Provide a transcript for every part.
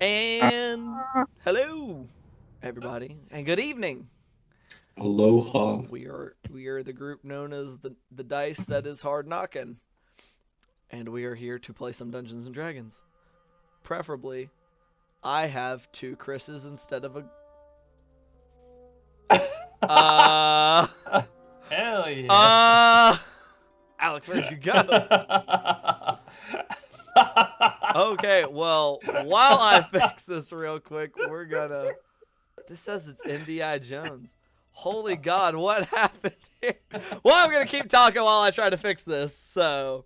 And hello, everybody, and good evening. Aloha. We are the group known as the dice that is hard knocking, and we are here to play some Dungeons and Dragons. Preferably, I have two Chris's instead of a uh Hell yeah. uh. Alex, where'd you go? Okay, well, while I fix this real quick, we're gonna. This says it's Indiana Jones. Holy God, what happened here? Well, I'm gonna keep talking while I try to fix this. So,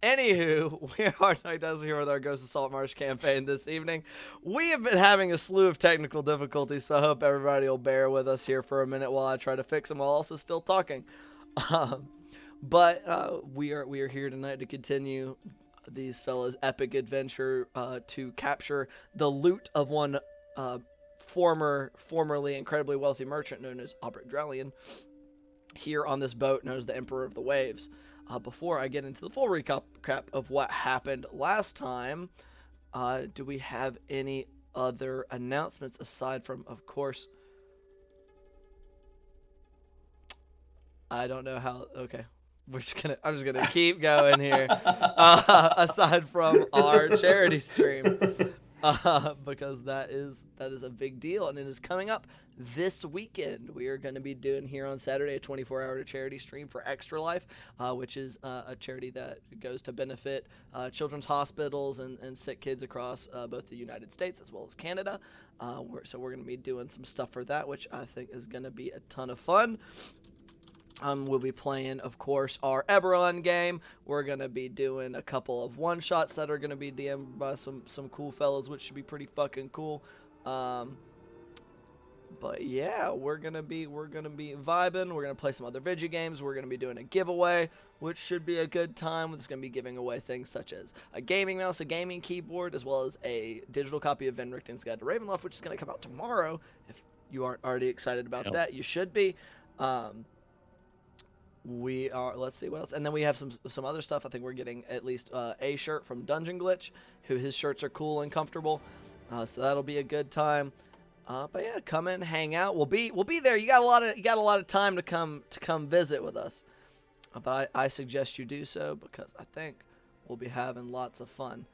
anywho, we are Night Dazzle here with our Ghost of Saltmarsh campaign this evening. We have been having a slew of technical difficulties, so I hope everybody will bear with us here for a minute while I try to fix them while also still talking. Um, but we are here tonight to continue these fellas' epic adventure to capture the loot of one uh, formerly incredibly wealthy merchant known as Albrecht Drellian here on this boat known as the Emperor of the Waves. Before I get into the full recap of what happened last time, do we have any other announcements aside from, of course, I don't know how. Okay, I'm just gonna keep going here. Aside from our charity stream, because that is a big deal, and it is coming up this weekend. We are going to be doing here on Saturday a 24-hour charity stream for Extra Life, which is a charity that goes to benefit children's hospitals and sick kids across both the United States as well as Canada. So we're going to be doing some stuff for that, which I think is going to be a ton of fun. We'll be playing, of course, our Eberron game. We're going to be doing a couple of one-shots that are going to be DM'd by some cool fellas, which should be pretty fucking cool. But yeah, we're gonna be vibing. We're gonna play some other video games. We're gonna be doing a giveaway, which should be a good time. It's gonna be giving away things such as a gaming mouse, a gaming keyboard, as well as a digital copy of Van Richten's Guide to Ravenloft, which is gonna come out tomorrow. If you aren't already excited about that, you should be. We are. Let's see what else, and then we have some other stuff. I think we're getting at least a shirt from Dungeon Glitch, who his shirts are cool and comfortable. So that'll be a good time. But yeah, come in, hang out. We'll be there. You got a lot of time to come visit with us. But I suggest you do so because I think we'll be having lots of fun.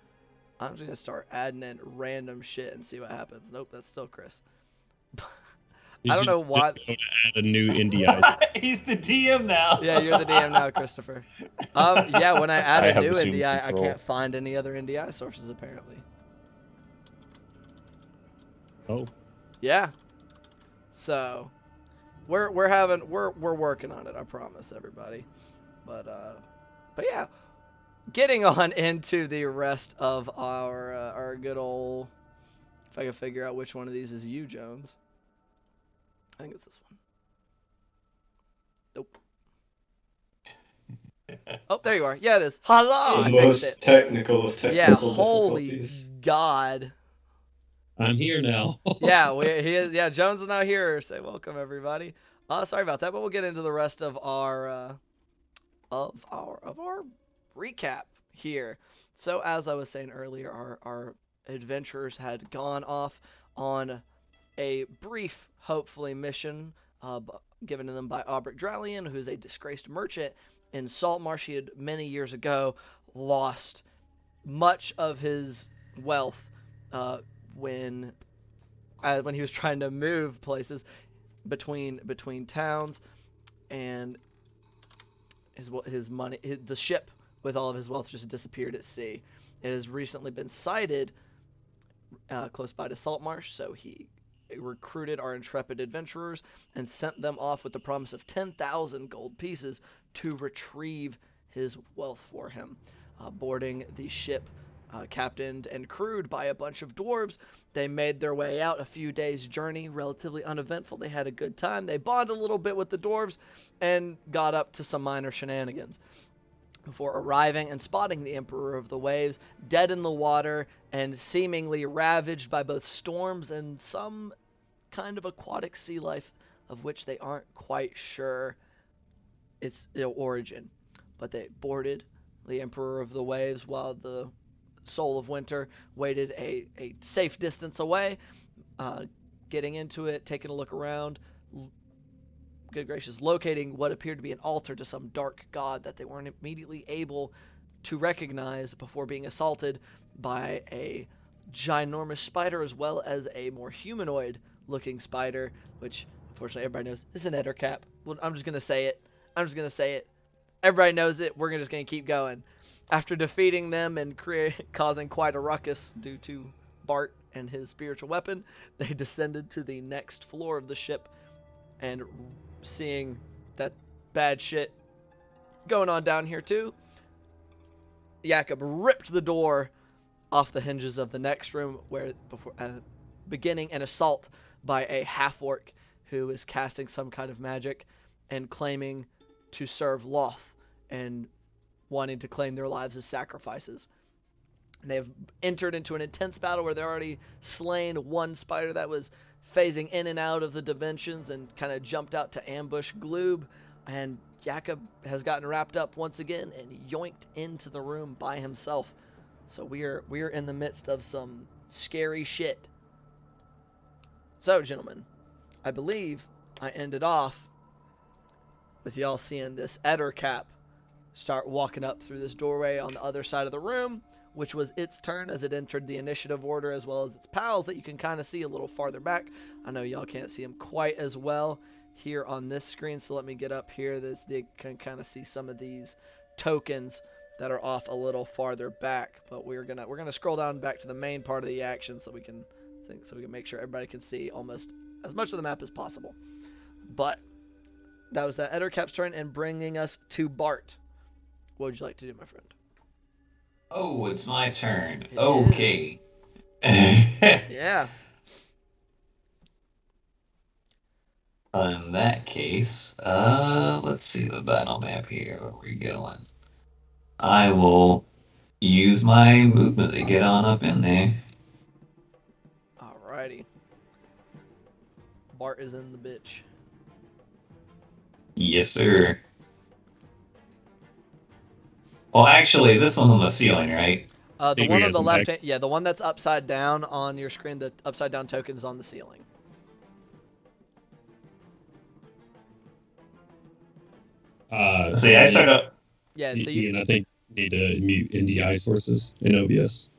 I'm just gonna start adding in random shit and see what happens. Nope, that's still Chris. I don't know why. Just add a new indie ice. He's the DM now. Yeah, you're the DM now, Christopher. Yeah, when I add I a have new assumed NDI, I control. can't find any other NDI sources apparently. Oh, Yeah. So we're working on it, I promise everybody. But yeah, getting on into the rest of our good old, if I can figure out which one of these is you, Jones. I think it's this one. Nope. Oh, there you are. Yeah, it is. Huzzah! The I fixed it. most technical of Yeah, technical holy difficulties. God. I'm here now. Yeah, he is. Yeah, Jones is now here. Say welcome, everybody. Sorry about that, but we'll get into the rest of our recap here. So as I was saying earlier, our adventurers had gone off on a brief, hopefully, mission given to them by Albrecht Drallian, who is a disgraced merchant in Saltmarsh. He had many years ago lost much of his wealth when he was trying to move places between towns, and his money, the ship with all of his wealth just disappeared at sea. It has recently been sighted close by to Saltmarsh, so he recruited our intrepid adventurers and sent them off with the promise of 10,000 gold pieces to retrieve his wealth for him. Boarding the ship, captained and crewed by a bunch of dwarves, they made their way out. A few days' journey, relatively uneventful. They had a good time. They bonded a little bit with the dwarves and got up to some minor shenanigans before arriving and spotting the Emperor of the Waves dead in the water and seemingly ravaged by both storms and some kind of aquatic sea life of which they aren't quite sure its origin. But they boarded the Emperor of the Waves while the Soul of Winter waited a safe distance away, getting into it, taking a look around, good gracious, locating what appeared to be an altar to some dark god that they weren't immediately able to recognize before being assaulted by a ginormous spider as well as a more humanoid looking spider, which unfortunately everybody knows is an ettercap. Well, I'm just going to say it. Everybody knows it. We're just going to keep going. After defeating them and causing quite a ruckus due to Bart and his spiritual weapon, they descended to the next floor of the ship, and seeing that bad shit going on down here too, Jakob ripped the door off the hinges of the next room, where before beginning an assault by a half-orc who is casting some kind of magic and claiming to serve Lolth and wanting to claim their lives as sacrifices. And they have entered into an intense battle where they're already slain one spider that was phasing in and out of the dimensions and kind of jumped out to ambush Gloob, and Jakob has gotten wrapped up once again and yoinked into the room by himself. So we're in the midst of some scary shit. So, gentlemen, I believe I ended off with y'all seeing this ettercap start walking up through this doorway on the other side of the room, which was its turn as it entered the initiative order, as well as its pals that you can kind of see a little farther back. I know y'all can't see them quite as well here on this screen, so let me get up here. They can kind of see some of these tokens that are off a little farther back, but we're gonna scroll down back to the main part of the action so we can make sure everybody can see almost as much of the map as possible. But that was that ettercap's turn, and bringing us to Bart. What would you like to do, my friend? Oh, it's my turn. It Okay. Yeah. In that case, let's see the battle map here. Where we going? I will use my movement to get on up in there. Alrighty. Bart is in the bitch. Yes, sir. Well, actually, this one's on the ceiling, right? The Think one we on got the some left, back- yeah, the one that's upside down on your screen, the upside down token is on the ceiling. See, I sort of. Yeah, so you. Ian, I think need to mute NDI sources in OBS.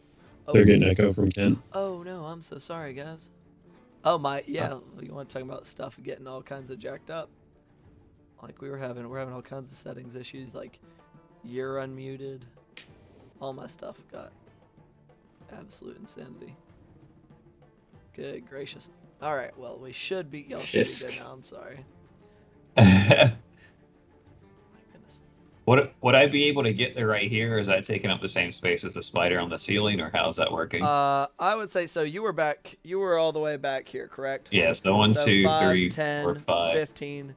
Oh, They're getting echo from Kent. oh no, I'm so sorry, guys. Oh my, yeah. You want to talk about stuff getting all kinds of jacked up? Like we're having all kinds of settings issues. Like you're unmuted. All my stuff got absolute insanity. Good gracious. All right, well y'all should be good now. I'm sorry. My goodness. Would I be able to get there right here, or is that taking up the same space as the spider on the ceiling, or how's that working? I would say so. You were all the way back here, correct? Yes, the 1, So 2, 5, 3, 10, 4, 5. 15,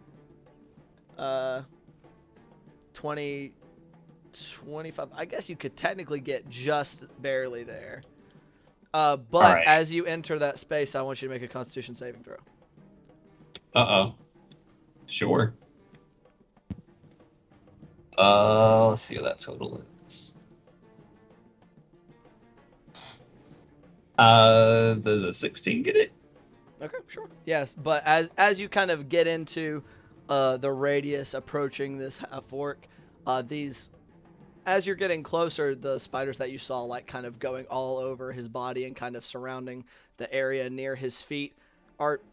20, 25. I guess you could technically get just barely there. But right. as you enter that space, I want you to make a Constitution saving throw. Uh-oh. Sure. Let's see what that total is. Does a 16 get it? Okay, sure. Yes, but as you kind of get into the radius approaching this half orc, as you're getting closer, the spiders that you saw like kind of going all over his body and kind of surrounding the area near his feet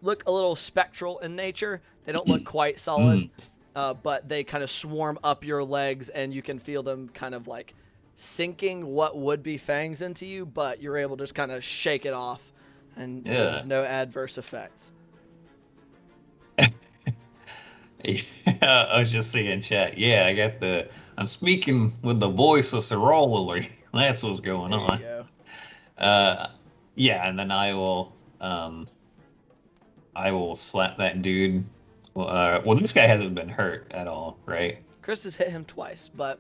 look a little spectral in nature. They don't look quite solid, but they kind of swarm up your legs, and you can feel them kind of like sinking what would be fangs into you, but you're able to just kind of shake it off, and there's no adverse effects. I was just seeing chat. Yeah, I'm speaking with the voice of Sorolary. That's what's going on. There you go. Yeah, and then I will slap that dude. Well, this guy hasn't been hurt at all, right? Chris has hit him twice, but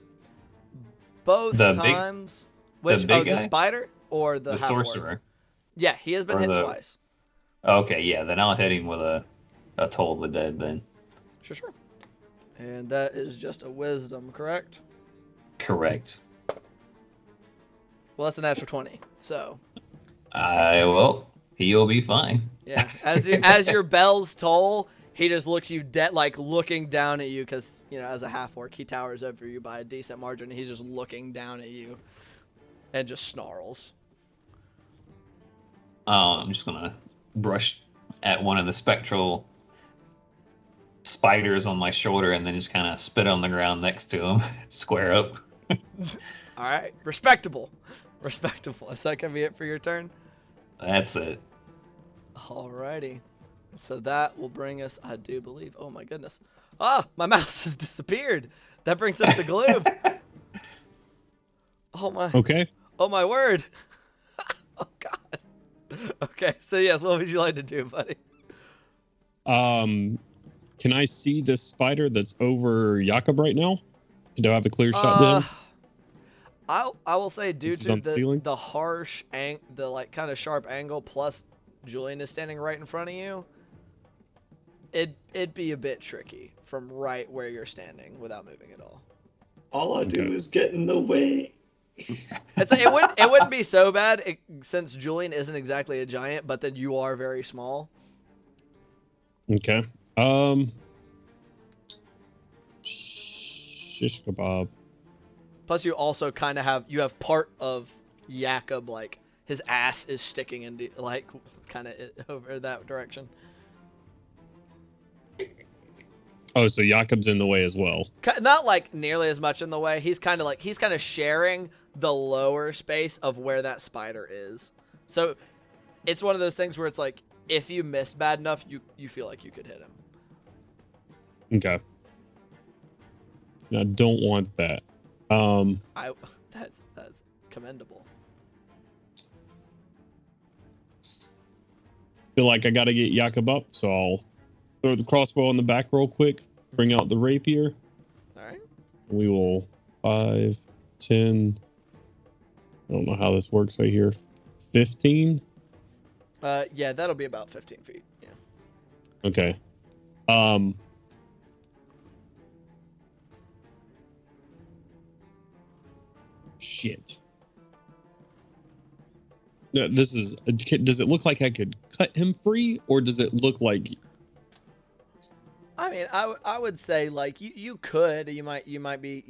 both The times. big The guy? spider or the half-orc? sorcerer. Yeah, he has been Or hit the- twice. Okay, yeah, then I'll hit him with a Toll of the Dead then. Sure. And that is just a wisdom, correct? Correct. Well, that's a natural 20. So, he'll be fine. yeah. As your bells toll, he just looks you dead, like looking down at you, because as a half orc, he towers over you by a decent margin. And he's just looking down at you, and just snarls. I'm just gonna brush at one of the spectral spiders on my shoulder, and then just kind of spit on the ground next to him, square up. All right, respectable. Is that gonna be it for your turn? That's it. Alrighty. So that will bring us, I do believe. Oh my goodness. Ah, my mouse has disappeared. That brings us to Gloob. Oh my. Okay. Oh my word. Oh god. Okay, so yes, what would you like to do, buddy? Can I see this spider that's over Jakob right now? Do I have a clear shot to him? I will say, due This is on to the ceiling? the harsh the like kind of sharp angle, plus Julian is standing right in front of you, it'd be a bit tricky from right where you're standing without moving at all. All I do is get in the way. It wouldn't be so bad since Julian isn't exactly a giant, but then you are very small. Okay. Shish kebab. Plus, you also kind of have part of Jakob, like his ass is sticking into like kind of over that direction. Oh, so Jakob's in the way as well. Not like nearly as much in the way. He's kind of sharing the lower space of where that spider is. So it's one of those things where it's like if you miss bad enough, you feel like you could hit him. Okay. I don't want that. That's commendable. Feel like I got to get Jakob up, so I'll throw the crossbow on the back real quick. Bring out the rapier. All right. We will 5, 10. I don't know how this works right here. 15. Yeah, that'll be about 15 feet. Yeah. Okay. Shit. No, this is. Does it look like I could cut him free, or does it look like? I mean, I would say like you could. You might be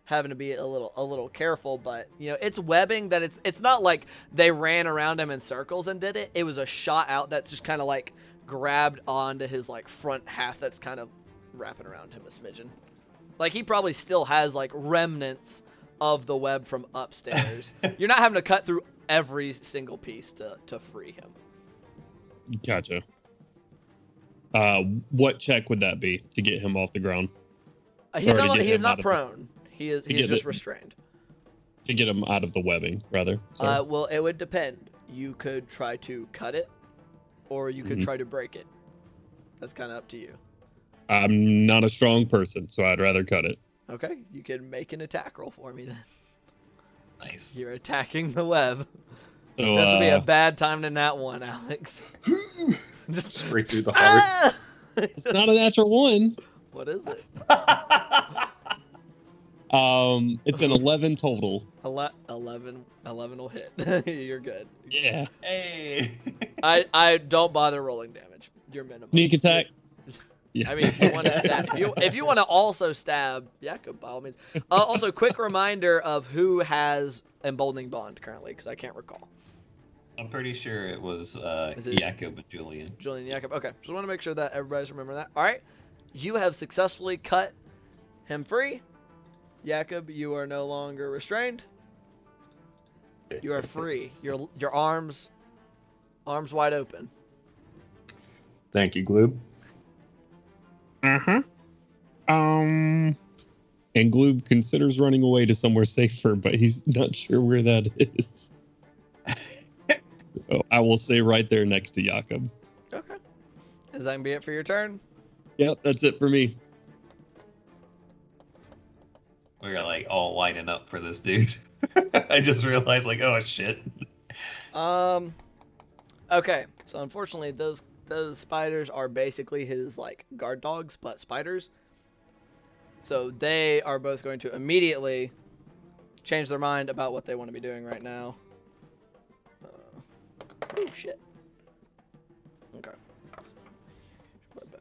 having to be a little careful, but it's webbing that it's not like they ran around him in circles and did it. It was a shot out that's just kind of like grabbed onto his like front half that's kind of wrapping around him a smidgen. Like he probably still has like remnants of the web from upstairs. You're not having to cut through every single piece to free him. Gotcha. What check would that be to get him off the ground? He's not prone. He's just restrained. To get him out of the webbing, rather. Sorry. Well, it would depend. You could try to cut it, or you could try to break it. That's kind of up to you. I'm not a strong person, so I'd rather cut it. Okay, you can make an attack roll for me then. Nice. You're attacking the web. So, This would be a bad time to nat one, Alex. Just straight through the heart. It's not a natural one. What is it? It's an 11 total. 11 will hit. You're good. Yeah. Hey. I don't bother rolling damage. You're minimum. Sneak attack. Yeah. I mean, if you want to stab, if you want to also stab, Jakob, by all means. Also, quick reminder of who has emboldening bond currently, because I can't recall. I'm pretty sure it was Jakob and Julian. Julian and Jakob. Okay, just want to make sure that everybody's remembering that. All right, you have successfully cut him free. Jakob, you are no longer restrained. You are free. Your arms wide open. Thank you, Gloob. And Gloob considers running away to somewhere safer, but he's not sure where that is. So I will say right there next to Jakob. Okay. Is that gonna be it for your turn? Yep, that's it for me. We're like all lining up for this dude. I just realized, like, oh shit. Okay. So unfortunately, those spiders are basically his like guard dogs, but spiders. So they are both going to immediately change their mind about what they want to be doing right now. Oh shit. Okay. Right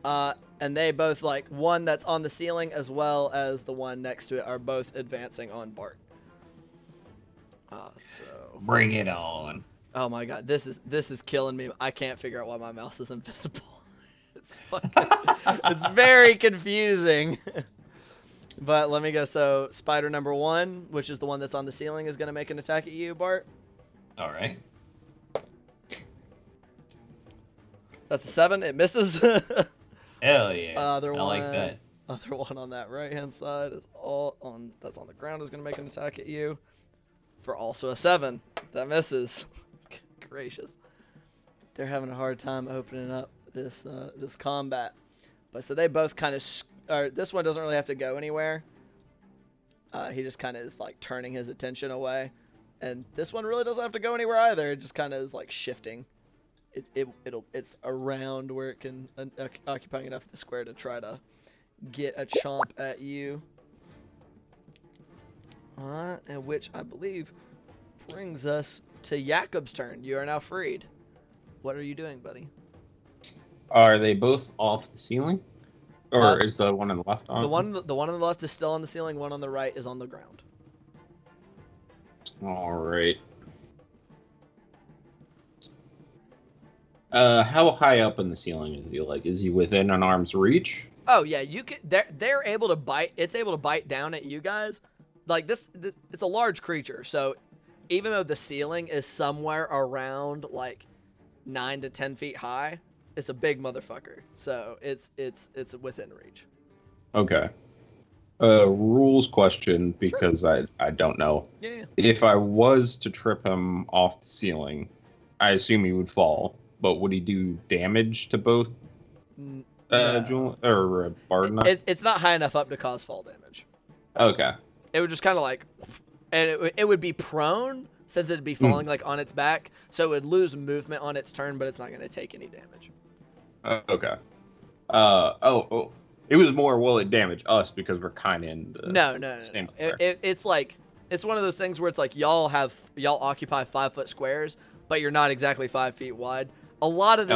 back. And they both, like, one that's on the ceiling as well as the one next to it are both advancing on Bart. So. Bring it on. Oh my god, this is killing me. I can't figure out why my mouse is invisible. It's very confusing. But let me go. So spider number 1, which is the one that's on the ceiling, is gonna make an attack at you, Bart. All right. That's a 7. It misses. Hell yeah. Other I one, like that. Other one on that right hand side is that's on the ground, is gonna make an attack at you for also a 7. That misses. Gracious. They're having a hard time opening up this combat. But so they both kind of this one doesn't really have to go anywhere. He just kind of is like turning his attention away, and this one really doesn't have to go anywhere either. It just kind of is like shifting. It's around where it can occupying enough of the square to try to get a chomp at you. And which I believe brings us to Jakob's turn. You are now freed. What are you doing, buddy? Are they both off the ceiling? Or is the one on the left on? The one on the left is still on the ceiling, one on the right is on the ground. Alright. How high up in the ceiling is he? Like, is he within an arm's reach? Oh yeah, you can. They're able to bite. It's able to bite down at you guys. Like this it's a large creature, so even though the ceiling is somewhere around like 9 to 10 feet high, it's a big motherfucker. So it's within reach. Okay. Rules question, because sure. I don't know. Yeah. If I was to trip him off the ceiling, I assume he would fall, but would he do damage to both no. Bart? It's not high enough up to cause fall damage. Okay. It would just kind of like, and it would be prone since it'd be falling like on its back, so it would lose movement on its turn, but it's not going to take any damage. Okay. It was more, will it damage us because we're kind of in the No. same It's like, it's one of those things where it's like y'all occupy 5-foot squares, but you're not exactly 5 feet wide. A lot of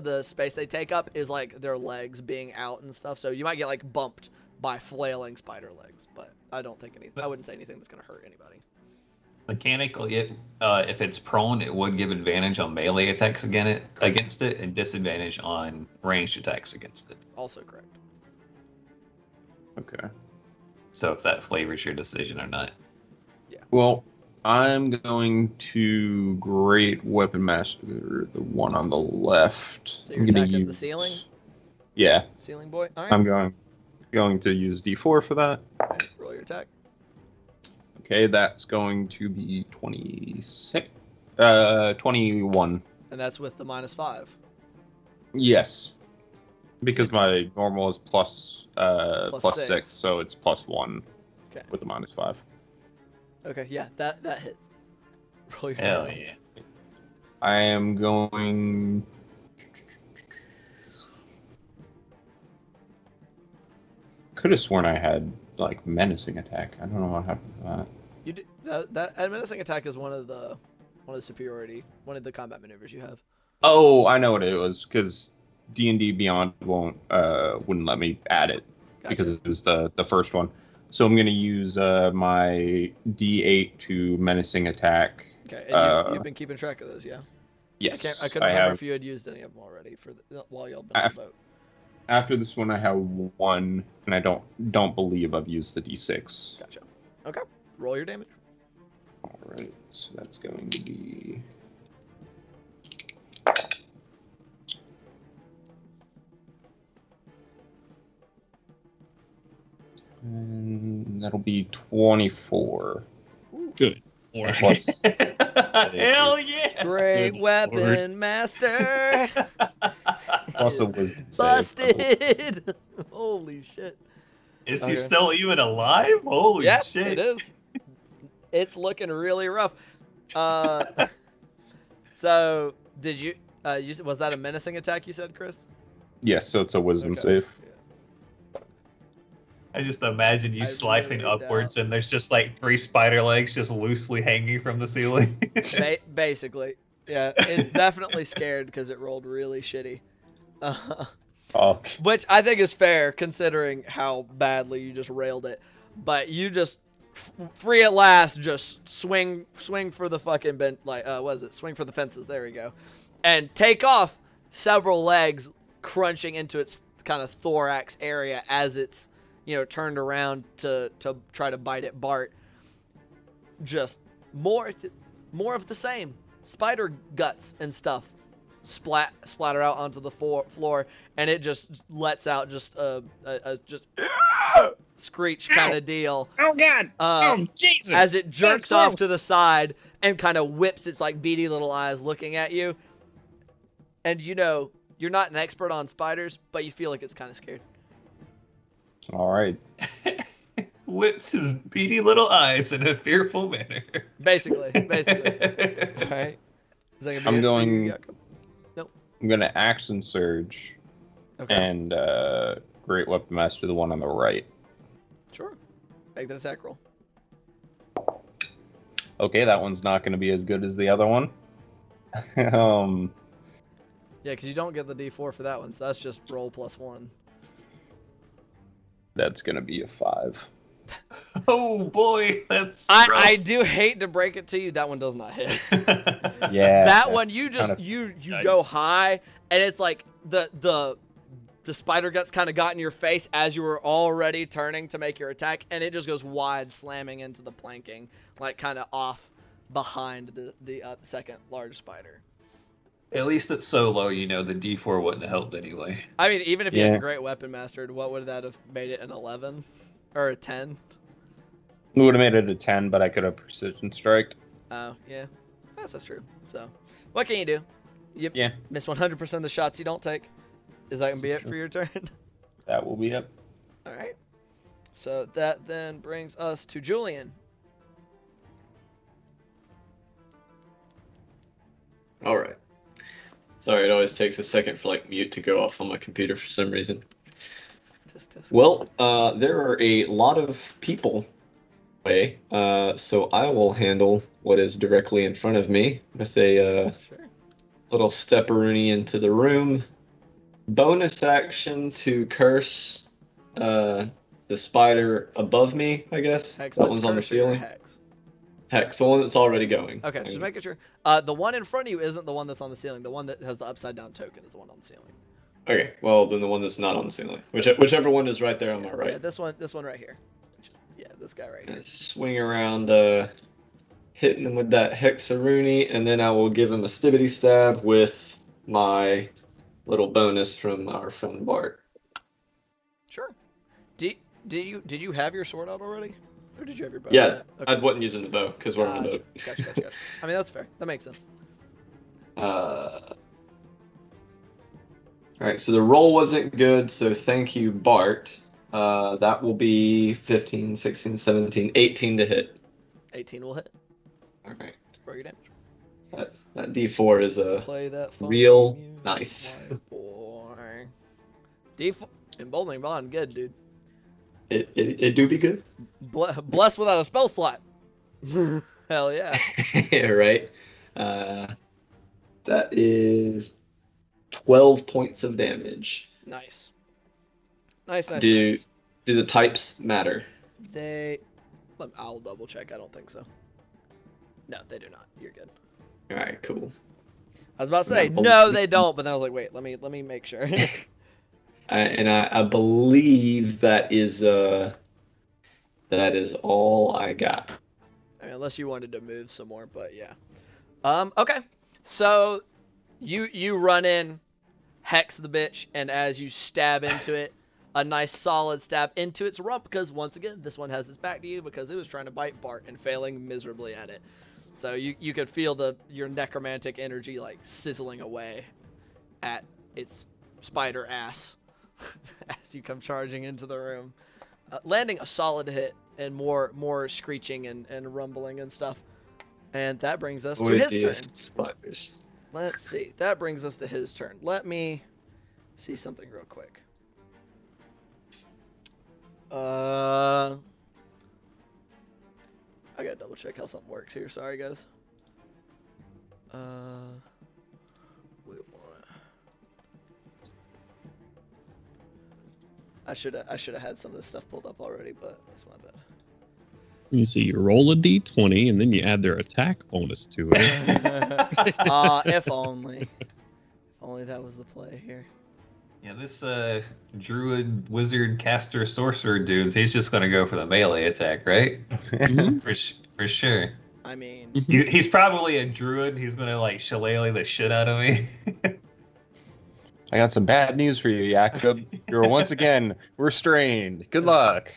the space they take up is like their legs being out and stuff, so you might get like bumped by flailing spider legs, but I wouldn't say anything that's going to hurt anybody. Mechanically, if it's prone, it would give advantage on melee attacks against it, and disadvantage on ranged attacks against it. Also correct. Okay. So if that flavors your decision or not. Yeah. Well, I'm going to Great Weapon Master, the one on the left. So you're attacking the ceiling? Yeah. Ceiling boy? All right. I'm going to use D4 for that. Okay, roll your attack. Okay, that's going to be 21. And that's with the -5. Yes. Because my normal is plus 6, so it's +1 with the -5. Okay, yeah, that hits. Roll your Hell damage. yeah. I am going... Could have sworn I had, like, menacing attack. I don't know what happened to that. You do, that menacing attack is one of the superiority, one of the combat maneuvers you have. Oh, I know what it was, because D&D Beyond wouldn't let me add it. Gotcha. Because it was the first one. So I'm going to use my D8 to menacing attack. Okay, and you've been keeping track of those, yeah? Yes. I couldn't remember if you had used any of them already while y'all been on the boat. After this one, I have 1, and I don't believe I've used the D6. Gotcha. Okay, roll your damage. All right, so that's going to be... And that'll be 24. Good. Plus, Hell yeah! Great weapon master. Plus a wisdom Busted. Save. Holy shit. Is he still even alive? Holy shit! It is. It's looking really rough. So did you? Was that a menacing attack? You said, Chris? Yes. So it's a wisdom save. I just imagine you I slicing really upwards, and there's just like 3 spider legs just loosely hanging from the ceiling. Basically, yeah, it's definitely scared because it rolled really shitty. Oh, Which I think is fair considering how badly you just railed it. But you just free at last, just swing for the fucking what is it? Swing for the fences. There we go, and take off several legs, crunching into its kind of thorax area as it's turned around to try to bite at Bart. Just more of the same. Spider guts and stuff splatter out onto the floor, and it just lets out just a screech kind of deal. Oh God! Oh Jesus! As it jerks That's off gross. to the side and kind of whips its like beady little eyes looking at you. And you're not an expert on spiders, but you feel like it's kind of scared. all right. Whips his beady little eyes in a fearful manner. Basically. All right. Is that gonna be I'm it for going- you, Jakob? I'm gonna action surge Okay. and great weapon master the one on the right. Sure. Make that attack roll. Okay, that one's not gonna be as good as the other one. Yeah, because you don't get the D4 for that one, so that's just roll +1. That's gonna be a 5. Oh boy, that's I do hate to break it to you, that one does not hit. Yeah. That one you just kind of- you Nice. go high, and it's like the spider guts kind of got in your face as you were already turning to make your attack, and it just goes wide, slamming into the planking, like kind of off behind the second large spider. At least it's so low, the D4 wouldn't have helped anyway. I mean, even if you had Yeah. the great weapon mastered, what would that have made it, an 11 or a 10? We would have made it a 10, but I could have precision striked. Oh yeah, that's true. So what can you do? You Yeah. miss 100% of the shots you don't take. Is that gonna be This it is for your turn? That will be it. All right. So that then brings us to Julian. All right. Sorry, it always takes a second for mute to go off on my computer for some reason. Tisk. Well, there are a lot of people away, so I will handle what is directly in front of me with a Sure. little stepperoonie into the room. Bonus action to curse the spider above me, I guess. Hex, That but one's it's on the curse or your ceiling. Hex. Hex, the one that's already going. Okay, just making sure. The one in front of you isn't the one that's on the ceiling. The one that has the upside down token is the one on the ceiling. Okay, well then the one that's not on the ceiling, whichever one is right there on my right. Yeah, this one right here. Yeah, this guy right here. Swing around, hitting him with that hexaroonie, and then I will give him a stibbity stab with my little bonus from our friend Bart. Sure. Did you have your sword out already, or did you have your bow? Yeah, Okay. I wasn't using the bow because we're on the boat. Gotcha. I mean, that's fair. That makes sense. Alright, so the roll wasn't good, so thank you, Bart. That will be 15, 16, 17, 18 to hit. 18 will hit. Alright. Roll your damage. That D4 is a Play that funky real music, nice. my boy. D4 emboldening bond, good dude. It do be good. Blessed without a spell slot. Hell yeah. Yeah, right. That is 12 points of damage. Nice. Nice. Do the types matter? I'll double check. I don't think so. No, they do not. You're good. All right, cool. I was about to say Yeah, no, they don't, but then I was like, wait, let me make sure. I believe that is all I got. I mean, unless you wanted to move some more, but yeah. Okay. So you run in, hex the bitch, and as you stab into it, a nice solid stab into its rump, because once again, this one has its back to you because it was trying to bite Bart and failing miserably at it. So you could feel your necromantic energy like sizzling away at its spider ass as you come charging into the room, landing a solid hit and more screeching and rumbling and stuff. And that brings us to his turn. Spiders. Let's see. That brings us to his turn. Let me see something real quick. I gotta double check how something works here. Sorry, guys. We want. I should have had some of this stuff pulled up already, but that's my bad. You see, you roll a d20 and then you add their attack bonus to it. If only. If only that was the play here. Yeah, this druid, wizard, caster, sorcerer dude, he's just gonna go for the melee attack, right? Mhm. For sure. I mean, He's probably a druid. He's gonna like shillelagh the shit out of me. I got some bad news for you, Jakob. You're once again restrained. Good luck.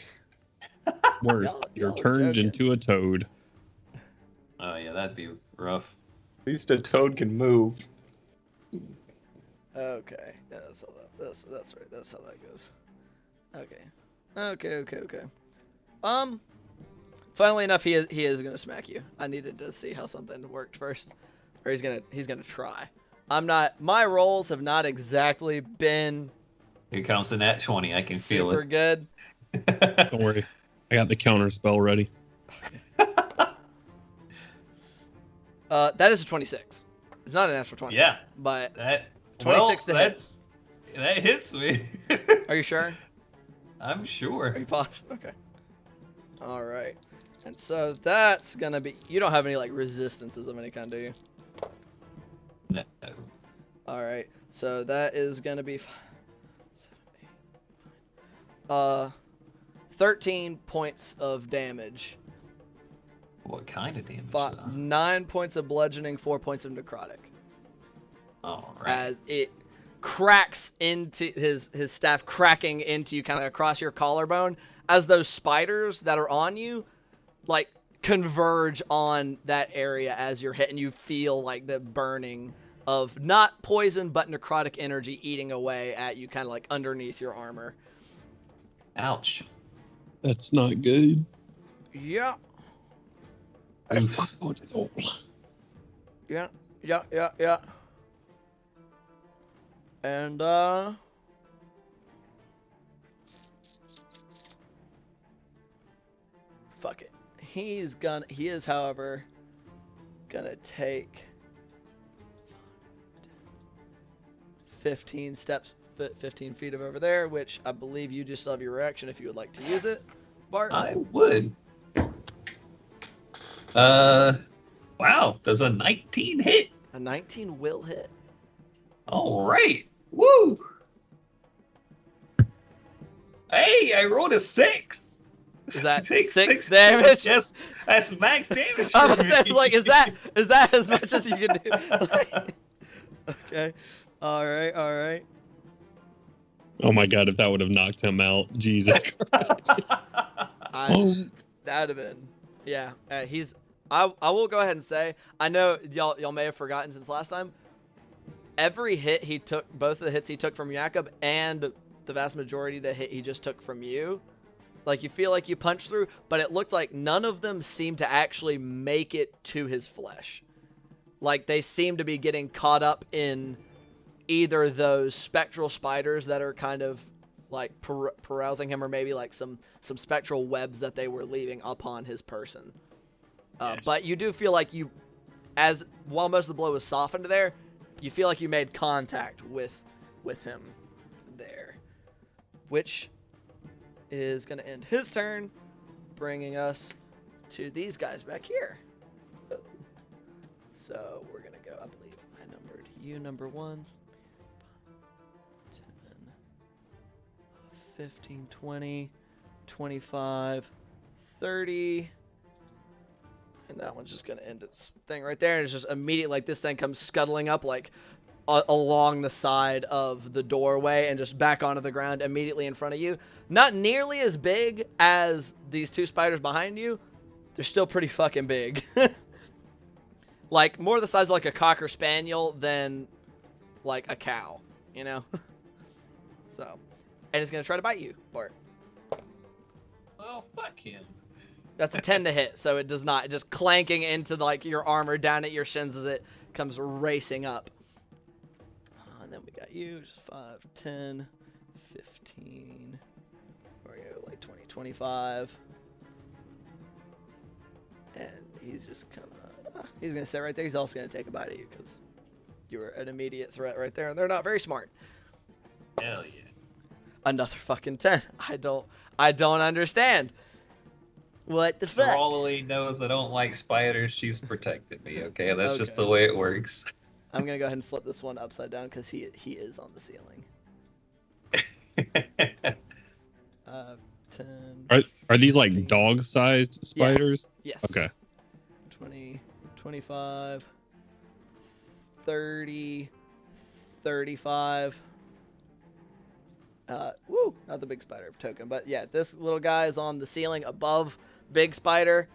Worse, you're y'all are turned joking. into a toad. Oh yeah, that'd be rough. At least a toad can move. okay. Yeah, that's right. That's how that goes. Okay. Funnily enough, he is gonna smack you. I needed to see how something worked first, or he's gonna try. My rolls have not exactly been Here comes the nat 20. I can feel super it. good. Don't worry, I got the counter spell ready. That is a 26. It's not a natural 20. Yeah, But that 26 to hit. That hits me. Are you sure? I'm Are sure. you positive? Okay. All right. And so that's gonna be. You don't have any like resistances of any kind, do you? No. All right. So that is gonna be 13 points of damage. What kind of damage? though? 9 points of bludgeoning, 4 points of necrotic. All right. As it cracks into his staff, cracking into you kind of across your collarbone, as those spiders that are on you like converge on that area as you're hit, and you feel like the burning of not poison but necrotic energy eating away at you, kind of like underneath your armor. Ouch. That's not good. Yeah. That's not good at all. Yeah. And fuck it. He is, however, gonna take 15 steps, 15 feet of over there, which I believe you just have your reaction if you would like to use it, Bart. I would. Wow, does a 19 hit? A 19 will hit. All right. Woo. Hey, I rolled a 6. Is that Take 6 damage? Yes, that's max damage. I for was me. like, is that as much as you can do? Okay. All right. Oh my god, if that would have knocked him out, Jesus Christ. That'd have been, yeah. I will go ahead and say, I know y'all may have forgotten since last time. Every hit he took, both of the hits he took from Jakob and the vast majority of the hit he just took from you, like you feel like you punched through, but it looked like none of them seemed to actually make it to his flesh. Like they seem to be getting caught up in either those spectral spiders that are kind of like carousing him, or maybe like some spectral webs that they were leaving upon his person. Yes. But you do feel like while most of the blow was softened there, you feel like you made contact with him there, which is going to end his turn, bringing us to these guys back here. So we're going to go, I believe I numbered you number 1, 10, 15, 20, 25, 30, and that one's just going to end its thing right there, and it's just immediately like this thing comes scuttling up like along the side of the doorway and just back onto the ground immediately in front of you. Not nearly as big as these two spiders behind you. They're still pretty fucking big. Like more the size of like a cocker spaniel than like a cow, you know? So, and it's going to try to bite you, Bart. Well, fuck him. That's a 10 to hit, so it does not. Just clanking into like your armor down at your shins as it comes racing up. And then we got you, just 5, 10, 15, or like 20, 25. And he's just he's going to sit right there. He's also going to take a bite of you because you were an immediate threat right there, and they're not very smart. Hell yeah. Another fucking 10. I don't understand. What the fuck? Sorolly knows I don't like spiders. She's protected me, okay? That's just Okay. the way it works. I'm going to go ahead and flip this one upside down because he is on the ceiling. 10. Are these like 15. dog-sized spiders? Yes. Okay. 20, 25, 30, 35. Woo, not the big spider token, but yeah, this little guy is on the ceiling above big spider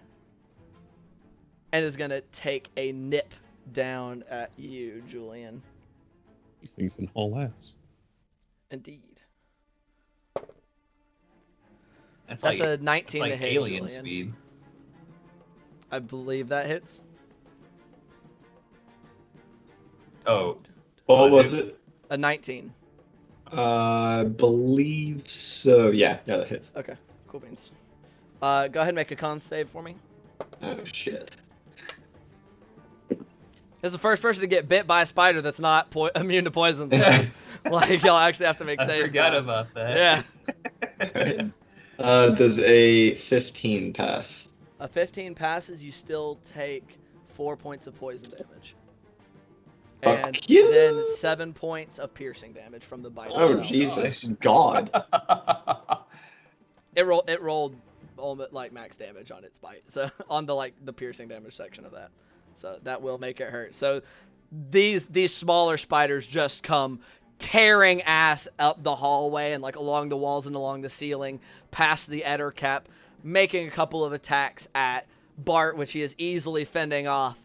and is gonna take a nip down at you, Julian. These things can haul ass. Indeed. That's That's like, a 19 that's to like hit, alien Julian. speed. I believe that hits. Oh, What was it? A 19. I believe so. Yeah, that hits. Okay, cool beans. Go ahead and make a con save for me. Oh shit. This is the first person to get bit by a spider that's not immune to poison. So, like, y'all actually have to make I saves. forgot now. about that. Yeah. Does a 15 pass? A 15 passes, you still take 4 points of poison damage. Fuck And you. then 7 points of piercing damage from the bite Oh itself. Jesus, God! It rolled almost like max damage on its bite. So on the piercing damage section of that. So that will make it hurt. So these smaller spiders just come tearing ass up the hallway and like along the walls and along the ceiling, past the Eder cap, making a couple of attacks at Bart, which he is easily fending off.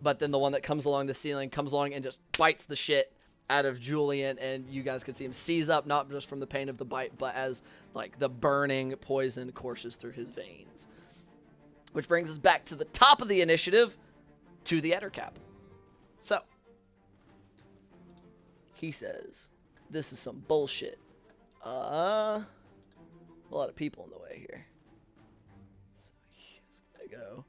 But then the one that comes along the ceiling comes along and just bites the shit out of Julian, and you guys can see him seize up, not just from the pain of the bite, but as like the burning poison courses through his veins. Which brings us back to the top of the initiative, to the Eder cap. So, he says, this is some bullshit. A lot of people in the way here. So he's gonna go.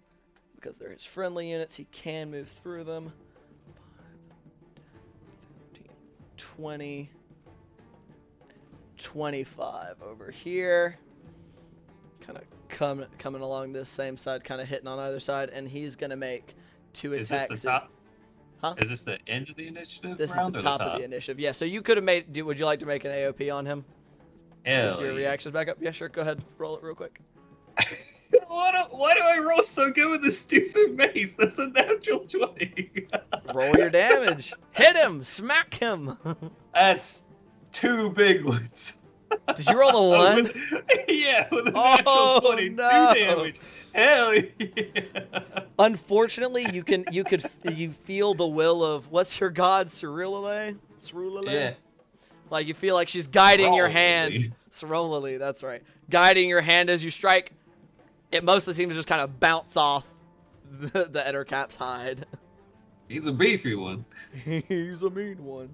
Because they're his friendly units, he can move through them. 5, 10, 15, 20, 25 over here. Kind of coming along this same side, kind of hitting on either side, and he's going to make 2 Is attacks. this the top? Huh? Is this the end of the initiative This is round the or top the of the initiative. Yeah, so you could have made... Would you like to make an AOP on him? Hell Is your yeah. reactions back up? Yeah, sure. Go ahead. Roll it real quick. Why do I roll so good with this stupid mace? That's a natural 20. Roll your damage. Hit him. Smack him. That's 2 big ones. Did you roll the 1? With a Oh, natural 20, no. 2 damage. Hell yeah. Unfortunately, you feel the will of, what's your god, Cerulale? Yeah. Like you feel like she's guiding your hand. Probably. Cerulale, that's right. Guiding your hand as you strike. It mostly seems to just kind of bounce off the Eder cap's hide. He's a beefy one. He's a mean one.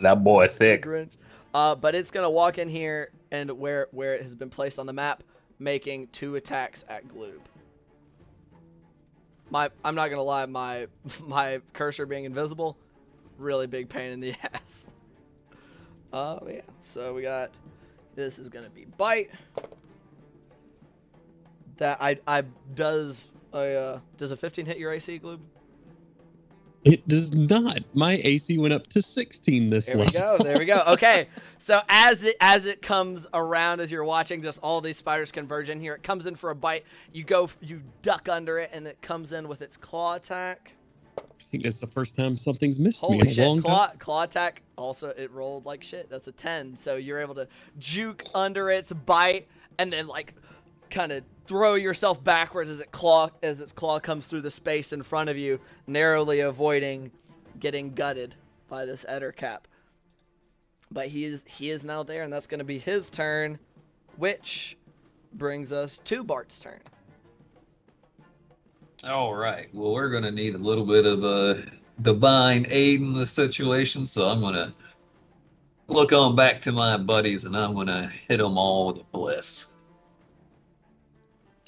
That boy thick. Grinch. But it's gonna walk in here and where it has been placed on the map, making 2 attacks at Gloob. I'm not gonna lie, my cursor being invisible, really big pain in the ass. Yeah. So we got, this is gonna be bite. That does a 15 hit your AC, Gloob? It does not. My AC went up to 16 this There we level. go. There we go. Okay. So as it comes around, as you're watching, just all these spiders converge in here. It comes in for a bite. You duck under it, and it comes in with its claw attack. I think that's the first time something's missed me Holy in a shit! long time. Claw attack. Also, it rolled like shit. That's a 10. So you're able to juke under its bite, and then like kind of throw yourself backwards as its claw comes through the space in front of you, narrowly avoiding getting gutted by this Eder cap. But he is now there, and that's going to be his turn, which brings us to Bart's turn. All right. Well, we're going to need a little bit of divine aid in this situation, so I'm going to look on back to my buddies, and I'm going to hit them all with a bliss.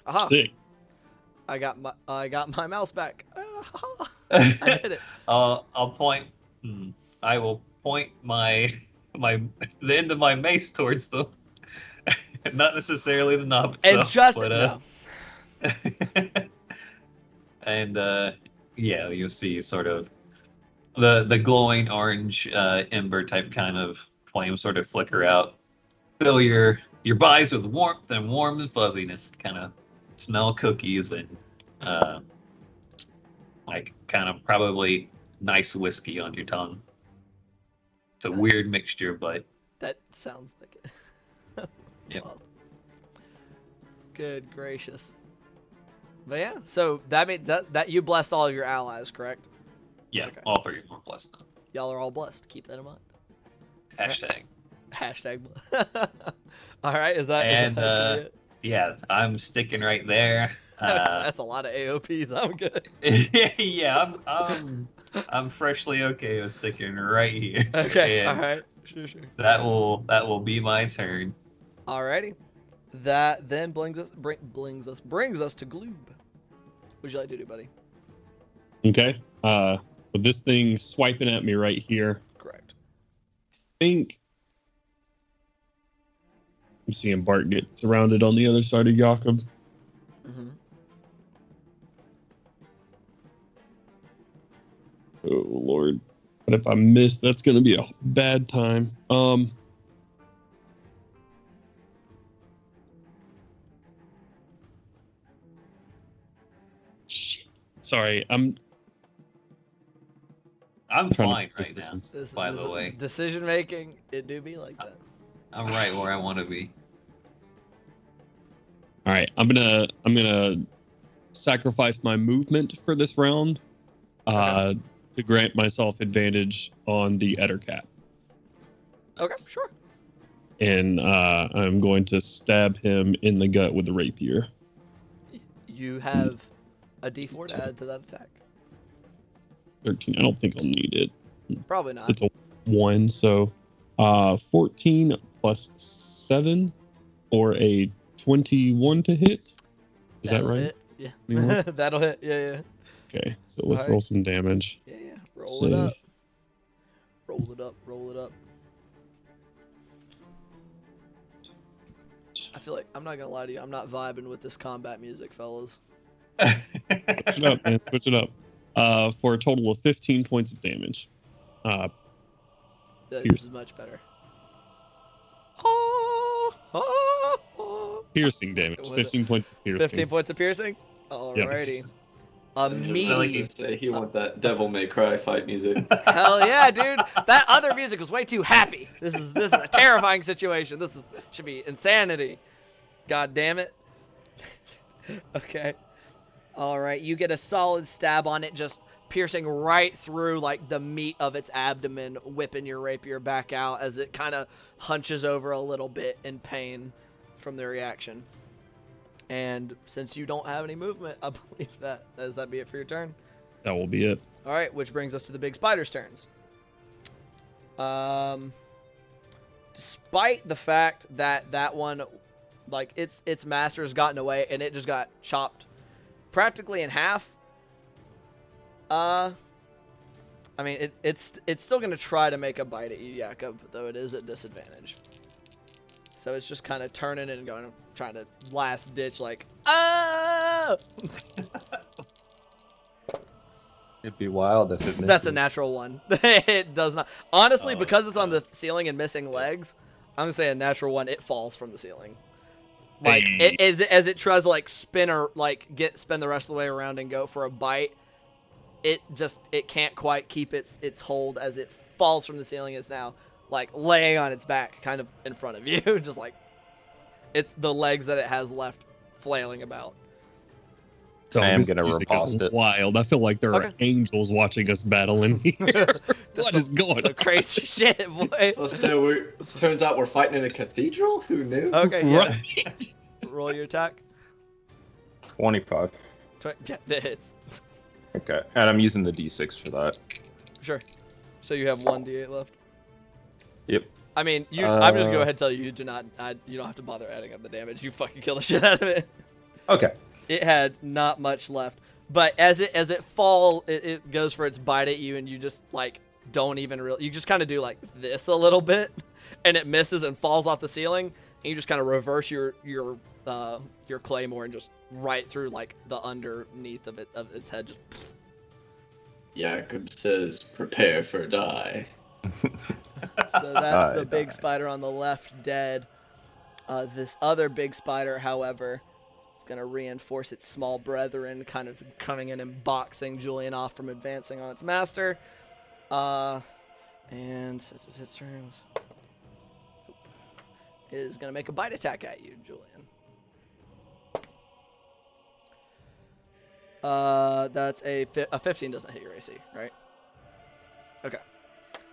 Aha! Sick. I got my mouse back. I did it. I'll point. I will point the end of my mace towards them. Not necessarily the knob And itself, just but no. and yeah, you'll see sort of the glowing orange ember type kind of flame sort of flicker out. Fill your bodies with warmth and warm and fuzziness. Kind of smell cookies and like kind of probably nice whiskey on your tongue. It's a weird mixture, but That sounds like it. Yep. Wow. Good gracious. But yeah, so that means that you blessed all of your allies, correct? yeah, Okay. all three of them are blessed now. Y'all are all blessed. Keep that in mind. Hashtag. Hashtag. All right, is that And gonna be it? yeah, I'm sticking right there. That's a lot of AOPs. I'm good. Yeah, I'm freshly okay with sticking right here. Okay. And All right. Sure. that will be my turn. Alrighty. That then brings us to Gloob. What would you like to do, buddy? Okay. With this thing swiping at me right here, Correct. I think I'm seeing Bart get surrounded on the other side of Jakob. Mm-hmm. Oh Lord. But if I miss, that's gonna be a bad time. Shit. Sorry, I'm I'm trying fine to make right now. decisions. By the way, Decision making, it do be like that. I'm right where I want to be. All right, I'm gonna sacrifice my movement for this round, Okay. to grant myself advantage on the Ettercap, Okay, sure. and I'm going to stab him in the gut with the rapier. You have a D4 to add to that attack. 13. I don't think I'll need it. Probably not. It's a 1, so 14 plus 7 or a 21 to hit. Is That'll that right? hit. Yeah. 21? That'll hit. Yeah. Okay, so let's Alright. roll some damage. Yeah. Roll it See. up. Roll it up. I feel like, I'm not gonna lie to you, I'm not vibing with this combat music, fellas. Switch it up, man. Switch it up. For a total of 15 points of damage. This Pierce. is much better. Piercing damage. What- 15 points of piercing. 15 points of piercing? Alrighty. I was Immediately. gonna say he want that Devil May Cry fight music. Hell yeah, dude. That other music was way too happy. This is a terrifying situation. Should be insanity. God damn it. Okay. Alright, you get a solid stab on it, just piercing right through like the meat of its abdomen, whipping your rapier back out as it kind of hunches over a little bit in pain from the reaction. And since you don't have any movement, I believe does that be it for your turn? That will be it. All right, which brings us to the big spider's turns. Despite the fact that one, like its master has gotten away and it just got chopped practically in half. I mean, it's still gonna try to make a bite at you, Jakob, though it is at disadvantage. So it's just kind of turning and going, trying to last ditch, like, ah! It'd be wild if it misses. That's a natural one. It does not. Honestly, Oh, because it's on God. the ceiling and missing legs, I'm gonna say a natural one. It falls from the ceiling. Like Hey. as it tries to like spin or like spin the rest of the way around and go for a bite, it can't quite keep its hold as it falls from the ceiling. It's now like laying on its back, kind of in front of you, just like it's the legs that it has left flailing about. So I am this gonna music riposte is it. wild. I feel like there are Okay. angels watching us battle in here. What is going So on? crazy shit, boy. So turns out we're fighting in a cathedral? Who knew? Okay, yeah. Right. Roll your attack. 25. Yeah, that hits. Okay, and I'm using the D6 for that. Sure. So you have 1d8 left. Yep. I mean, I'm just gonna go Uh, ahead and tell you, you don't have to bother adding up the damage. You fucking kill the shit out of it. Okay. It had not much left, but as it falls, it goes for its bite at you, and you just like don't even really. You just kind of do like this a little bit, and it misses and falls off the ceiling, and you just kind of reverse your claymore and just right through like the underneath of its head. Just. Jacob says, "Prepare for die." So that's the I big die. spider on the left dead. This other big spider, however, is going to reinforce its small brethren, kind of coming in and boxing Julian off from advancing on its master. And since it's his turn, is going to make a bite attack at you, Julian. That's a 15 doesn't hit your AC, right? Okay.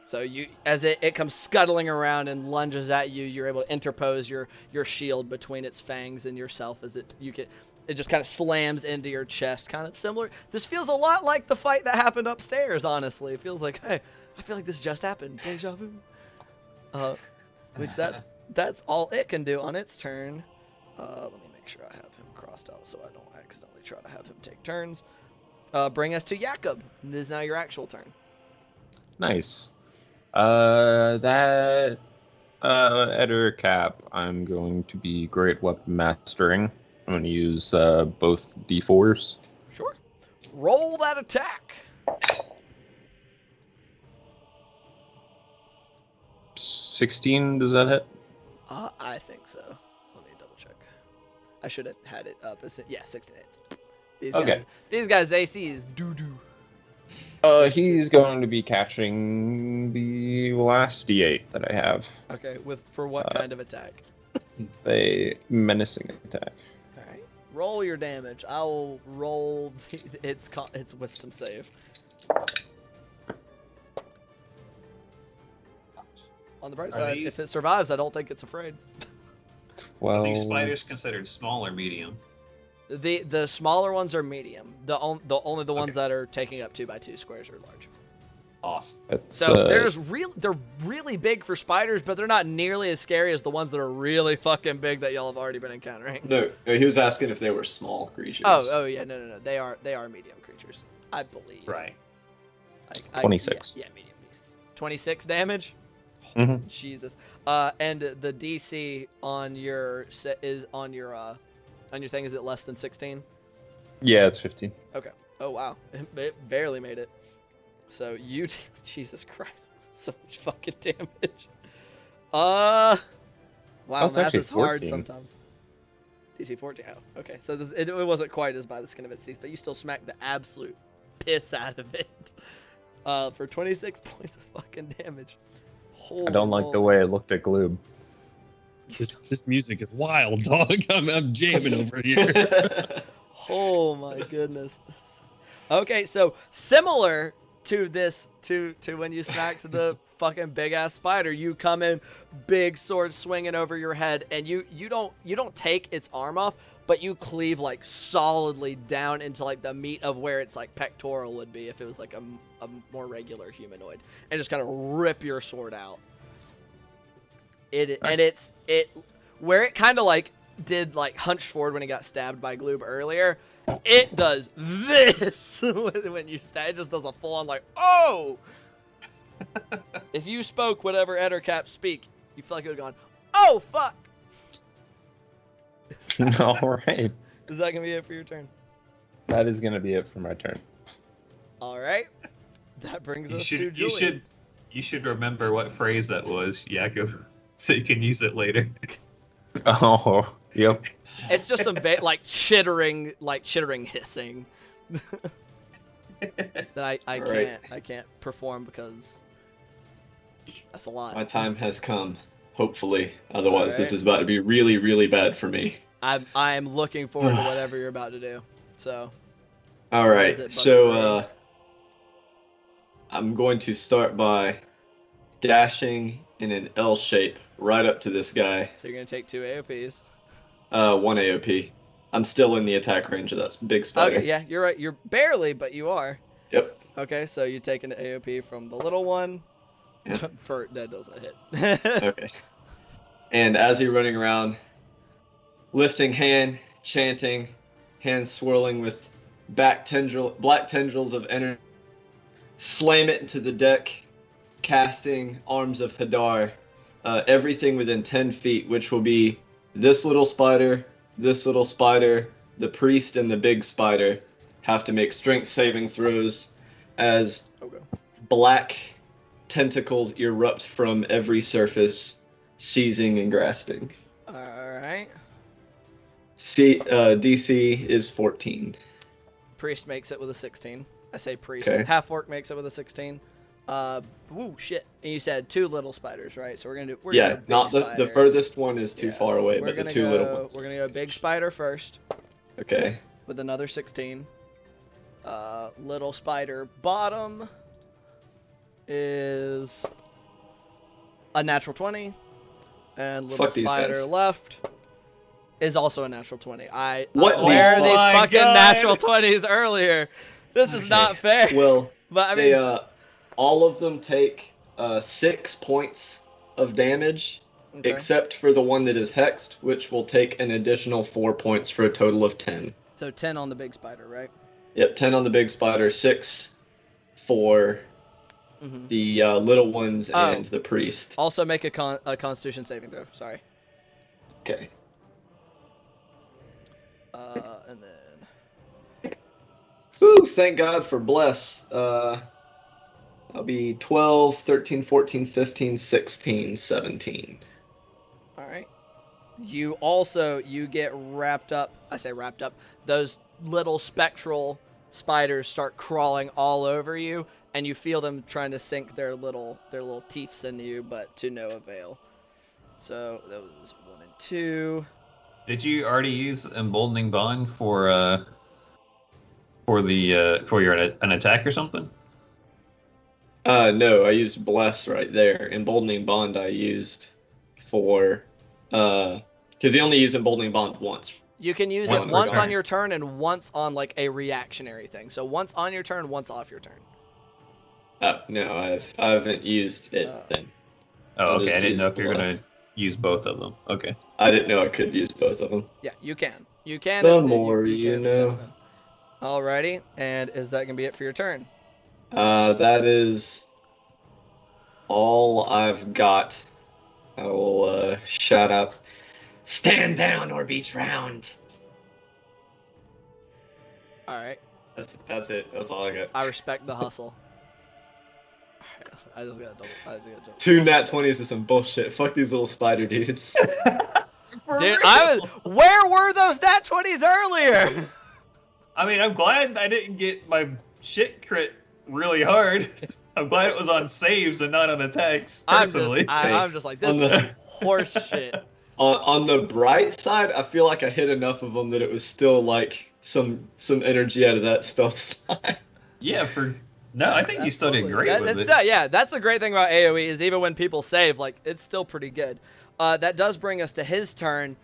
So you, as it comes scuttling around and lunges at you, you're able to interpose your shield between its fangs and yourself as it just kind of slams into your chest, kind of similar. This feels a lot like the fight that happened upstairs. Honestly, it feels like, hey, I feel like this just happened. Deja vu. Which that's all it can do on its turn. Let me make sure I have him crossed out so I don't accidentally try to have him take turns. Bring us to Jakob. This is now your actual turn. Nice. Eder Cap, I'm going to be Great Weapon Mastering. I'm going to use both D4s. Sure. Roll that attack. 16, does that hit? I think so. Let me double check. I should have had it up. Yeah, 16 hits. These guys' AC is doo-doo. He's going to be catching the last D8 that I have. Okay, for what kind of attack? A menacing attack. Alright. Roll your damage. I will roll its wisdom save. On the bright side, if it survives, I don't think it's afraid. Are these spiders considered small or medium? The smaller ones are medium. Only the ones that are taking up 2x2 squares are large. Awesome. So they're really big for spiders, but they're not nearly as scary as the ones that are really fucking big that y'all have already been encountering. No, he was asking if they were small creatures. Oh yeah, no. They are medium creatures, I believe. Right. 26. Yeah, medium beasts. 26 damage. Mm-hmm. Jesus. And the DC on your thing, is it less than 16? Yeah, it's 15. Okay. Oh wow, it barely made it. So Jesus Christ, so much fucking damage. Wow, math is hard 14. sometimes. DC 14. Oh, okay. So it wasn't quite as by the skin of its teeth, but you still smacked the absolute piss out of it. For 26 points of fucking damage. I don't like the way it looked at Gloob. This music is wild, dog. I'm jamming over here. Oh my goodness. Okay, so similar to this, to when you smacked the fucking big ass spider, you come in, big sword swinging over your head, and you don't take its arm off, but you cleave like solidly down into like the meat of where its like pectoral would be if it was like a more regular humanoid, and just kind of rip your sword out. And it's where it kind of like did like hunched forward when he got stabbed by Gloob earlier. It does this when you stab. It just does a full on like, oh. If you spoke whatever Eder Cap speak, you feel like it would have gone, oh fuck. All right. Is that gonna be it for your turn? That is going to be it for my turn. All right. That brings us to Julian. You should remember what phrase that was, Jakob, so you can use it later. Oh, yep. It's just some chittering hissing that I can't perform because that's a lot. My time has come. Hopefully, otherwise this is about to be really, really bad for me. I'm looking forward to whatever you're about to do. So. All right. So I'm going to start by dashing in an L shape right up to this guy. So you're gonna take 2 AOPs. 1 AOP. I'm still in the attack range of that big spider. Okay, yeah, you're right. You're barely, but you are. Yep. Okay, so you take an AOP from the little one. Yep. That doesn't hit. Okay. And as you're running around, lifting hand, chanting, hands swirling with black tendrils of energy, slam it into the deck, casting Arms of Hadar. Everything within 10 feet, which will be this little spider, the priest, and the big spider, have to make strength saving throws as black tentacles erupt from every surface, seizing and grasping. Alright. DC is 14. Priest makes it with a 16. I say priest. Okay. Half-orc makes it with a 16. Woo, shit. And you said 2 little spiders, right? So we're gonna do. Not the furthest one is too far away, but the 2 little ones. We're gonna go big spider first. Okay. With another 16. Little spider bottom is a natural 20, and little spider left is also a natural 20. Where are these fucking natural 20s earlier? This is not fair. Well, but I mean, all of them take 6 points of damage, except for the one that is hexed, which will take an additional 4 points for a total of 10. So 10 on the big spider, right? Yep, 10 on the big spider, 6 for the little ones and the priest. Also make a Constitution saving throw. Sorry. Okay. And then. Ooh, thank God for bless. I'll be 12, 13, 14, 15, 16, 17. All right. You get wrapped up. I say wrapped up. Those little spectral spiders start crawling all over you, and you feel them trying to sink their little teeths into you, but to no avail. So that was 1 and 2. Did you already use emboldening bond for an attack or something? No, I used bless right there. Emboldening bond I used for because you only use emboldening bond once. You can use it once on your turn and once on like a reactionary thing. So once on your turn, once off your turn. No, I haven't used it then. Oh, okay. I didn't know if you were gonna use both of them. Okay. I didn't know I could use both of them. Yeah, you can. You can. The more you know. Alrighty, and is that gonna be it for your turn? That is all I've got. I will shout out, "Stand down or be drowned." Alright. That's it. That's all I got. I respect the hustle. I just got double. 2 nat 20s is some bullshit. Fuck these little spider dudes. Dude, where were those nat 20s earlier? I mean, I'm glad I didn't get my shit crit really hard. I'm glad it was on saves and not on attacks, personally. I'm just like, this is horse shit. On the bright side, I feel like I hit enough of them that it was still like some energy out of that spell slot. Yeah, I think you still did great with it. Yeah, that's the great thing about AoE is even when people save, like, it's still pretty good. That does bring us to his turn,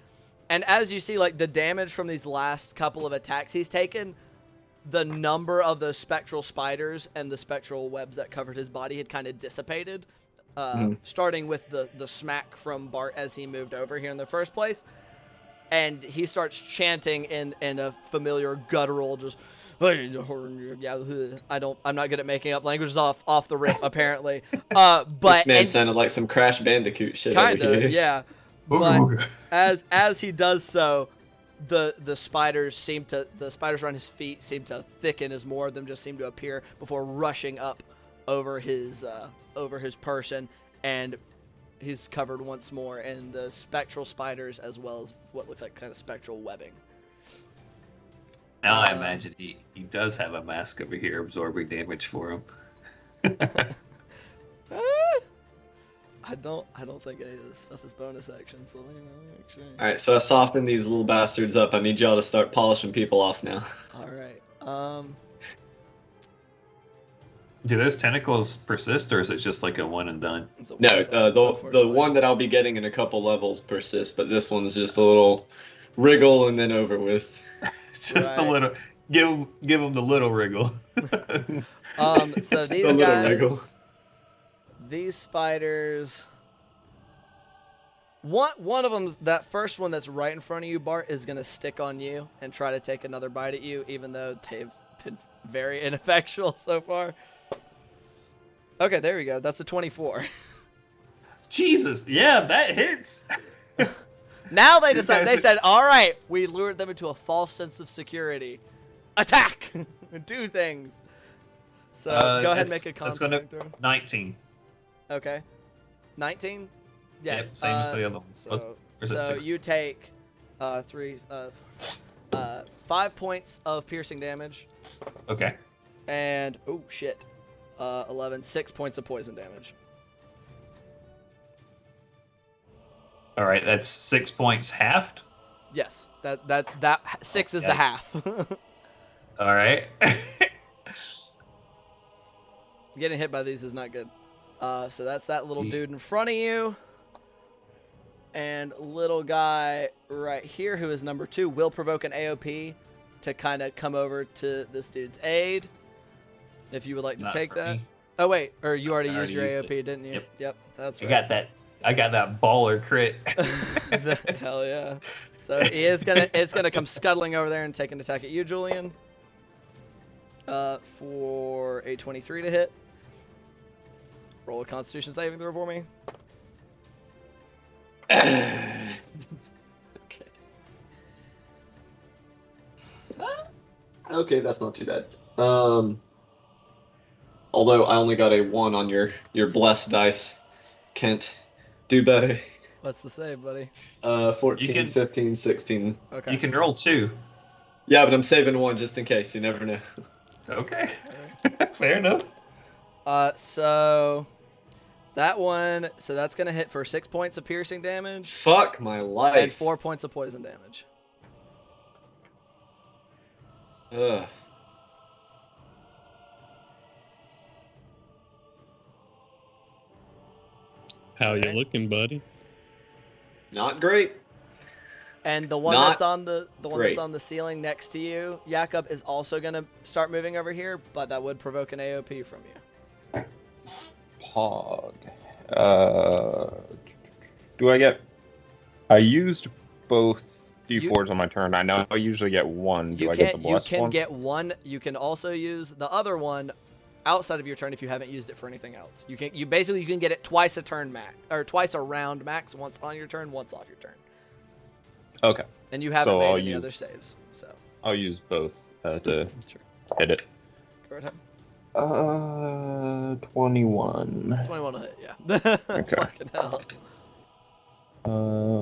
and as you see, like, the damage from these last couple of attacks he's taken, the number of the spectral spiders and the spectral webs that covered his body had kind of dissipated, starting with the smack from Bart as he moved over here in the first place, and he starts chanting in a familiar guttural, just, I'm not good at making up languages off the rip, apparently. But this man sounded like some Crash Bandicoot shit over here. Kinda, yeah. But as he does so, the spiders around his feet seem to thicken as more of them just seem to appear before rushing up over his person, and he's covered once more in the spectral spiders as well as what looks like kind of spectral webbing. Now I imagine he does have a mask over here absorbing damage for him. I don't think any of this stuff is bonus action, so let me actually. Alright, so I softened these little bastards up. I need y'all to start polishing people off now. Alright. Do those tentacles persist, or is it just like a one and done? No, the one that I'll be getting in a couple levels persists, but this one's just a little wriggle and then over with. Just a little. Give him the little wriggle. So these guys, these spiders, One of them's that first one that's right in front of you, Bart, is gonna stick on you and try to take another bite at you, even though they've been very ineffectual so far. Okay, there we go. That's a 24. Jesus, yeah, that hits. Now they decide. They guys- said, "All right, we lured them into a false sense of security. Attack, do things." So go ahead and make a con That's gonna saving throw. 19. Okay, 19. Yeah. Yep, same as the other one. So, Or is it so 6? you take 5 points of piercing damage, Okay. and oh shit, 11, 6 points of poison damage. All right, that's 6 points halved. Yes, that 6 is the Yikes. half. All right. Getting hit by these is not good. So that's that little Yeet. dude in front of you. And little guy right here, who is number 2, will provoke an AOP to kind of come over to this dude's aid. If you would like to Not take for that. me. Oh wait, or you already I used already your used AOP, didn't you? Yep. That's I right. got that baller crit. Hell yeah. So it's gonna come scuttling over there and take an attack at you, Julian. For a 23 to hit. Roll a Constitution saving throw for me. Okay. Okay, that's not too bad. Although I only got a 1 on your blessed dice. Kent, do better. What's the save, buddy? 14, You can- 15, 16. Okay. You can roll 2. Yeah, but I'm saving 1 just in case. You never know. Okay. Fair enough. So that one, so that's gonna hit for 6 points of piercing damage Fuck my life. and 4 points of poison damage. Ugh. How you Alright. looking, buddy? Not great. And the one Not that's on the one great. that's on the ceiling next to you, Jakob, is also gonna start moving over here, but that would provoke an AOP from you. Pog. Do I get? I used both D4s on my turn. I know I usually get one. Do I get the blessed you can one? get one. You can also use the other one outside of your turn if you haven't used it for anything else. You can get it twice a turn max, or twice a round max, once on your turn, once off your turn. Okay, And you haven't So made I'll any use- other saves, so I'll use both to sure. hit it. Go ahead. 21. 21 will hit, yeah. Okay. Fucking hell.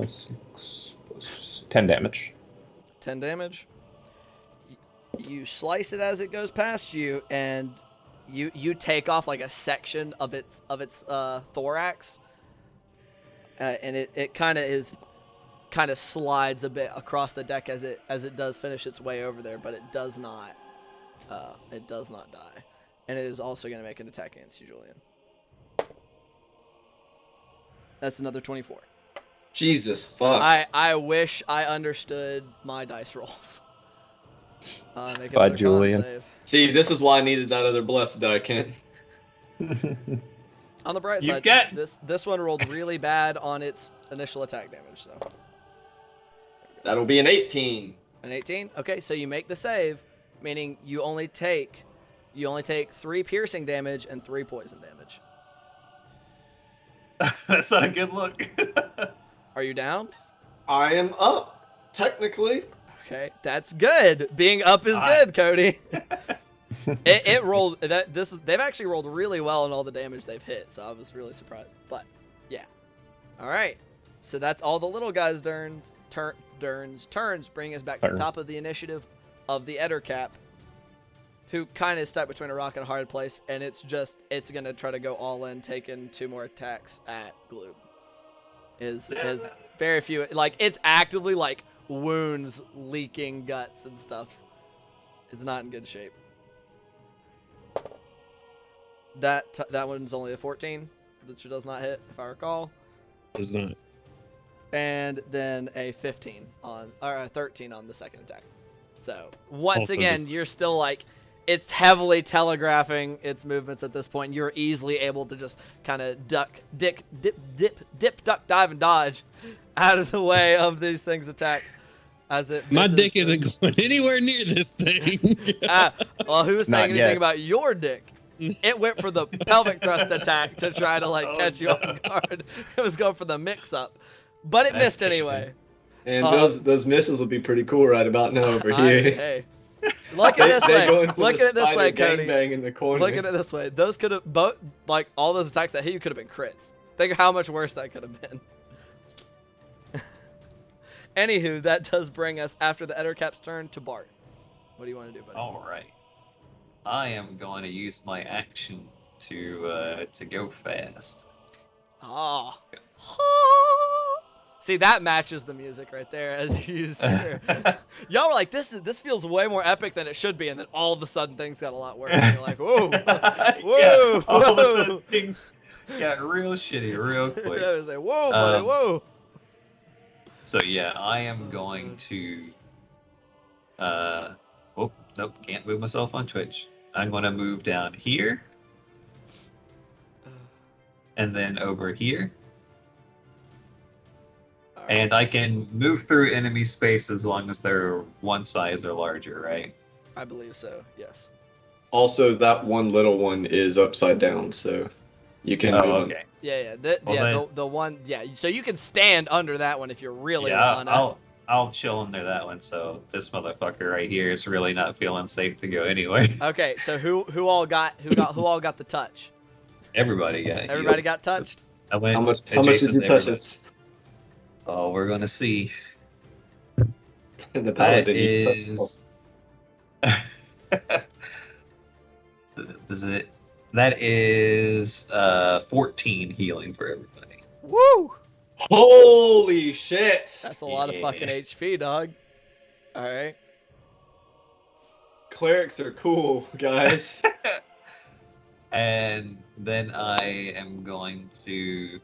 6 plus 10 damage. 10 damage. You slice it as it goes past you, and you take off like a section of its thorax, and it kind of slides a bit across the deck as it does finish its way over there, but it does not die, and it is also going to make an attack against you, Julian. That's another 24. Jesus fuck. I wish I understood my dice rolls. Make Bye, another con Julian. save. See, this is why I needed that other blessed die, Kent. On the bright You side, get- this one rolled really bad on its initial attack damage, so That'll be an 18. an 18. Okay, so you make the save, meaning you only take 3 piercing damage and 3 poison damage. That's not a good look. Are you down? I am up, technically. Okay, that's good. Being up is Alright. good, Cody. it rolled they've actually rolled really well on all the damage they've hit, so I was really surprised. But yeah. Alright. So that's all the little guys' turns, bringing us back to the Turn. top of the initiative of the Ettercap, who kind of stuck between a rock and a hard place, and it's gonna try to go all in, taking 2 more attacks at Gloob. Is very few, like, it's actively like wounds, leaking guts and stuff. It's not in good shape. That one's only a 14, which does not hit, if I recall. Does not. And then a 15 or a 13 on the second attack. So once Also again, just- you're still like, it's heavily telegraphing its movements at this point. You're easily able to just kind of duck, dip, duck, dive, and dodge out of the way of these things' attacks as it My misses dick the- isn't going anywhere near this thing. Well, who was saying Not anything yet. about your dick? It went for the pelvic thrust attack to try to Oh, catch you no. off guard. It was going for the mix-up, but it That's missed anyway. And those missiles would be pretty cool right about now over here. Hey, look at this They way. going for Look the at it this way, spider Cody. gangbang in the corner. Look at it this way. Those could have both, like all those attacks that hit you could have been crits. Think of how much worse that could have been. Anywho, that does bring us after the Ettercap's turn to Bart. What do you want to do, buddy? All right. I am going to use my action to go fast. Ah. See, that matches the music right there as you use your... Y'all were like, this feels way more epic than it should be, and then all of a sudden things got a lot worse. And you're like, whoa, whoa, Yeah, all of a whoa. sudden things got real shitty real quick. I was like, whoa, buddy, whoa. So yeah, I am going to. Oh nope, can't move myself on Twitch. I'm going to move down here, and then over here, Alright. and I can move through enemy space as long as they're one size or larger, right? I believe so, yes. Also, that one little one is upside down, so you can move Oh, on. okay. Yeah. Well, The one, yeah. So you can stand under that one if you really Yeah, wanna. I'll chill under that one. So this motherfucker right here is really not feeling safe to go anywhere. Okay, so who all got the touch? Everybody got Everybody healed. got touched. I went How much adjacent did you to touch everybody. us? Oh, we're gonna see. And the That paladin needs touch. is. Is it? That is 14 healing for everybody. Woo! Holy shit! That's a lot of Yeah. fucking HP, dog. All right. Clerics are cool, guys. And then I am going to.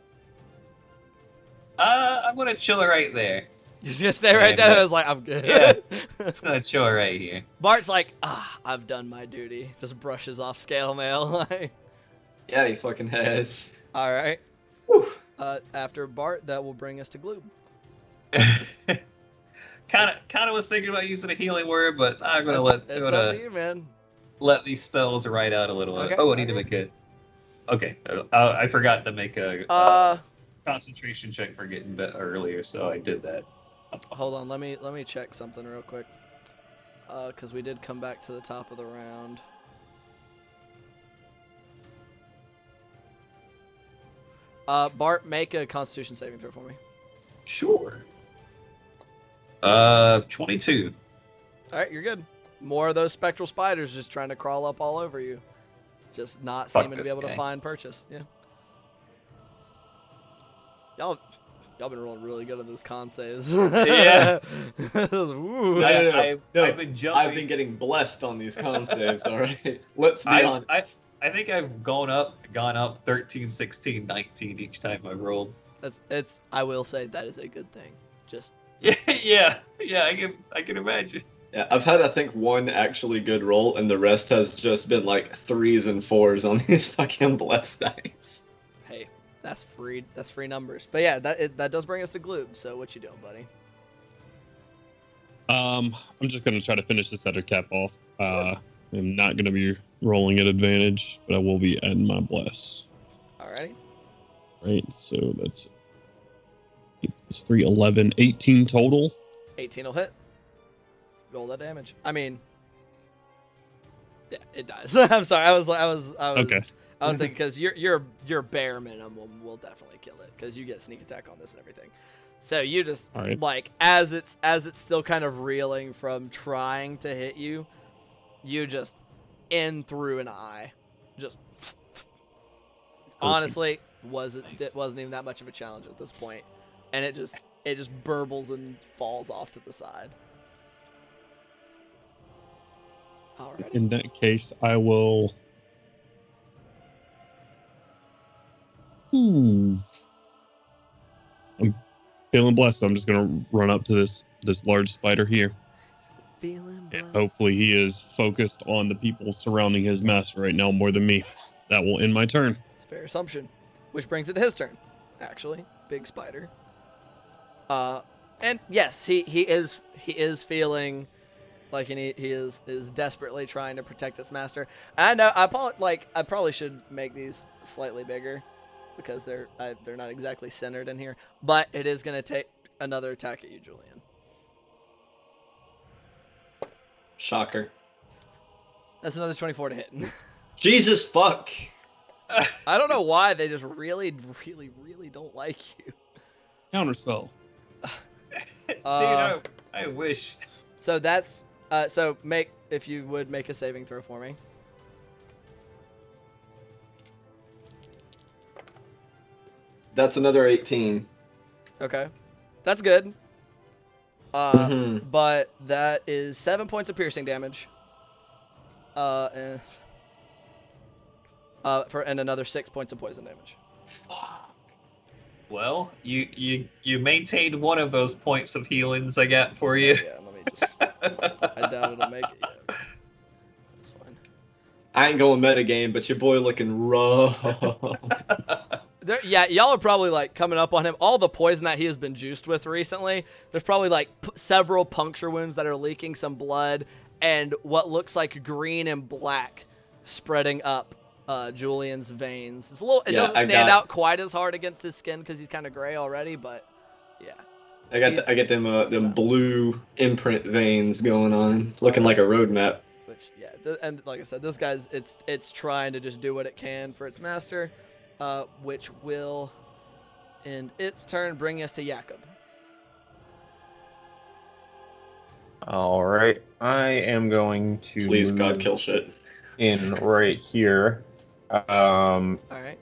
I'm gonna chill it right there. You're just gonna stay right And, there. I was like, I'm good. yeah. It's gonna chill it right here. Bart's like, I've done my duty. Just brushes off scale mail. Like, Yeah, he fucking has. all right. Whew. After Bart, that will bring us to Gloob. kind of was thinking about using a healing word, but I'm gonna It's up to you, man. let these spells ride out a little. Okay, Oh, I need to make a. Okay, I forgot to make a concentration check for getting bit earlier, so I did that. Hold on. Let me check something real quick. Because we did come back to the top of the round. Bart, make a Constitution saving throw for me. Sure. 22. All right, you're good. More of those spectral spiders just trying to crawl up all over you. Just not Fuck seeming to be this able to guy. find purchase. Yeah. Y'all been rolling really good on those con saves. Yeah. Ooh. No, no, no. No, I've been jumping. I've been getting blessed on these con saves, alright? Let's be I honest. think I've gone up 13, 16, 19 each time I've rolled. It's. I will say that is a good thing. Just Yeah, I can imagine. Yeah, I've had, I think, one actually good roll, and the rest has just been like 3s and 4s on these fucking blessed dice. hey, that's free. That's free numbers. But yeah, that does bring us to Gloob. So what you doing, buddy? I'm just gonna try to finish this other cap off. Sure. I'm not gonna be rolling at advantage, but I will be adding my bless. Alrighty. Right, so that's 3, 11, 18 total. 18 will hit. Roll that damage. I mean, yeah, it dies. I'm sorry. I was Okay. I was thinking because your bare minimum will definitely kill it because you get sneak attack on this and everything. So you just All right. like as it's still kind of reeling from trying to hit you, you just in through an eye, just honestly wasn't even that much of a challenge at this point, and it just burbles and falls off to the side. Alrighty. In that case, I will. I'm feeling blessed. So I'm just gonna run up to this large spider here. feeling And blessed. hopefully he is focused on the people surrounding his master right now more than me. That will end my turn. It's a fair assumption. Which brings it to his turn, actually. Big spider. And yes, he is feeling like he is desperately trying to protect his master. I know I probably should make these slightly bigger because they're not exactly centered in here, but it is going to take another attack at you, Julian. Shocker. That's another 24 to hit. Jesus fuck. I don't know why they just really don't like you. Counterspell. Dude, I wish. So that's so make, if you would, make a saving throw for me. That's another 18. Okay, that's good. Mhm. But that is 7 points of piercing damage. And another 6 points of poison damage. Well, you maintained one of those points of healings I got for you. Yeah, let me just. I doubt it'll make it yet. That's fine. I ain't going metagame, but your boy looking rough. Yeah, y'all are probably like coming up on him. All the poison that he has been juiced with recently. There's probably like several puncture wounds that are leaking some blood, and what looks like green and black spreading up Julian's veins. It's a little. It Yeah, doesn't stand out quite as hard against his skin because he's kind of gray already, but yeah. I get them blue imprint veins going on, looking like a roadmap. Which and like I said, this guy's it's trying to just do what it can for its master, which will end its turn, bring us to Jakob. All right, I am going to Please move God kill shit. in right here. All right.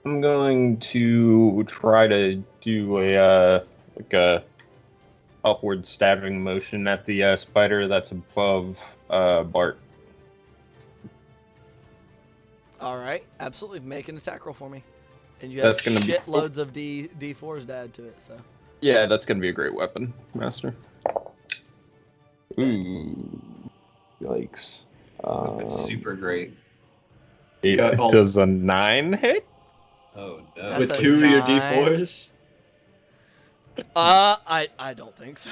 I'm going to try to do a upward stabbing motion at the spider that's above Bart. All right. Absolutely. Make an attack roll for me. And you have That's gonna be- shitloads of D4s to add to it. So. Yeah, that's gonna be a great weapon, Master. Ooh, yikes! It's super great. It Got- does a 9 hit. Oh no. That's With a 2 of your 9. D4s? I don't think so.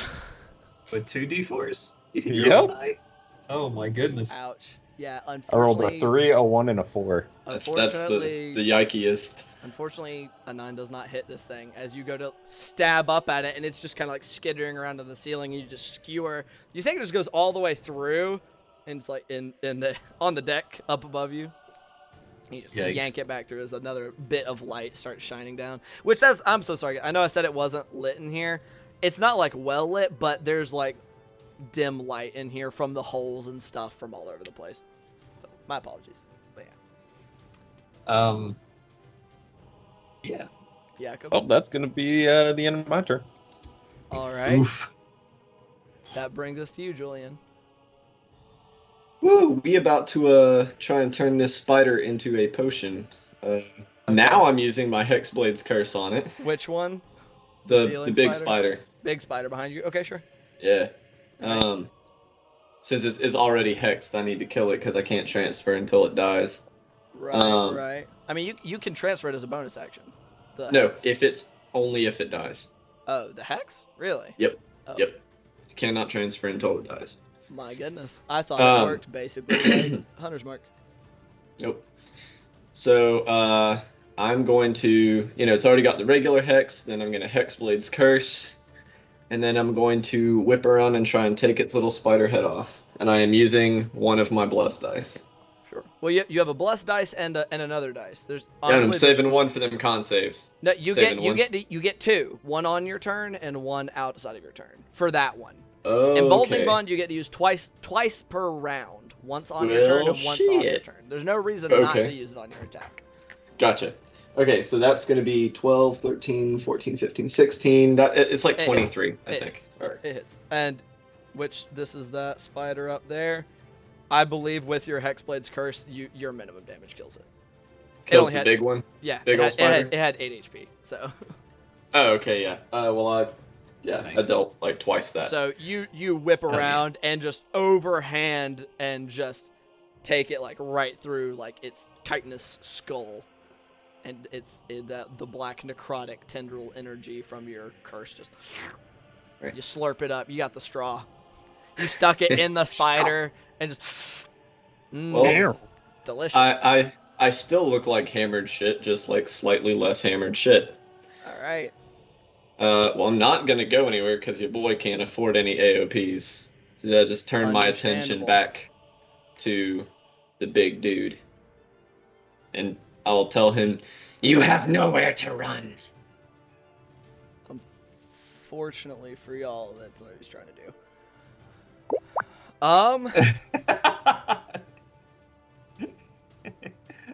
With 2 d4s? Yep. Oh my goodness. Ouch. Yeah. I rolled Unfortunately. a 3, a 1, and a 4. That's Unfortunately. the yikiest. Unfortunately, a 9 does not hit this thing as you go to stab up at it, and it's just kind of like skittering around to the ceiling, and you just skewer. You think it just goes all the way through, and it's like on the deck up above you. You just Yikes. yank it back through as another bit of light starts shining down. Which says, I'm so sorry. I know I said it wasn't lit in here. It's not like well lit, but there's like dim light in here from the holes and stuff from all over the place. So my apologies. But yeah. Yeah. Jakob. Oh, that's gonna be the end of my turn. All right. Oof. That brings us to you, Julian. Woo, we about to try and turn this spider into a potion. Now I'm using my Hexblade's curse on it. Which one? The ceiling big spider? spider. Big spider behind you. Okay, sure. Yeah. Alright. Since it's already hexed, I need to kill it because I can't transfer until it dies. Right, Um, right. I mean, you can transfer it as a bonus action. The No, hex. if it dies. Oh, the hex? Really? Yep. Oh, Yep. You cannot transfer until it dies. My goodness. I thought it worked basically like Hunter's Mark. Nope. So I'm going to, it's already got the regular hex. Then I'm going to Hexblade's curse, and then I'm going to whip around and try and take its little spider head off. And I am using one of my blessed dice. Sure. Well, you have a blessed dice and another dice. There's And I'm honestly saving one for them con saves. no, you get saving you one. get two. One on your turn and one outside of your turn for that one. Okay. In Bolting Bond, you get to use twice per round. Once on your turn Well, and once off your shit. turn. There's no reason not Okay. to use it on your attack. Gotcha. Okay, so that's going to be 12, 13, 14, 15, 16. It's like It 23, hits. I It think. hits. Or- It hits. And which this is that spider up there. I believe with your Hexblade's curse, your minimum damage kills it. Kills only the had- big one. Yeah, Big it ol' spider? had 8 HP. So Oh, okay, yeah. Nice. I dealt like twice that. So you whip around and just overhand and just take it like right through like its chitinous skull, and the black necrotic tendril energy from your curse just Right. you slurp it up. You got the straw. You stuck it in the spider and just Well, delicious. I still look like hammered shit, just like slightly less hammered shit. All right. Well, I'm not gonna go anywhere because your boy can't afford any AOPs. So I just turn my attention Understandable. back to the big dude, and I'll tell him, "You have nowhere to run." Unfortunately for y'all, that's not what he's trying to do.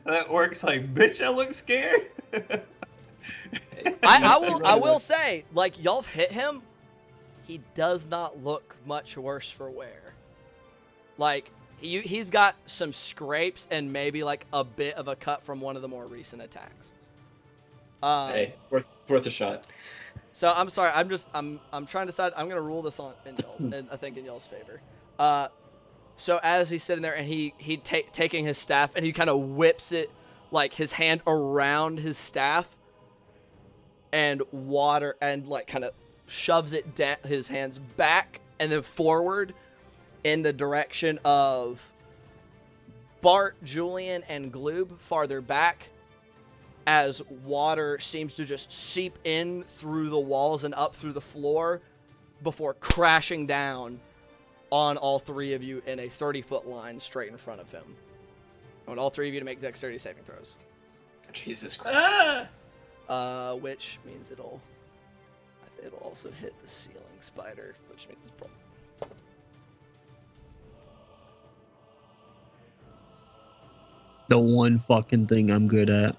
That orc's like, bitch, I look scared. I will say, like, y'all have hit him. He does not look much worse for wear. Like, he's got some scrapes and maybe like a bit of a cut from one of the more recent attacks. Hey, worth a shot. So I'm sorry. I'm trying to decide. I'm gonna rule this in y'all, and I think in y'all's favor. So as he's sitting there and he taking his staff and he kind of whips it, like his hand around his staff, and water and like kind of shoves it down his hands back and then forward in the direction of Bart, Julian, and Gloob farther back, as water seems to just seep in through the walls and up through the floor before crashing down on all three of you in a 30-foot line straight in front of him. I want all three of you to make dexterity saving throws. Jesus Christ. Which means it'll also hit the ceiling spider, which means it's probably... The one fucking thing I'm good at.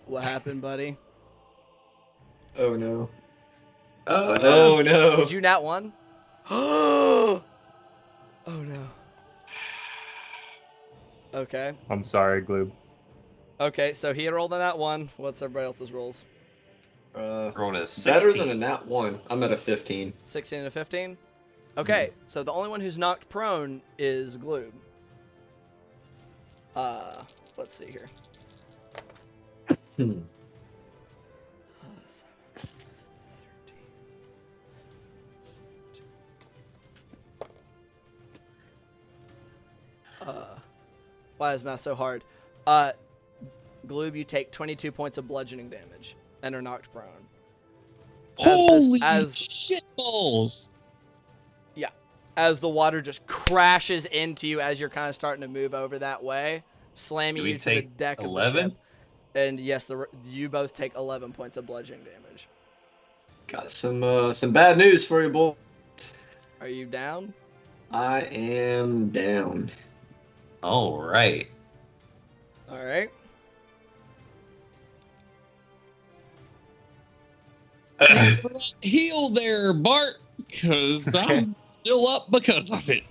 What happened, buddy? Oh no. Oh, Oh no. Did you nat one? Oh no. Okay. I'm sorry, Gloob. Okay, so he had rolled a nat one. What's everybody else's rolls? Rolled a 16. Better than a nat 1. I'm at a 15. 16 and a 15? Okay, so the only one who's knocked prone is Gloob. Let's see here. Hmm. Why is math so hard? Gloob, you take 22 points of bludgeoning damage and are knocked prone. Holy shitballs! Yeah. As the water just crashes into you as you're kind of starting to move over that way, slamming Do we you to the take deck 11? of the ship. And yes, you both take 11 points of bludgeoning damage. Got some bad news for you, boy. Are you down? I am down. All right. All right. Thanks for that heal there, Bart, because I'm still up because of it.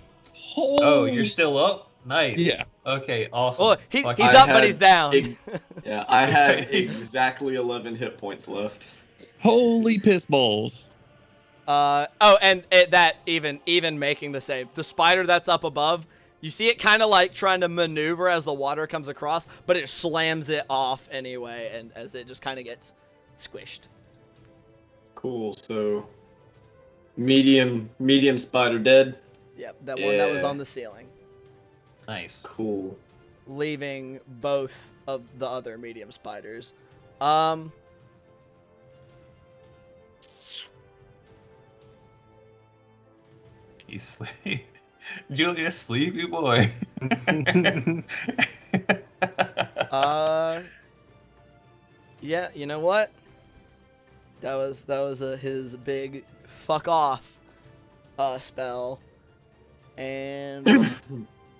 Oh, you're still up? Nice. Yeah. Okay, awesome. Well, he's Fuck up, yeah. but he's down. Yeah, I had exactly 11 hit points left. Holy piss balls. And that even making the save. The spider that's up above, you see it kind of like trying to maneuver as the water comes across, but it slams it off anyway, and as it just kind of gets squished. Cool. So medium spider dead. Yep, that one that was Yeah. on the ceiling, Nice. Cool. leaving both of the other medium spiders. He's sleep. Julius, sleepy boy. Yeah, you know what? That was his big fuck off spell, and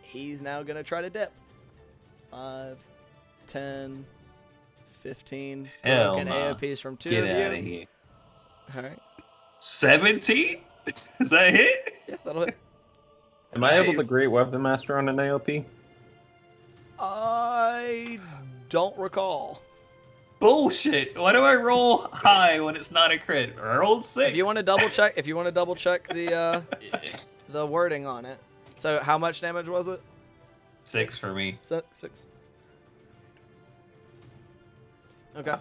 he's now gonna try to dip. 5, 10, 15. Hell Broken nah. AOPs from 2 Get of out you. of here. All right. 17? Is that a hit? Yeah, that'll hit. Am I able to Nice. Great Weapon Master on an AOP? I don't recall. Bullshit. Why do I roll high when it's not a crit? I rolled 6. If you want to double check, the the wording on it. So how much damage was it? 6 for me. 6. Okay.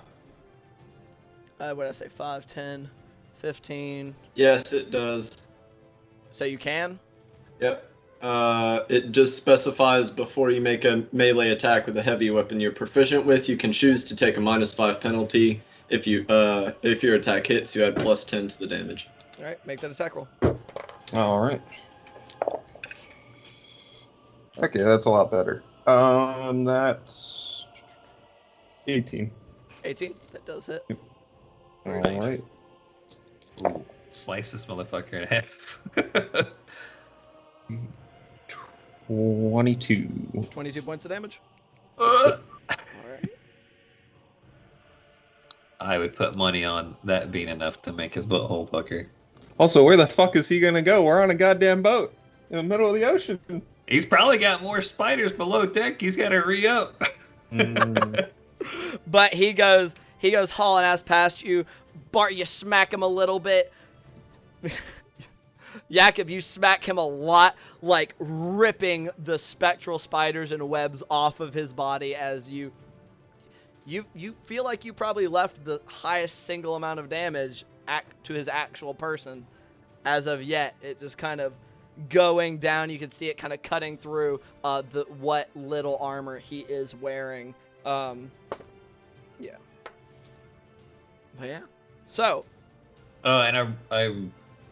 What did I say? 5, 10, 15. Yes, it does. So you can? Yep. It just specifies before you make a melee attack with a heavy weapon you're proficient with, you can choose to take a -5 penalty. If your attack hits, you add +10 to the damage. All right, make that attack roll. All right. Okay, that's a lot better. That's 18. 18. That does hit. All Nice. right. Ooh. Slice this motherfucker in half. 22. 22 points of damage. Uh, All right. I would put money on that being enough to make his butthole pucker. Also, where the fuck is he gonna go? We're on a goddamn boat in the middle of the ocean. He's probably got more spiders below deck. He's got to re-up. But he goes hauling ass past you. Bart, you smack him a little bit. Jakob, you smack him a lot, like ripping the spectral spiders and webs off of his body as you feel like you probably left the highest single amount of damage to his actual person as of yet. It just kind of going down. You can see it kind of cutting through what little armor he is wearing. Yeah. But yeah. So. And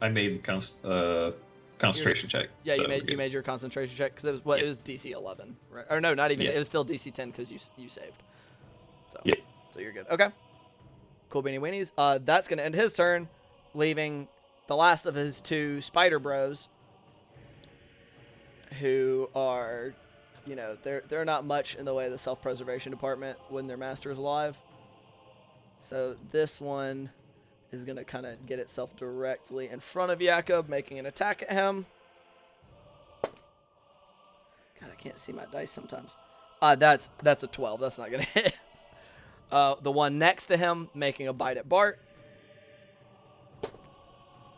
I made concentration check. Yeah, so you made your concentration check because it was DC 11, right? Or no, not even. Yeah. It was still DC 10 because you saved. So Yeah. So you're good. Okay. Cool beanie weenies. That's gonna end his turn, leaving the last of his 2 spider bros, who are, they're not much in the way of the self-preservation department when their master is alive. So this one is going to kind of get itself directly in front of Jakob, making an attack at him. God, I can't see my dice sometimes. That's a 12. That's not going to hit. The one next to him making a bite at Bart.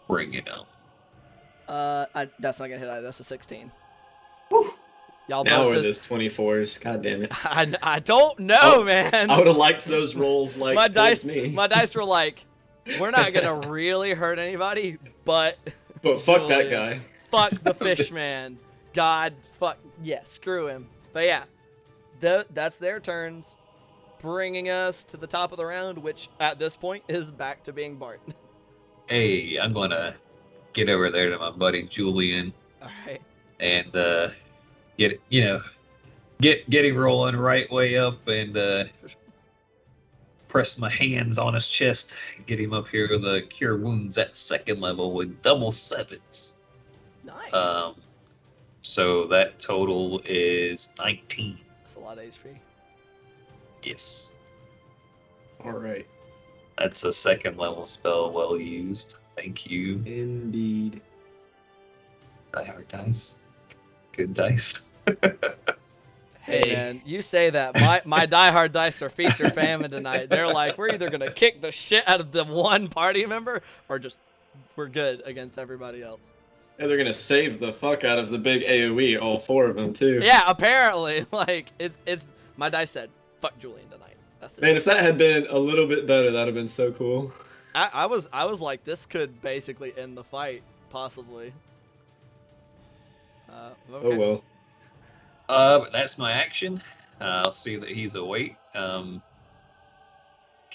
Bring it out. That's not going to hit either. That's a 16. Whew. Y'all Now both are just, those 24s? God damn it! I don't know, man. I would have liked those rolls like my towards dice me. my dice were like, we're not gonna really hurt anybody, but But fuck that Julian, guy. fuck the fish man. God, fuck yeah, screw him. But yeah, that's their turns, bringing us to the top of the round, which at this point is back to being Bart. Hey, I'm gonna get over there to my buddy Julian All right. and get him rolling right way up and press my hands on his chest, get him up here with the cure wounds at 2nd level with double 7s. Nice. So that total is 19. That's a lot of HP. Yes. All right. That's a 2nd level spell, well used. Thank you. Indeed. Die hard dice. Good dice. Hey man, you say that. My diehard dice are feast or famine tonight. They're like, we're either gonna kick the shit out of the one party member, or just we're good against everybody else. And they're gonna save the fuck out of the big AOE, all 4 of them too. Yeah, apparently, like it's my dice said, fuck Julian tonight. That's it. Man, if that had been a little bit better, that'd have been so cool. I was like, this could basically end the fight, possibly. Okay. Oh well. But that's my action. I'll see that he's awake. Can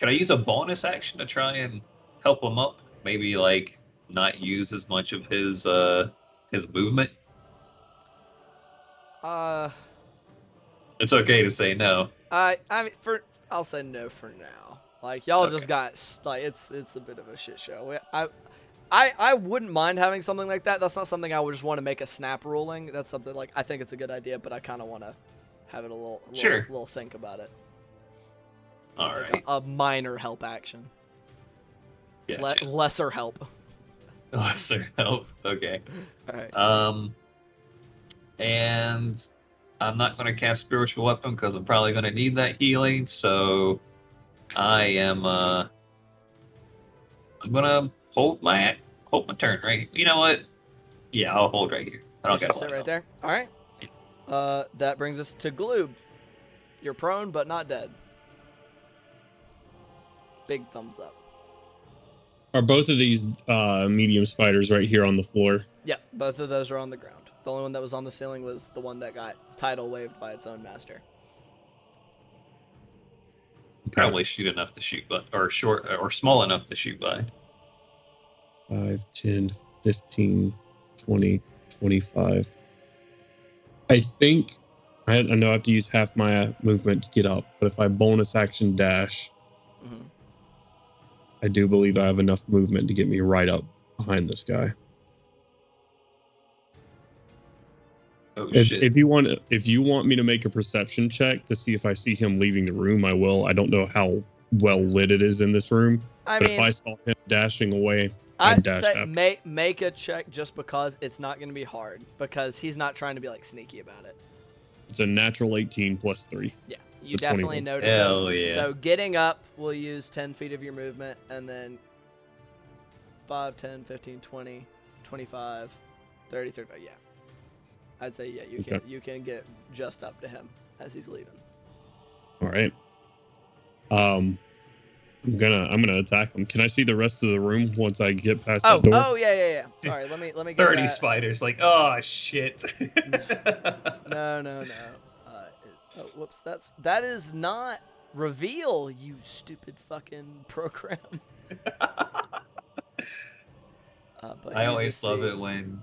I use a bonus action to try and help him up? Maybe like not use as much of his movement. It's okay to say no. I mean, I'll say no for now. Like y'all Okay. just got like it's a bit of a shit show. I wouldn't mind having something like that. That's not something I would just want to make a snap ruling. That's something like I think it's a good idea, but I kind of want to have it a little think about it. All Like right. a minor help action. Gotcha. Lesser help. Lesser help. Okay. All right. And I'm not going to cast Spiritual Weapon because I'm probably going to need that healing. So I am. I'm gonna hold my turn. Right. You know what? Yeah, I'll hold right here. I don't Just gotta sit line right up. there. All right. That brings us to Gloob. You're prone but not dead. Big thumbs up. Are both of these medium spiders right here on the floor? Yep, both of those are on the ground. The only one that was on the ceiling was the one that got tidal waved by its own master. Probably shoot enough to shoot, but or short or small enough to shoot by. 5, 10, 15, 20, 25. I think I know I have to use half my movement to get up, but if I bonus action dash, Mm-hmm. I do believe I have enough movement to get me right up behind this guy. Oh If, shit! if you want me to make a perception check to see if I see him leaving the room, I will. I don't know how well lit it is in this room, but if I saw him dashing away, I'd dash say after. make a check just because it's not going to be hard because he's not trying to be like sneaky about it. It's a natural 18 plus 3. Yeah, It's you a definitely 21. notice Hell him. yeah! So getting up will use 10 feet of your movement, and then 5, 10, 15, 20, 25, 30, 35. Yeah, I'd say yeah. You can get just up to him as he's leaving. All right. I'm gonna attack him. Can I see the rest of the room once I get past that door? Oh yeah. Sorry, let me get 30 that. spiders. Like, oh shit. No. Whoops. That is not reveal. You stupid fucking program. But I you always just love see- it when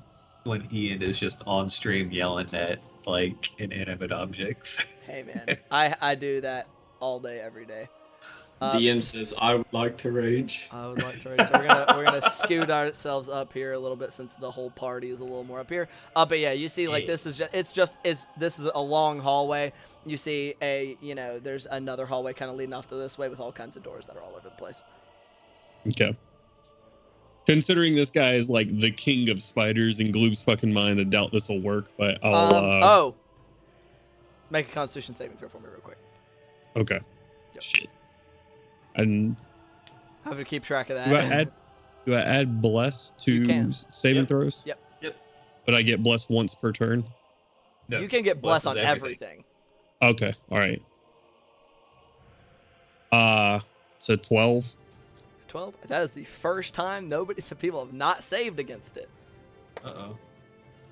Ian is just on stream yelling at like inanimate objects. Hey man, I do that all day, every day. DM says, "I would like to rage." I would like to raise. So we're gonna scoot ourselves up here a little bit since the whole party is a little more up here. But yeah, you see, like Yeah. this is this is a long hallway. You see there's another hallway kind of leading off to this way with all kinds of doors that are all over the place. Okay. Considering this guy is like the king of spiders in Gloob's fucking mind, I doubt this will work, but I'll Make a Constitution saving throw for me real quick. Okay. Yep. Shit. And I have to keep track of that. do I add bless You to can. saving Yep. throws? Yep. But I get blessed once per turn. No, You can get bless on blesses everything. Okay. All right. So 12. 12. That is the first time the people have not saved against it. Uh-oh.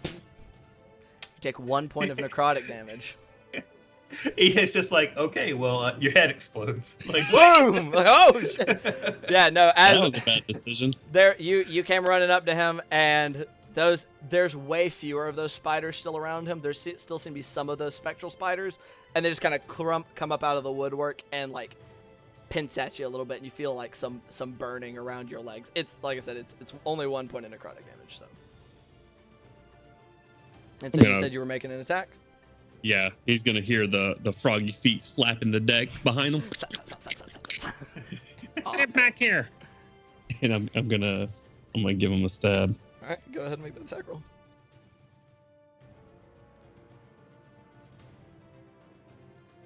You take 1 point of necrotic damage. Ian's just like, okay, well, your head explodes. Like, Boom! Like, oh shit! Yeah, no. That was a bad decision. You came running up to him, and there's way fewer of those spiders still around him. There still seem to be some of those spectral spiders, and they just kind of come up out of the woodwork and like pinch at you a little bit, and you feel like some burning around your legs. It's like I said, it's only 1 point of necrotic damage. So, and so you said you were making an attack. Yeah, he's gonna hear the froggy feet slapping the deck behind him. Get back here! And I'm gonna give him a stab. All right, go ahead and make the attack roll.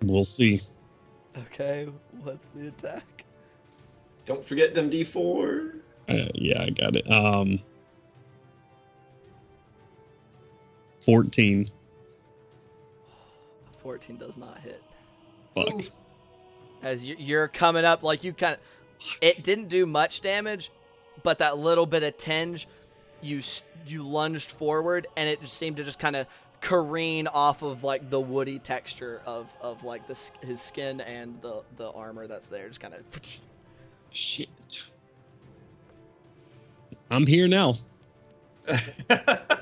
We'll see. Okay, what's the attack? Don't forget them D4. Yeah, I got it. 14. 14 does not hit. Fuck. Oof. As you're coming up, like you kind of, it didn't do much damage, but that little bit of tinge, you lunged forward, and it just seemed to just kind of careen off of like the woody texture of like his skin and the armor that's there, just kind of. Shit. I'm here now.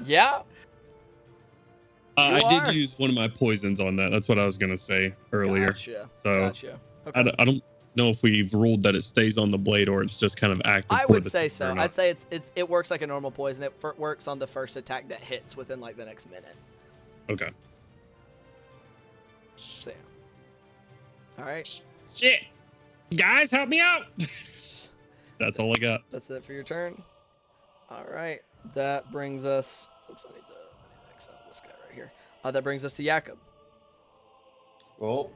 Yeah. I are. did use one of my poisons on that. That's what I was gonna say earlier. Gotcha. So Gotcha. Okay. I don't know if we've ruled that it stays on the blade or it's just kind of active. I for would the say turn so. or not. I'd say it works like a normal poison. It works on the first attack that hits within like the next minute. Okay. So yeah. All right. Shit. Guys, help me out. That's all I got. That's it for your turn. All right. That brings us. Oops, I need to X out this guy right here. That brings us to Jakob. Well,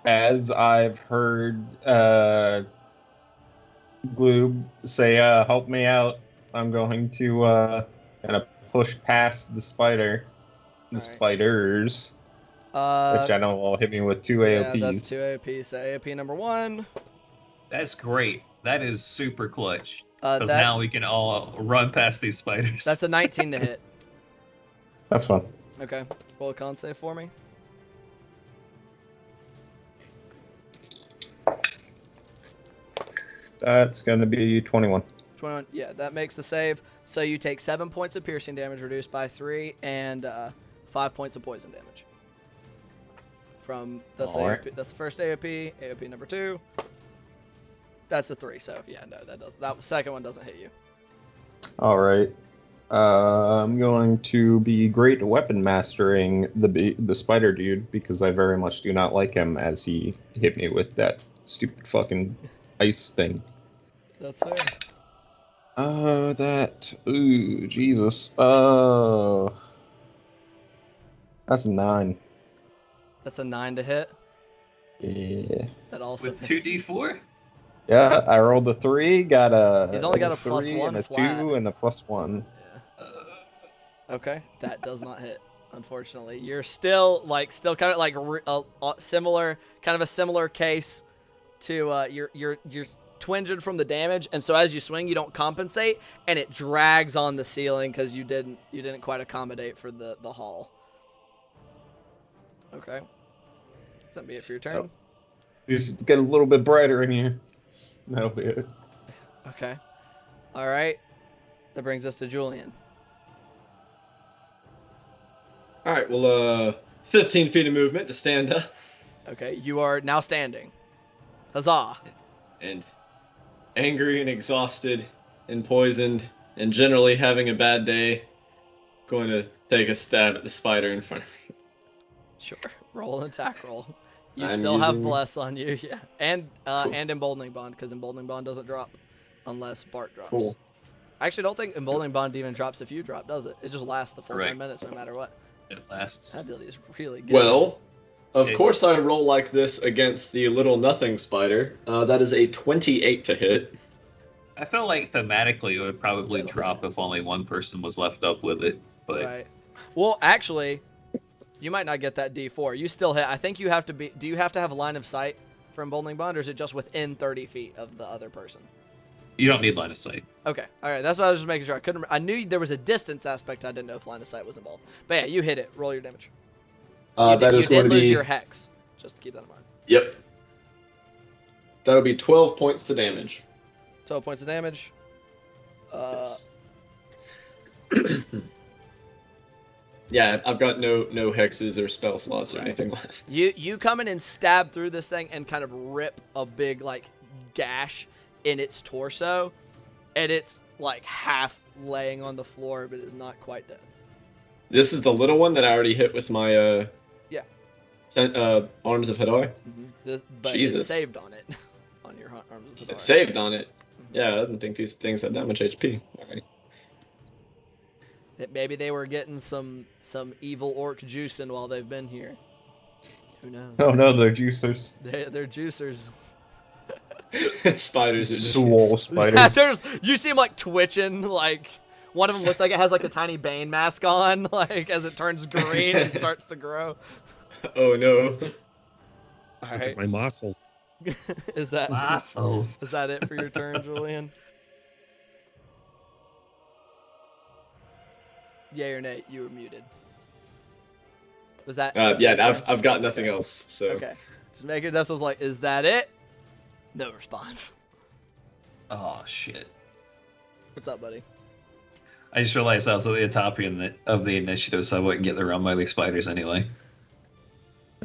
As I've heard Gloob say, help me out, I'm going to kind of push past the spider. The Alright. spiders, which I know will hit me with 2 Yeah, AOPs. that's 2 AOP. So AOP number 1. That's great. That is super clutch. Uh, Because now that's we can all run past these spiders. that's a 19 to hit. That's fun. Okay. Roll a con save for me. That's going to be 21. 21. Yeah, that makes the save. So you take 7 points of piercing damage, reduced by 3, and 5 points of poison damage. From that's Alright. AOP, that's the first AOP. AOP number 2. That's a 3. So yeah, no, that second one doesn't hit you. All right. I'm going to be great weapon mastering the spider dude because I very much do not like him as he hit me with that stupid fucking ice thing. That's fair. Ooh, Jesus. That's a 9. That's a 9 to hit. Yeah. That also With misses. 2d4? Yeah, I rolled a 3, got a. He's only got a 3 +1 and a flat. 2 and a +1. Yeah. Okay, that does not hit. Unfortunately, you're still kind of like similar, kind of a similar case to you're twinged from the damage, and so as you swing, you don't compensate, and it drags on the ceiling because you didn't quite accommodate for the hall. Okay, does that be it for your turn? Just get a little bit brighter in here. That'll be it. Okay, all right. That brings us to Julian. All right, well, 15 feet of movement to stand up. Okay, you are now standing. Huzzah! And angry and exhausted and poisoned and generally having a bad day, going to take a stab at the spider in front of me. Sure, roll an attack roll. You I'm still have using- bless on you, yeah, and Cool. and emboldening bond because emboldening bond doesn't drop unless Bart drops. Cool. I actually don't think emboldening bond even drops if you drop, does it? It just lasts the full 10 Correct. minutes no matter what. It lasts. That ability is really good. Well, of It- course I roll like this against the little nothing spider. That is a 28 to hit. I feel like thematically it would probably That'll drop if only one person was left up with it. But right. Well, actually, you might not get that D4. You still hit. I think you have to be. Do you have to have a line of sight for emboldening bond, or is it just within 30 feet of the other person? you don't need line of sight. Okay, all right. That's what I was just making sure. I couldn't. I knew there was a distance aspect. I didn't know if line of sight was involved. But yeah, you hit it. Roll your damage. You That did, is you going did to lose be. your hex. Just to keep that in mind. Yep. That'll be 12 points to damage. 12 points of damage. Yes. Yeah, I've got no hexes or spell slots or anything left. You come in and stab through this thing and kind of rip a big like gash in its torso, and it's like half laying on the floor, but it's not quite dead. This is the little one that I already hit with my Arms of Hadar. But Jesus. it saved on it, on your arms of the It saved on it. Yeah, I didn't think these things had that much HP. All right. That maybe they were getting some evil orc juicing while they've been here. Who knows? Oh no, they're juicers. They're juicers. Spiders are just Swole spiders. Yeah, you see them like twitching, like one of them looks like it has like a tiny Bane mask on, like as it turns green and starts to grow. Oh no. All Look at right, my muscles. is that Muscles. is that it for your turn, Julian? Yay or nay? You were muted. Was that? Yeah, I've got nothing else. So Okay, just make it. This was like, is that it? No response. Oh shit! What's up, buddy? I just realized I was at the top of the initiative, so I wouldn't get the run by the spiders anyway.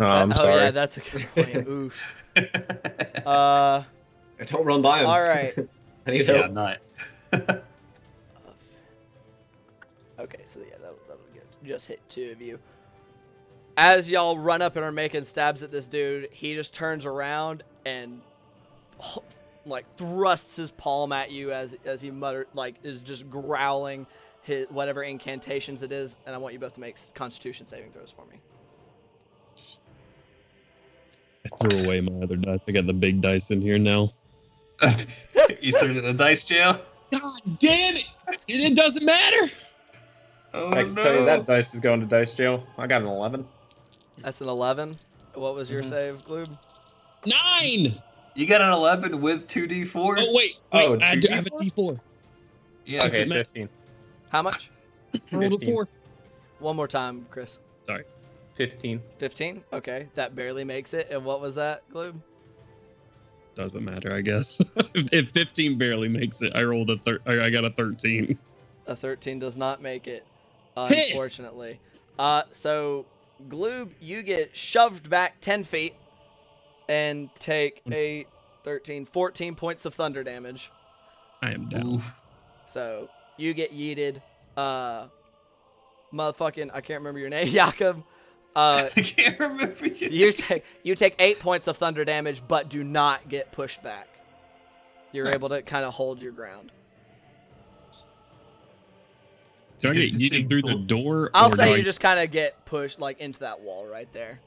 Oh, I'm Oh sorry. yeah, that's a good point. Oof. don't run by him. All right. I need Yeah, help. I'm not. Okay, so yeah, that'll get just hit 2 of you. As y'all run up and are making stabs at this dude, he just turns around and like thrusts his palm at you as he is just growling his whatever incantations it is, and I want you both to make Constitution saving throws for me. I threw away my other dice. I got the big dice in here now. You started the dice jail? God damn it! It doesn't matter. Oh, I can tell you that dice is going to dice jail. I got an 11. That's an 11. What was your save, Gloob? 9. You got an 11 with 2d4? Oh wait, Oh, I have a 2d4? D4. Yeah. Okay, it, 15. How much? I rolled a 15. 4. One more time, Chris. 15. 15? Okay, that barely makes it. And what was that, Gloob? Doesn't matter, I guess. If 15 barely makes it, I rolled I got a 13. A 13 does not make it, Piss! unfortunately. So, Gloob, you get shoved back 10 feet and take 14 points of thunder damage. I am down. Oof. So, you get yeeted. Motherfucking, I can't remember your name, Jakob. I can't remember You take 8 points of thunder damage, but do not get pushed back. You're Nice. able to kind of hold your ground. Do I get Just yeeted through the door? I'll or say do you I... just kind of get pushed like into that wall right there.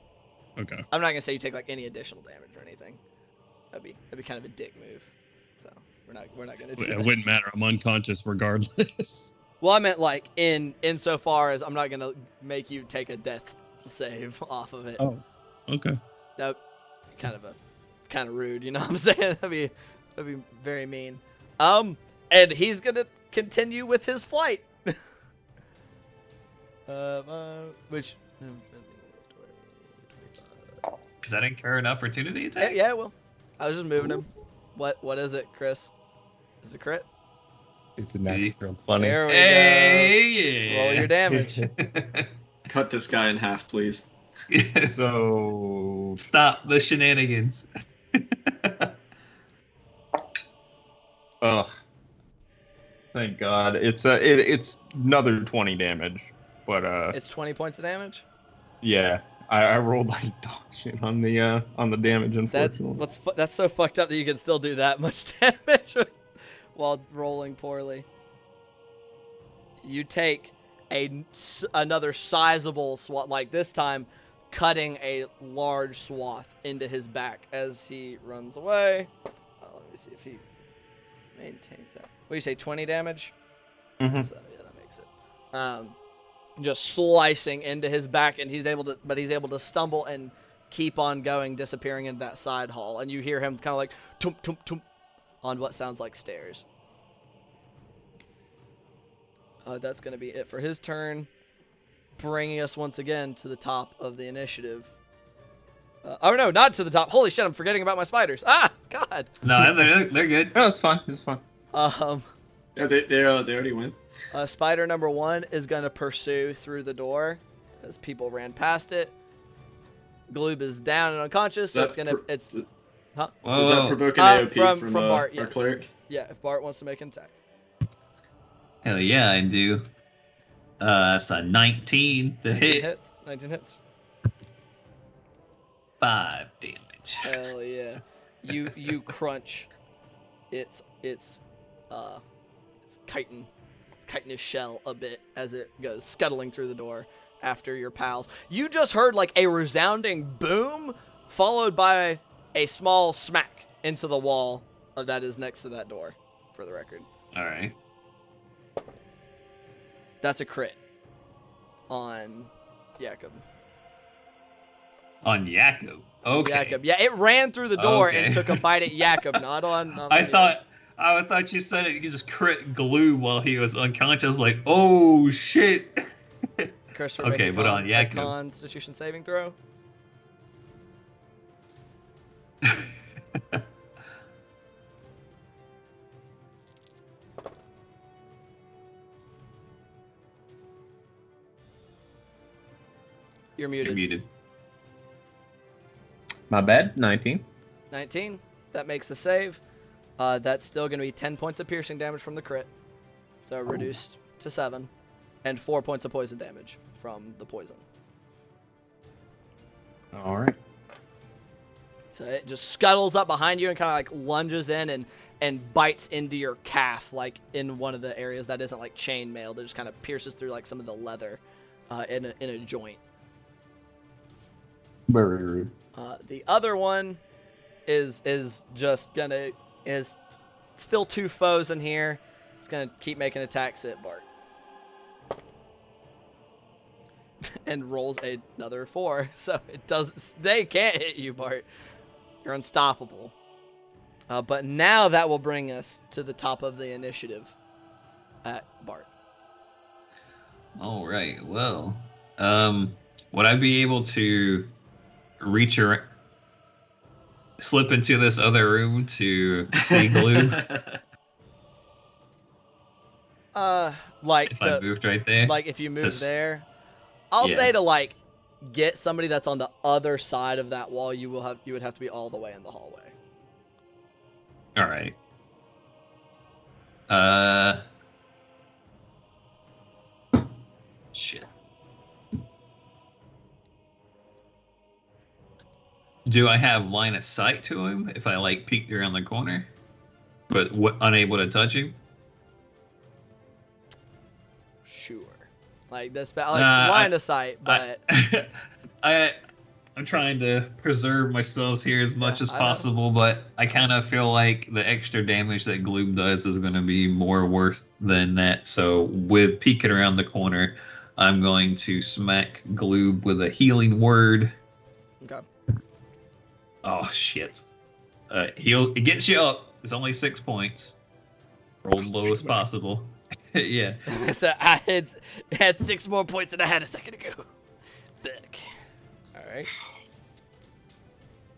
Okay. I'm not gonna say you take like any additional damage or anything. That'd be kind of a dick move. So we're not gonna do It that. wouldn't matter. I'm unconscious regardless. Well, I meant like insofar as I'm not gonna make you take a death save off of it. Oh. Okay. That kind of rude, you know what I'm saying? That'd be very mean. And he's gonna continue with his flight. Which Does that incur an opportunity attack? yeah, well, I was just moving him. What is it, Chris? Is it a crit? It's a natural 20. There we Hey, go. Roll your damage. Cut this guy in half, please. So, Stop the shenanigans. ugh. Thank God. It's another 20 damage. But It's 20 points of damage. yeah, I rolled like dog shit on the damage. Unfortunately, That's so fucked up that you can still do that much damage while rolling poorly. You take another sizable swath, like this time, cutting a large swath into his back as he runs away. Let me see if he maintains that. What do you say, 20 damage? Mhm. So, yeah, that makes it. Just slicing into his back, and he's able to stumble and keep on going, disappearing into that side hall. And you hear him kind of like tump tump tump on what sounds like stairs. That's going to be it for his turn, bringing us once again to the top of the initiative. Oh no, not to the top. Holy shit, I'm forgetting about my spiders. Ah, God. No, they're good. no, it's fine. It's fine. Yeah, they already went. Spider number 1 is going to pursue through the door as people ran past it. Gloob is down and unconscious, so Does Huh? that provoke an AOP from Bart, our yes. cleric? Yeah, if Bart wants to make an attack. Hell yeah, I do. It's a 19 to 19 hit. hits. 19 hits. 5 damage. Hell yeah. You crunch its chitin his shell a bit as it goes scuttling through the door after your pals. You just heard like a resounding boom followed by a small smack into the wall that is next to that door, for the record. All right. That's a crit on Jakob. On Jakob. Okay. Jakob. Yeah, it ran through the door Okay. and took a bite at Jakob, not on I thought you said it, you just crit glue while he was unconscious. Like, oh shit. Christopher, Okay, make but on a Jakob. Constitution saving throw. You're muted. You're muted. My bad. 19. 19. That makes the save. That's still going to be 10 points of piercing damage from the crit. So reduced to 7. And 4 points of poison damage from the poison. All right. So it just scuttles up behind you and kind of like lunges in and bites into your calf, like in one of the areas that isn't like chain mail. That just kind of pierces through like some of the leather in a joint. Very rude. The other one is still 2 foes in here. It's gonna keep making attacks at Bart. And rolls another 4, so they can't hit you, Bart. You're unstoppable. But now that will bring us to the top of the initiative at Bart. All right. Well, would I be able to slip into this other room to see Glue? Like if I moved right there. Like if you move Just- there, I'll yeah. say to like get somebody that's on the other side of that wall. You would have to be all the way in the hallway. All right. Shit. Do I have line of sight to him if I like peeked around the corner, but unable to touch him? Sure. Like this, line of sight, but I'm trying to preserve my spells here as much as I know. possible, but I kind of feel like the extra damage that Gloom does is going to be more worth than that. So with peeking around the corner, I'm going to smack Gloom with a healing word. okay. Oh shit! It gets you up. It's only 6 points. Roll low as possible. Yeah. So I had 6 more points than I had a second ago. Thick. Alright.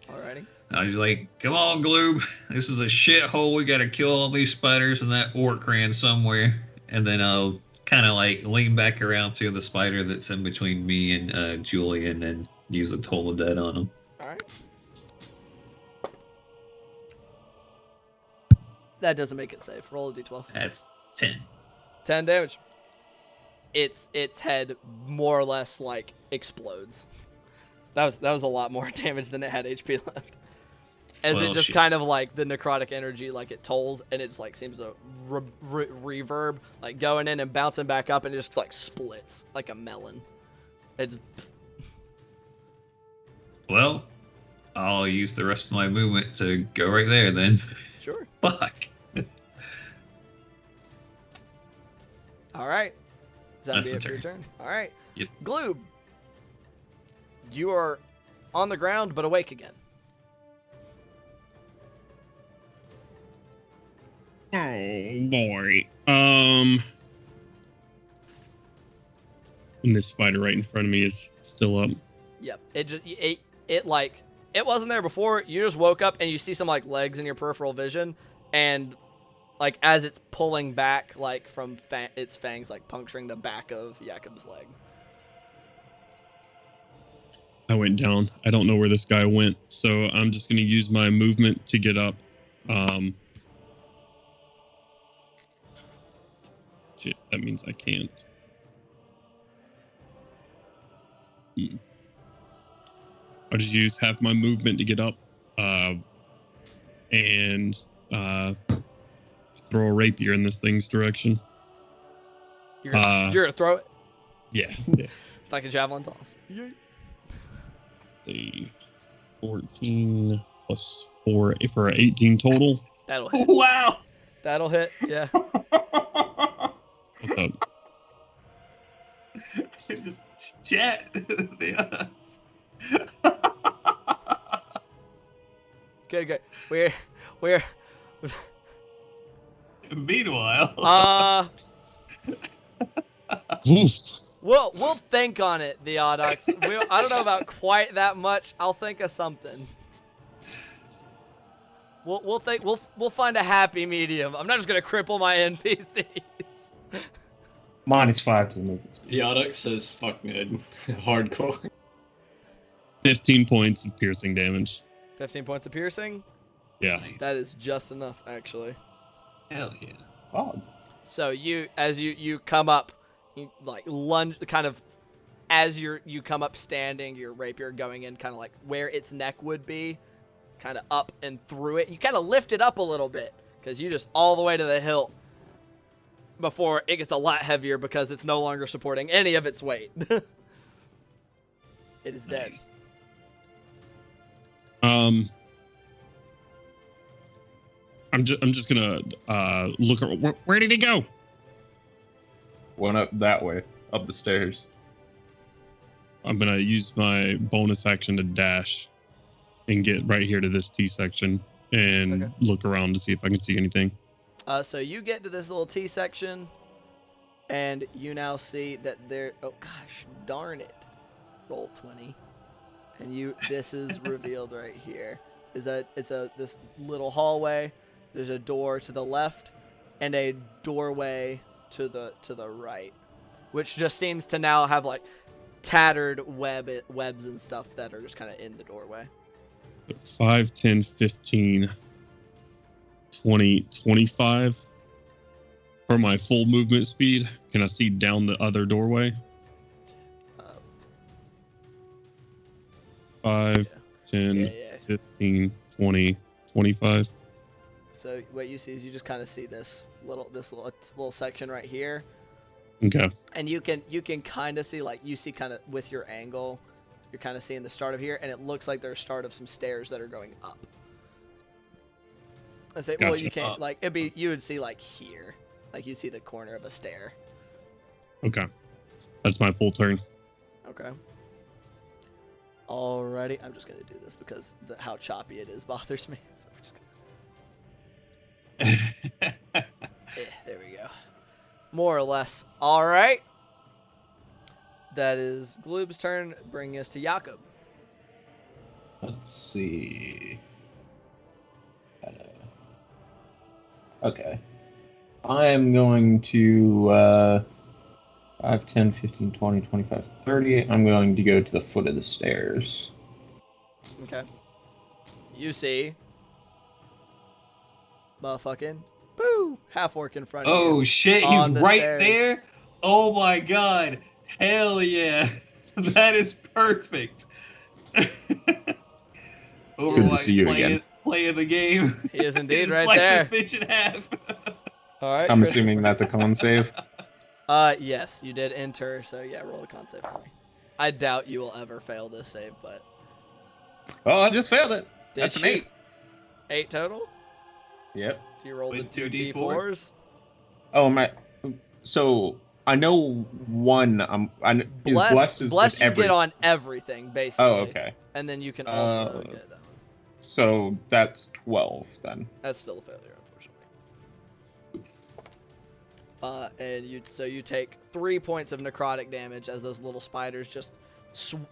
Alrighty. I was like, come on, Gloob. This is a shithole. We gotta kill all these spiders and that orc ran somewhere. And then I'll kind of like lean back around to the spider that's in between me and Julian and use a Toll of Dead on him. Alright. That doesn't make it safe. Roll a d12. That's 10. 10 damage. Its head more or less like explodes. That was a lot more damage than it had HP left. As Well, it just shit. kind of like the necrotic energy, like it tolls and it just like seems to reverb, like going in and bouncing back up, and it just like splits like a melon. It just, Well, I'll use the rest of my movement to go right there then. sure. Fuck. All right. Is that That's be my it for your turn. turn? All right. Yep. Gloob. You are on the ground but awake again. Oh boy. And this spider right in front of me is still up. Yep. It like it wasn't there before. You just woke up and you see some like legs in your peripheral vision, and like as it's pulling back like from its fangs like puncturing the back of Jakob's leg. I went down. I don't know where this guy went, so I'm just going to use my movement to get up. Shit, that means I can't. I'll just use half my movement to get up, and throw a rapier in this thing's direction. You're gonna throw it Yeah. like a javelin toss. The 14 plus 4 for 18 total. That'll hit. Wow. That'll hit. Yeah. What's up? Just chat. Yeah. Good. We're Meanwhile. Oof. We'll think on it, the Audox. I don't know about quite that much. I'll think of something. We'll think. We'll find a happy medium. I'm not just gonna cripple my NPCs. -5 to the movement speed. Yodok says, fuck Ned. Hardcore. 15 points of piercing damage. 15 points of piercing. Yeah. Nice. That is just enough, actually. Hell yeah. Oh, So as you come up, you like lunge, kind of, as you come up standing, your rapier going in, kind of like where its neck would be, kind of up and through it. You kind of lift it up a little bit because you just all the way to the hilt before it gets a lot heavier because it's no longer supporting any of its weight. It is dead. Nice. I'm just gonna look. Where did he go? Went up that way, up the stairs. I'm gonna use my bonus action to dash and get right here to this T section and look around to see if I can see anything. So you get to this little T section, and you now see that there. Oh gosh, darn it! Roll 20, and this is revealed right here. Is that this little hallway? There's a door to the left, and a doorway to the right, which just seems to now have like tattered webs and stuff that are just kind of in the doorway. 5, 10, 15, 20, 25. For my full movement speed, can I see down the other doorway? 5, 10, 15, 20, 25. So what you see is you just kind of see this little section right here. Okay. And you can kind of see, like, you see kind of with your angle, you're kind of seeing the start of here, and it looks like there's start of some stairs that are going up. I say, well, you can't, like, you would see, like, here. Like, you see the corner of a stair. Okay. That's my full turn. Okay. Alrighty. I'm just going to do this because how choppy it is bothers me. So I'm just gonna... there we go. More or less. Alright. That is Gloob's turn, bringing us to Jakob. Let's see. Okay. I am going to 5, 10, 15, 20, 25, 30. I'm going to go to the foot of the stairs. Okay. You see motherfucking boo half orc in front of you. Oh shit, he's right stairs. there? Oh my god. Hell yeah. That is perfect. Good to see you again. Playing the game. He is indeed right slice there. this bitch in half. Alright. I'm assuming that's a con save. Yes, you did enter, so yeah, roll a con save for me. I doubt you will ever fail this save, but... Oh, I just failed it. Did That's you? an 8. 8 total? Yep. Do you roll the With 2 2d4? D4s? Oh, my. So, I know one. Bless is Bless with you every... get on everything, basically. Oh, okay. And then you can also get that one. So, that's 12, then. That's still a failure, unfortunately. And you take 3 points of necrotic damage as those little spiders just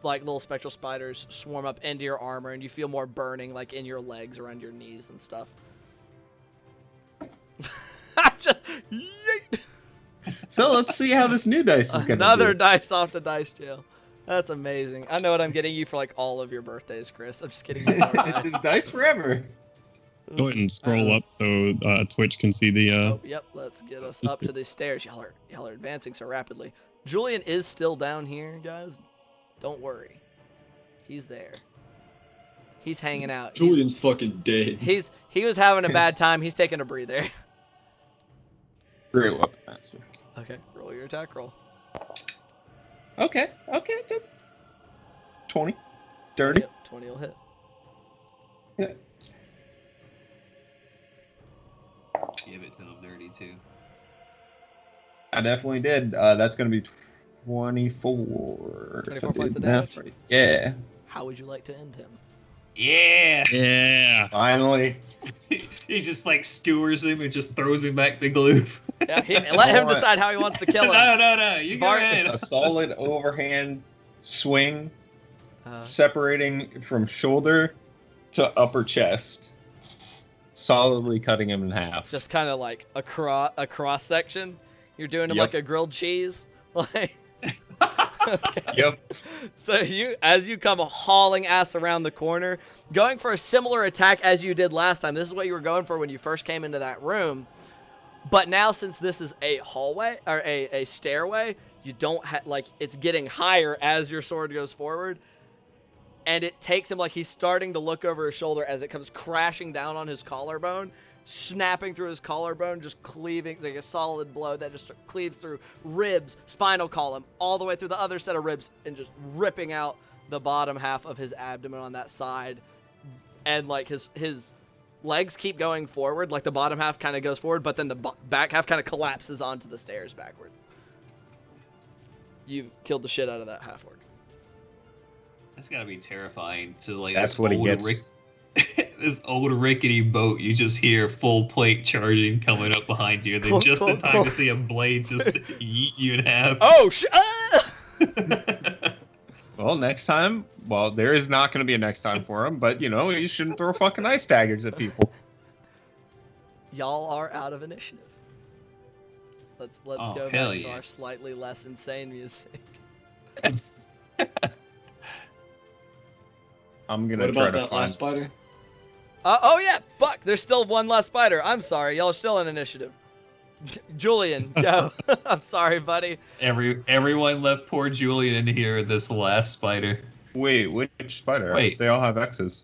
like little spectral spiders swarm up into your armor, and you feel more burning like in your legs, around your knees and stuff. Just, yeet. So let's see how this new dice is gonna Another do. dice off the dice jail. That's amazing. I know what I'm getting you for like all of your birthdays, Chris. I'm just kidding. It's dice forever. Go ahead and scroll up so Twitch can see the. Oh, yep. Let's get us up to these stairs. Y'all are advancing so rapidly. Julian is still down here, guys. Don't worry. He's there. He's hanging out. Julian's fucking dead. He was having a bad time. He's taking a breather. Great weapon master. Okay, roll your attack roll. Okay. 20. Dirty. Yep, 20 will hit. Yeah. Give it to him dirty too. I definitely did. That's gonna be 24. 24 points of damage? Right. Yeah. How would you like to end him? Yeah. Yeah. Finally. He just like skewers him and just throws him back to glue. Yeah, let him decide how he wants to kill him. No. You Bart- go ahead. A solid overhand swing, Uh, separating from shoulder to upper chest, solidly cutting him in half. just kind of like a cross section. You're doing him Yep. like a grilled cheese. Like. Okay. Yep. So as you come hauling ass around the corner, going for a similar attack as you did last time. This is what you were going for when you first came into that room. But now, since this is a hallway or a stairway, you don't have like it's getting higher as your sword goes forward, and it takes him like he's starting to look over his shoulder as it comes crashing down on his collarbone, snapping through his collarbone, just cleaving like a solid blow that just cleaves through ribs, spinal column, all the way through the other set of ribs, and just ripping out the bottom half of his abdomen on that side, and like his legs keep going forward, like the bottom half kind of goes forward, but then the back half kind of collapses onto the stairs backwards. You've killed the shit out of that half orc. That's gotta be terrifying to like. That's what he gets. This old rickety boat. You just hear full plate charging coming up behind you. Then just in time to see a blade just yeet you in half. Oh shit! Ah! Well, next time. Well, there is not going to be a next time for him, but you shouldn't throw fucking ice daggers at people. Y'all are out of initiative. Let's go back to our slightly less insane music. I'm gonna What try about to that find. last spider? Oh yeah, fuck. There's still one last spider. I'm sorry, y'all are still in initiative. Julian, go. I'm sorry, buddy. Everyone left poor Julian in here with this last spider. Wait, which spider? Wait. They all have X's.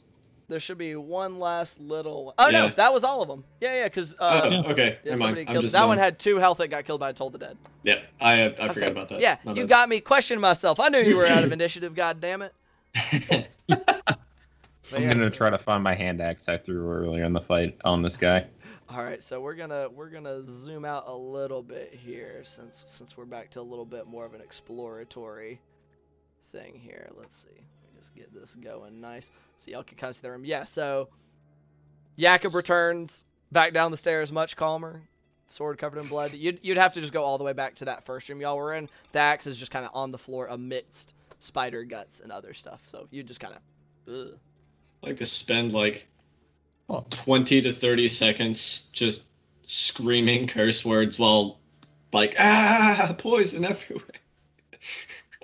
There should be one last little one. Oh Yeah. no, that was all of them. Yeah, because Okay. yeah, Never somebody mind. killed. That one had 2 health that got killed by Toll the Dead. Yeah, I forgot about that. Yeah, My you bad. got me questioning myself. I knew you were out of initiative. God damn it. But I'm yeah, gonna so- try to find my hand axe I threw earlier in the fight on this guy. All right, so we're gonna zoom out a little bit here since we're back to a little bit more of an exploratory thing here. Let's see. Let me just get this going nice so y'all can kind of see the room. Yeah, so Jakob returns back down the stairs much calmer, sword covered in blood. You'd have to just go all the way back to that first room y'all were in. The axe is just kind of on the floor amidst spider guts and other stuff. So you just kind of like to spend like 20 to 30 seconds just screaming curse words while like poison everywhere.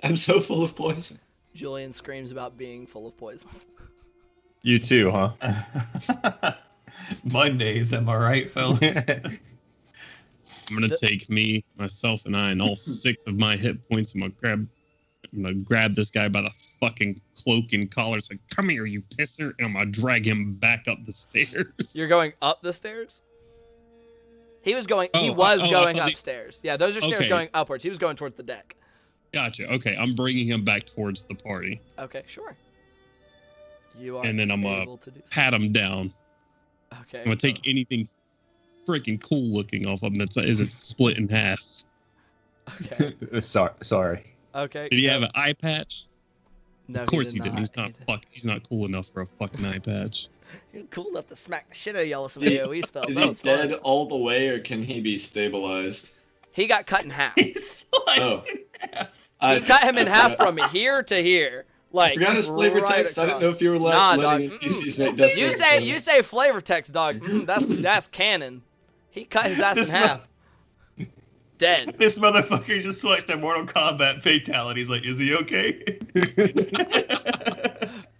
I'm so full of poison. Julian screams about being full of poison. You too, huh? Mondays, am I right, fellas? I'm gonna take me, myself, and I, and all 6 of my hit points. I'm gonna grab this guy by the fucking cloak and collar. It's like, come here, you pisser, and I'm gonna drag him back up the stairs. You're going up the stairs? He was going upstairs. Yeah, those are stairs Okay. going upwards. He was going towards the deck. Gotcha. Okay, I'm bringing him back towards the party, Okay, sure. You are and then I'm able to do so. pat him down. Okay. I'm gonna take anything freaking cool looking off him that isn't split in half. Okay. Sorry. Okay. Did he go. have an eye patch? No, Of course he did didn't. He's not He did- He's not cool enough for a fucking eye patch. You're cool enough to smack the shit out of y'all with some Is he- AoE spells. Is That he was dead fun. all the way, or can he be stabilized? He got cut in half. He's sliced Oh. in half. He cut him in half from here to here. I Like forgot his flavor right text. I didn't know across. if you were Nah, letting dog. NPCs make death You saving say flavor text, dog. That's canon. He cut his ass in This half. Dead. This motherfucker just watched a Mortal Kombat fatality. He's like, is he okay?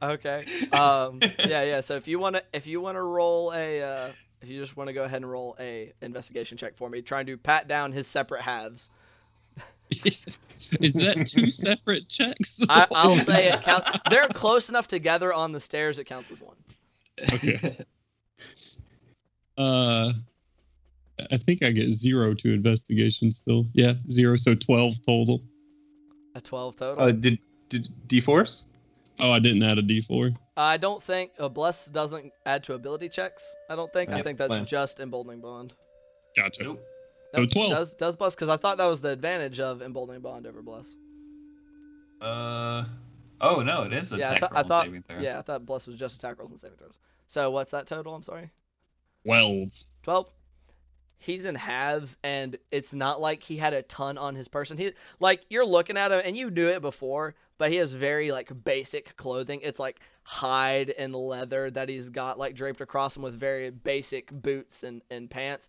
Okay. Yeah. So if you wanna roll if you just wanna go ahead and roll a investigation check for me, trying to pat down his separate halves. Is that 2 separate checks? I'll say it counts. They're close enough together on the stairs. It counts as one. Okay. I think I get 0 to investigation still. Yeah, 0, so 12 total. A 12 total. Did D-Force? Oh, I didn't add a D4. I don't think Bless doesn't add to ability checks. I don't think. I Yep, think that's fine. just emboldening bond. Gotcha. Nope. So 12. Does Bless? Because I thought that was the advantage of emboldening bond over Bless. Oh no, it is a Yeah, attack I roll thought. saving throw. Yeah, I thought Bless was just attack rolls and saving throws. So what's that total? I'm sorry. 12. 12. He's in halves, and it's not like he had a ton on his person. He like you're looking at him, and you knew it before, but he has very like basic clothing. It's like hide and leather that he's got like draped across him with very basic boots and pants.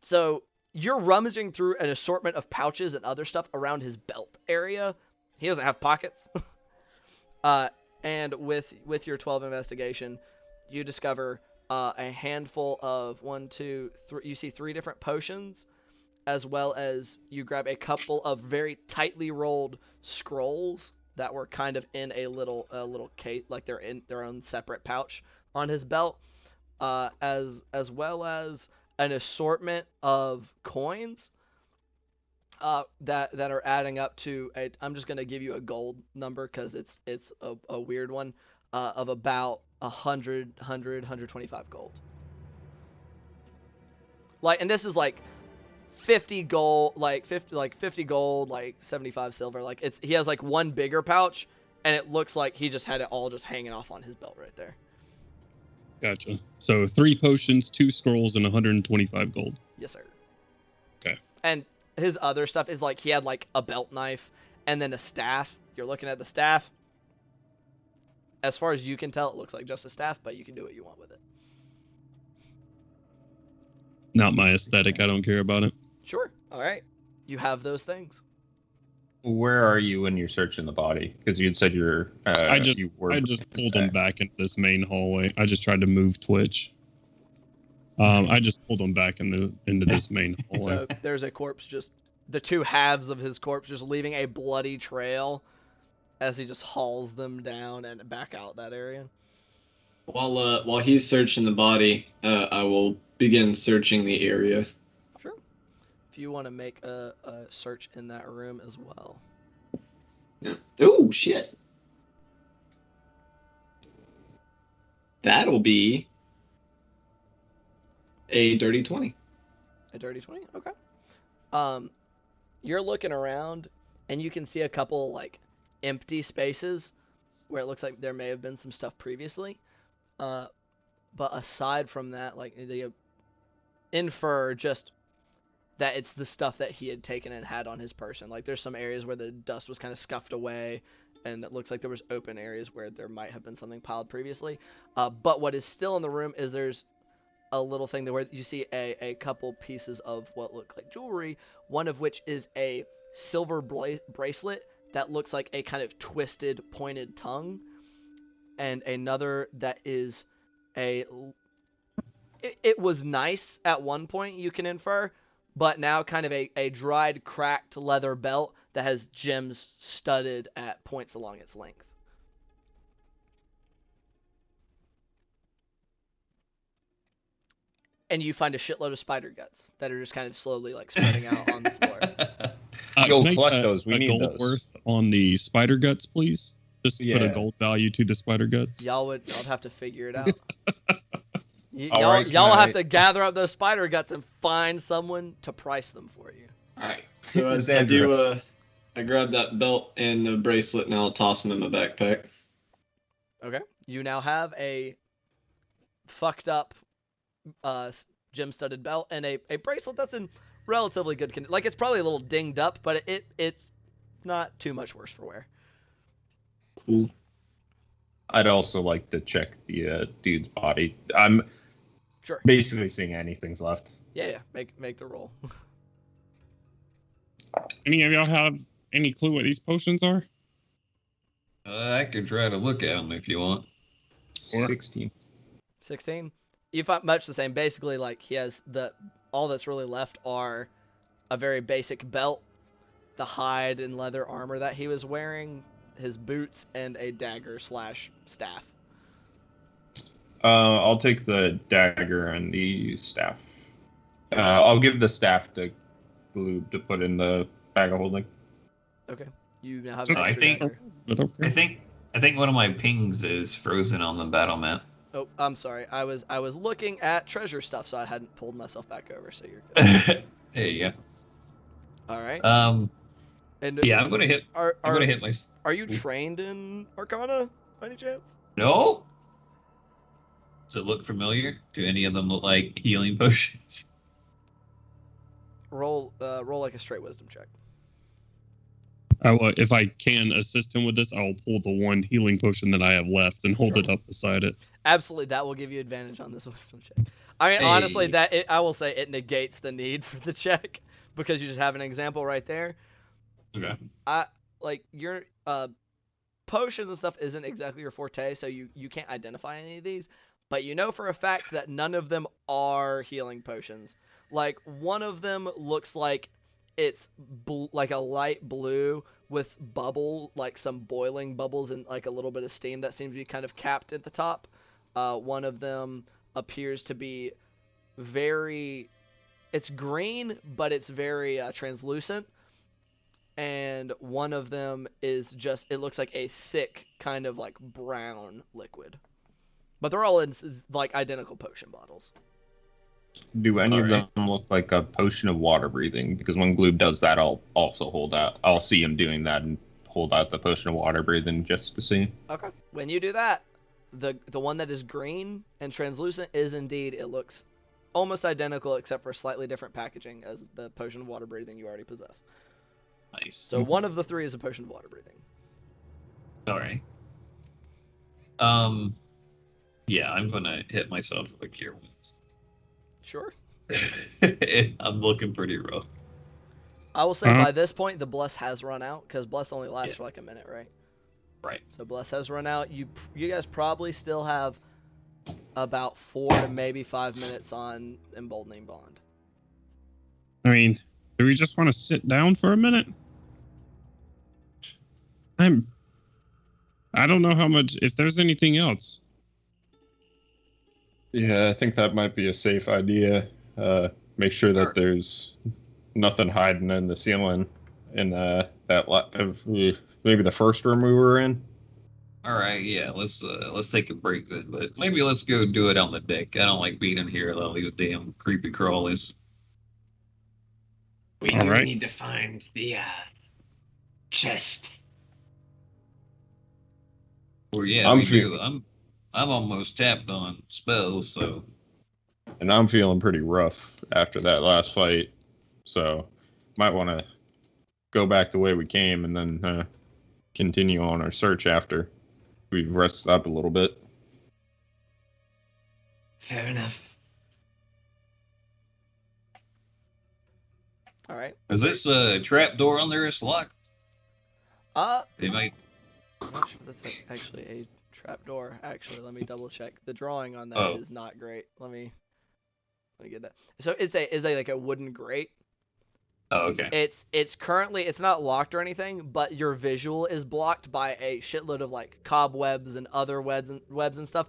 So you're rummaging through an assortment of pouches and other stuff around his belt area. He doesn't have pockets. And with your 12 investigation, you discover a handful of 1, 2, 3. You see 3 different potions, as well as you grab a couple of very tightly rolled scrolls that were kind of in a little case, like they're in their own separate pouch on his belt, as well as an assortment of coins that are adding up to I'm just gonna give you a gold number because it's a weird one. of about 125 gold. Like, and this is like 50 gold, like 50 gold, like 75 silver. Like, he has like one bigger pouch, and it looks like he just had it all just hanging off on his belt right there. Gotcha. So 3 potions, 2 scrolls, and 125 gold. Yes, sir. Okay. And his other stuff is like he had like a belt knife and then a staff. You're looking at the staff. As far as you can tell, it looks like just a staff, but you can do what you want with it. Not my aesthetic. I don't care about it. Sure. All right. You have those things. Where are you when you're searching the body? Because you had said you're. I just you were pulled them back into this main hallway. I just tried to move Twitch. I just pulled him back into this main hallway. So there's a corpse, just the two halves of his corpse, just leaving a bloody trail as he just hauls them down and back out that area. While he's searching the body, I will begin searching the area. Sure. If you want to make a search in that room as well. Yeah. Oh shit. That'll be a dirty 20. A dirty 20? Okay. You're looking around, and you can see a couple, like, empty spaces where it looks like there may have been some stuff previously. But aside from that, like, they infer just that it's the stuff that he had taken and had on his person. Like, there's some areas where the dust was kind of scuffed away, and it looks like there was open areas where there might have been something piled previously. But what is still in the room is there's a little thing there where you see a couple pieces of what look like jewelry, one of which is a silver bracelet that looks like a kind of twisted, pointed tongue, and another that is it was nice at one point, you can infer, but now kind of a dried, cracked leather belt that has gems studded at points along its length. And you find a shitload of spider guts that are just kind of slowly like spreading out on the floor. Yo, Can I collect get those. We need gold those. worth on the spider guts, please. Just to put a Yeah. gold value to the spider guts. Y'all would have to figure it out. All right, y'all can have I- to gather up those spider guts and find someone to price them for you. Alright. So as I do, I grab that belt and the bracelet and I'll toss them in my backpack. Okay. You now have a fucked up gem-studded belt and a bracelet that's in relatively good condition. Like, it's probably a little dinged up, but it's not too much worse for wear. Cool. I'd also like to check the dude's body. I'm Sure. basically seeing anything's left. Yeah. Make the roll. Any of y'all have any clue what these potions are? I could try to look at them if you want. 16. 16. You find much the same. Basically, like, he has all that's really left are a very basic belt, the hide and leather armor that he was wearing, his boots, and a dagger / staff. I'll take the dagger and the staff. I'll give the staff to Gloob to put in the bag of holding. Okay. You now have So an I extra think- dagger. But okay. I think one of my pings is frozen on the battle map. Oh, I'm sorry. I was looking at treasure stuff, so I hadn't pulled myself back over. So you're good. There you All right. go. And Yeah, I'm gonna hit. I'm gonna hit my. Are you trained in Arcana by any chance? No. Does it look familiar? Do any of them look like healing potions? Roll like a straight wisdom check. If I can assist him with this, I'll pull the one healing potion that I have left and hold Sure. it up beside it. Absolutely, that will give you advantage on this wisdom check. I mean, Hey. honestly, I will say it negates the need for the check because you just have an example right there. Okay. Your potions and stuff isn't exactly your forte, so you can't identify any of these, but you know for a fact that none of them are healing potions. Like, one of them looks like it's like a light blue with like some boiling bubbles and like a little bit of steam that seems to be kind of capped at the top. One of them appears to be it's green, but it's very translucent. and one of them is just, it looks like a thick kind of like brown liquid. But they're all in like identical potion bottles. Do any of Alright. them look like a potion of water breathing? Because when Gloob does that, I'll also hold out. I'll see him doing that and hold out the potion of water breathing just to see. Okay. When you do that, the one that is green and translucent is indeed, it looks almost identical except for slightly different packaging as the potion of water breathing you already possess. Nice. So one of the three is a potion of water breathing. All right. Yeah, I'm gonna hit myself with a cure wounds. Sure. I'm looking pretty rough. I will say by this point the bless has run out because bless only lasts for like a minute, right? Right. So bless has run out. You guys probably still have about 4 to maybe 5 minutes on emboldening bond. I mean, do we just want to sit down for a minute? I don't know how much, if there's anything else. Yeah, I think that might be a safe idea. Make sure that there's nothing hiding in the ceiling in maybe the first room we were in. All right. Yeah. Let's take a break then. But maybe let's go do it on the deck. I don't like being in here with all these damn creepy crawlies. We All do right. need to find the chest. Well, yeah, I'm we do. I'm almost tapped on spells, so And I'm feeling pretty rough after that last fight, so might want to go back the way we came and then continue on our search after we've rested up a little bit. Fair enough. All right. is this trap door on there is locked? It might. I'm not sure that's actually a trapdoor. Actually, let me double check. The drawing on that is not great. Let me get that. So it's a like a wooden grate. Oh, okay. It's currently, it's not locked or anything, but your visual is blocked by a shitload of like cobwebs and other webs and stuff.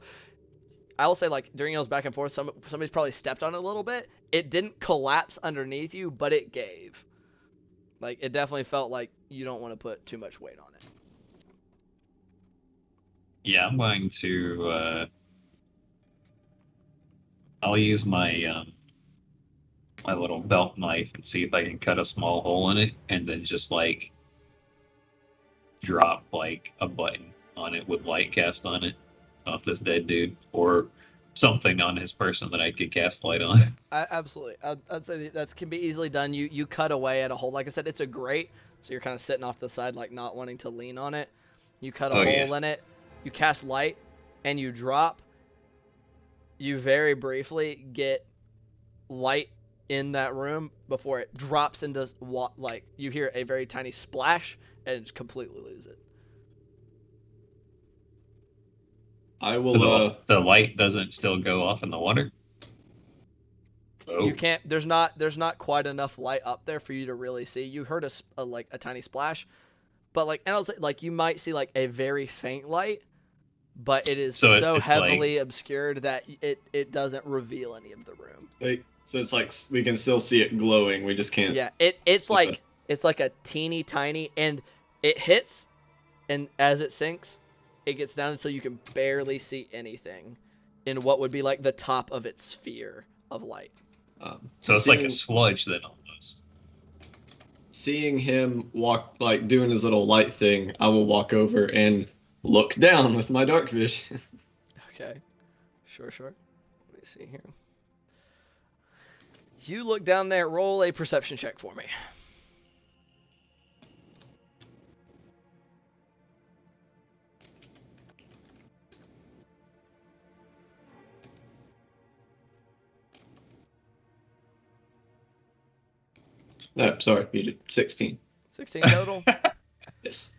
I will say, like, during y'all's back and forth, somebody's probably stepped on it a little bit. It didn't collapse underneath you, but it gave. Like, it definitely felt like you don't want to put too much weight on it. Yeah, I'm going to. I'll use my my little belt knife and see if I can cut a small hole in it, and then just like drop like a button on it with light cast on it off this dead dude, or something on his person that I could cast light on. Absolutely. I'd say that can be easily done. You cut away at a hole. Like I said, it's a grate, so you're kind of sitting off the side, like not wanting to lean on it. You cut a hole in it. You cast light, and you drop. You very briefly get light in that room before it drops into like you hear a very tiny splash and completely lose it. I will. The light doesn't still go off in the water. Oh. You can't. There's not quite enough light up there for you to really see. You heard a tiny splash, but like, and I was like, you might see like a very faint light, but it is so heavily obscured that it doesn't reveal any of the room. So it's like we can still see it glowing. We just can't. Yeah, it's like a teeny tiny, and it hits, and as it sinks, it gets down until you can barely see anything in what would be like the top of its sphere of light. So it's like a sludge then almost. Seeing him walk, like doing his little light thing, I will walk over and look down with my dark vision. Okay. Sure. Let me see here. You look down there, roll a perception check for me. No, sorry, you did 16. 16 total? Yes.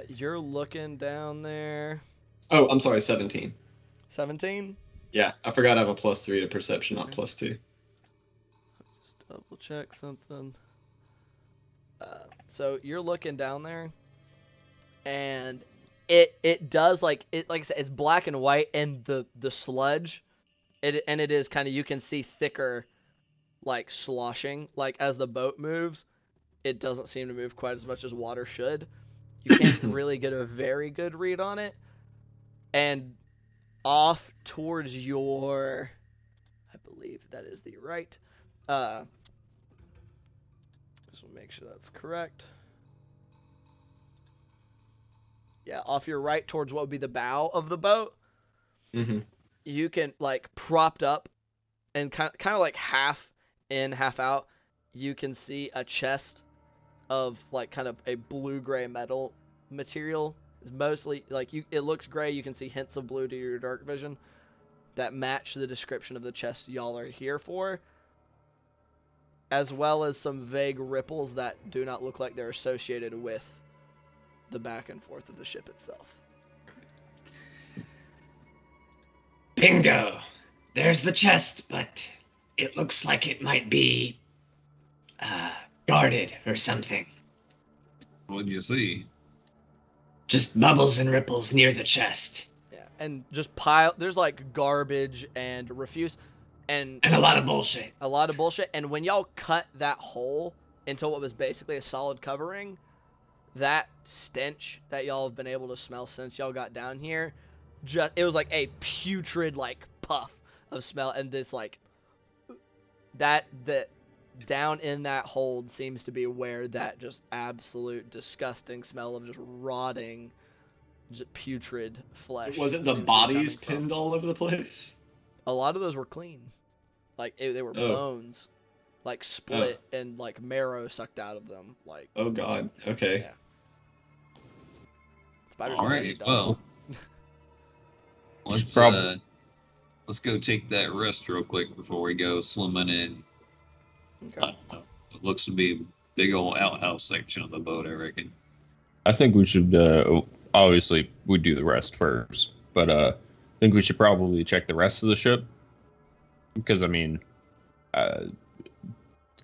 You're looking down there. Oh, I'm sorry, 17. 17? Yeah, I forgot I have a +3 to perception, not +2. Just double check something. So you're looking down there, and it does like I said, it's black and white, and the sludge, it is kind of, you can see thicker, like sloshing, like as the boat moves, it doesn't seem to move quite as much as water should. You can't really get a very good read on it. And off towards your, I believe that is the right, just want to make sure that's correct. Yeah, off your right towards what would be the bow of the boat. Mm-hmm. You can, like, propped up and kind of like half in, half out, you can see a chest of, like, kind of a blue-gray metal material. It's mostly, like, it looks gray. You can see hints of blue to your dark vision that match the description of the chest y'all are here for, as well as some vague ripples that do not look like they're associated with the back and forth of the ship itself. Bingo! There's the chest, but it looks like it might be guarded or something. What'd you see? Just bubbles and ripples near the chest. Yeah, and just there's like garbage and refuse and a lot of bullshit. A lot of bullshit. And when y'all cut that hole into what was basically a solid covering, that stench that y'all have been able to smell since y'all got down here, it was like a putrid, like, puff of smell. And this, like, that down in that hold seems to be where that just absolute disgusting smell of just rotting, just putrid flesh. Was it the bodies pinned all over the place? A lot of those were clean. Like, they were bones, like, split and, like, marrow sucked out of them. Like, oh god. Okay. Yeah. Spiders All are right. dumb. Well, let's go take that rest real quick before we go swimming in. Okay. It looks to be a big old outhouse section of the boat, I reckon. I think we should, obviously, we do the rest first, but I think we should probably check the rest of the ship. Because, I mean,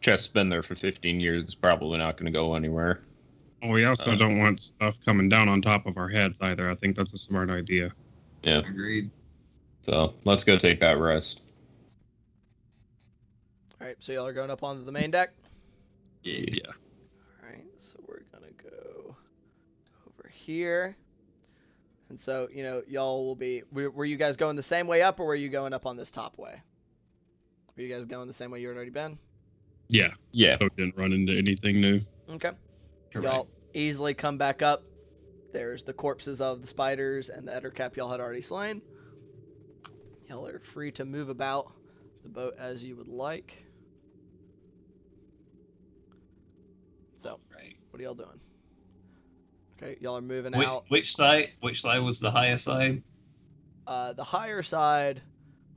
chest's been there for 15 years. It's probably not going to go anywhere. Well, we also don't want stuff coming down on top of our heads either. I think that's a smart idea. Yeah. Agreed. So, let's go take that rest. Alright, so y'all are going up onto the main deck? Yeah. Alright, so we're gonna go over here. And so, you know, y'all will be... Were you guys going the same way up, or were you going up on this top way? Were you guys going the same way you had already been? Yeah. Yeah. So didn't run into anything new. Okay. Correct. Y'all easily come back up. There's the corpses of the spiders and the ettercap y'all had already slain. Y'all are free to move about the boat as you would like. So, Right. what are y'all doing? Okay, y'all are moving Wait, out. which side was the highest side? The higher side,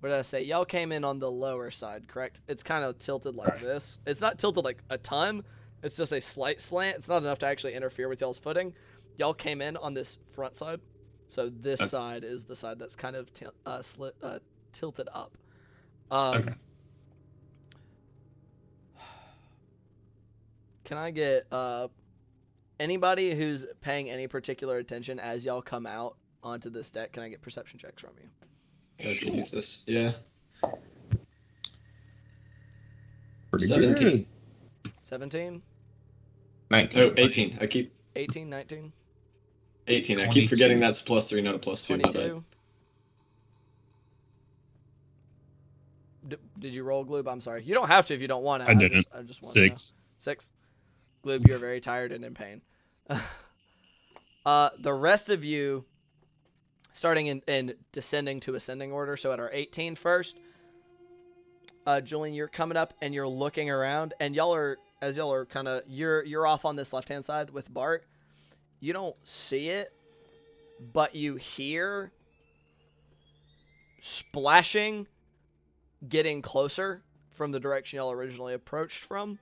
what did I say? Y'all came in on the lower side, correct? It's kind of tilted like this. It's not tilted like a ton. It's just a slight slant. It's not enough to actually interfere with y'all's footing. Y'all came in on this front side. So this side is the side that's kind of tilted up. Okay. Can I get anybody who's paying any particular attention as y'all come out onto this deck? Can I get perception checks from you? Oh, Jesus. Yeah. Pretty 17. 17? 19. Oh, 18. 18, 19? 18. I 22. keep forgetting that's +3, not a +2. My bad. 22? Did you roll, Gloob? I'm sorry. You don't have to if you don't want to. I didn't. I just want 6. to know. 6? Gloob, you're very tired and in pain. The rest of you, starting in descending to ascending order, so at our 18 first, Julian, you're coming up and you're looking around, and y'all are kind of, you're off on this left-hand side with Bart. You don't see it, but you hear splashing getting closer from the direction y'all originally approached from.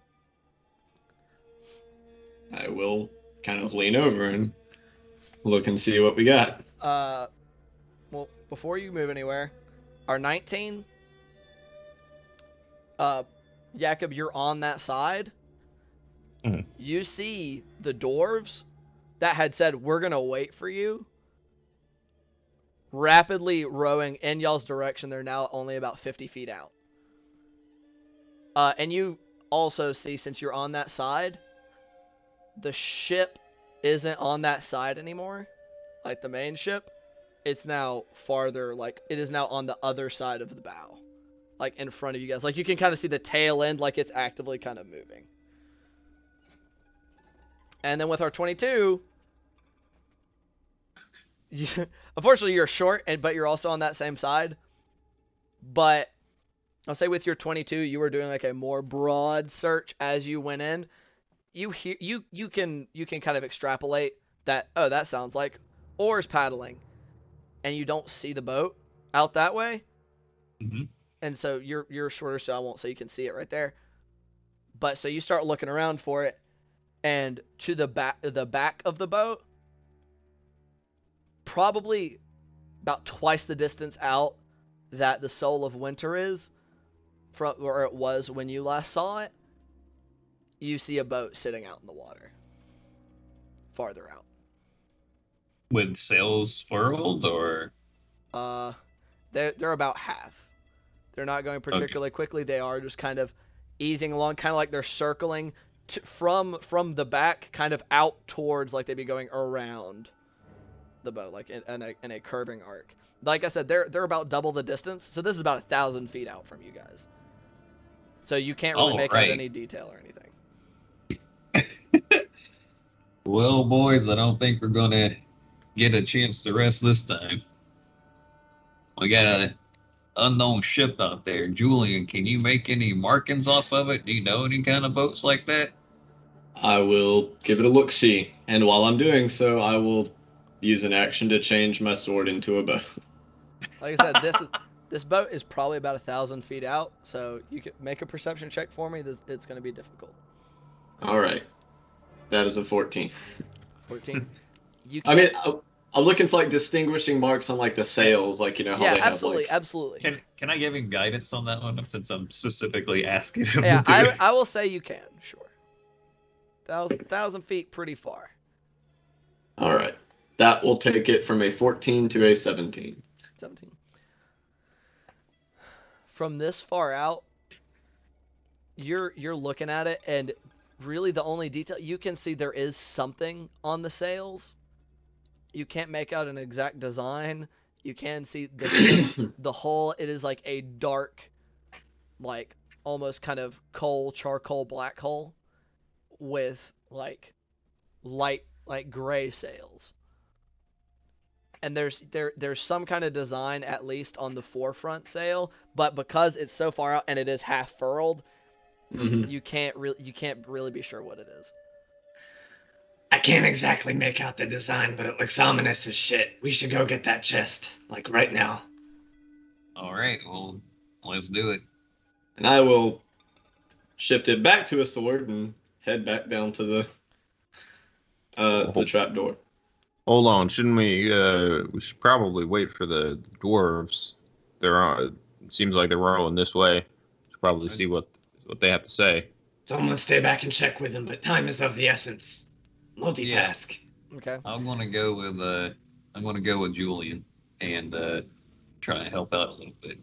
I will kind of lean over and look and see what we got. Well, before you move anywhere, our 19, Jakob, you're on that side. Mhm. You see the dwarves that had said, we're going to wait for you, rapidly rowing in y'all's direction. They're now only about 50 feet out. And you also see, since you're on that side, the ship isn't on that side anymore, like the main ship. It's now farther, like it is now on the other side of the bow, like in front of you guys. Like you can kind of see the tail end, like it's actively kind of moving. And then with our 22, unfortunately you're short, but you're also on that same side. But I'll say with your 22, you were doing like a more broad search as you went in. You can kind of extrapolate that. Oh, that sounds like oars paddling, and you don't see the boat out that way. Mm-hmm. And so you're shorter, so I won't say you can see it right there. But so you start looking around for it, and to the back of the boat, probably about twice the distance out that the Soul of Winter is from where it was when you last saw it, you see a boat sitting out in the water, farther out. With sails furled, or They're about half. They're not going particularly quickly. They are just kind of easing along, kind of like they're circling from the back, kind of out towards, like they'd be going around the boat, like in a curving arc. Like I said, they're about double the distance, so this is about 1,000 feet out from you guys. So you can't really make out any detail or anything. Well, boys, I don't think we're gonna get a chance to rest this time. We got an unknown ship out there. Julian, can you make any markings off of it? Do you know any kind of boats like that? I will give it a look-see, and while I'm doing so, I will use an action to change my sword into a bow. Like I said, this boat is probably about 1,000 feet out, so you can make a perception check for me. It's going to be difficult. All right, that is a 14. 14. I mean, I'm looking for like distinguishing marks on like the sails, like how they have absolutely, like... absolutely. Can I give him guidance on that one since I'm specifically asking him? Yeah, to do it? I will say you can, sure. 1,000 feet, pretty far. All right, that will take it from a 14 to a 17. 17. From this far out, you're looking at it, and really the only detail you can see, there is something on the sails. You can't make out an exact design. You can see the hull. It is like a dark, like almost kind of charcoal black hull with like light, like gray sails. And there's some kind of design at least on the forefront sail, but because it's so far out and it is half furled, you can't really be sure what it is. I can't exactly make out the design, but it looks ominous as shit. We should go get that chest, like right now. All right, well, let's do it. And I will shift it back to a sword and head back down to the trapdoor. Hold on, shouldn't we? We should probably wait for the dwarves. It seems like they're rolling this way. Should probably see what they have to say. Someone stay back and check with them, but time is of the essence. Multitask. Yeah. Okay. I'm gonna go with Julian and try and help out a little bit.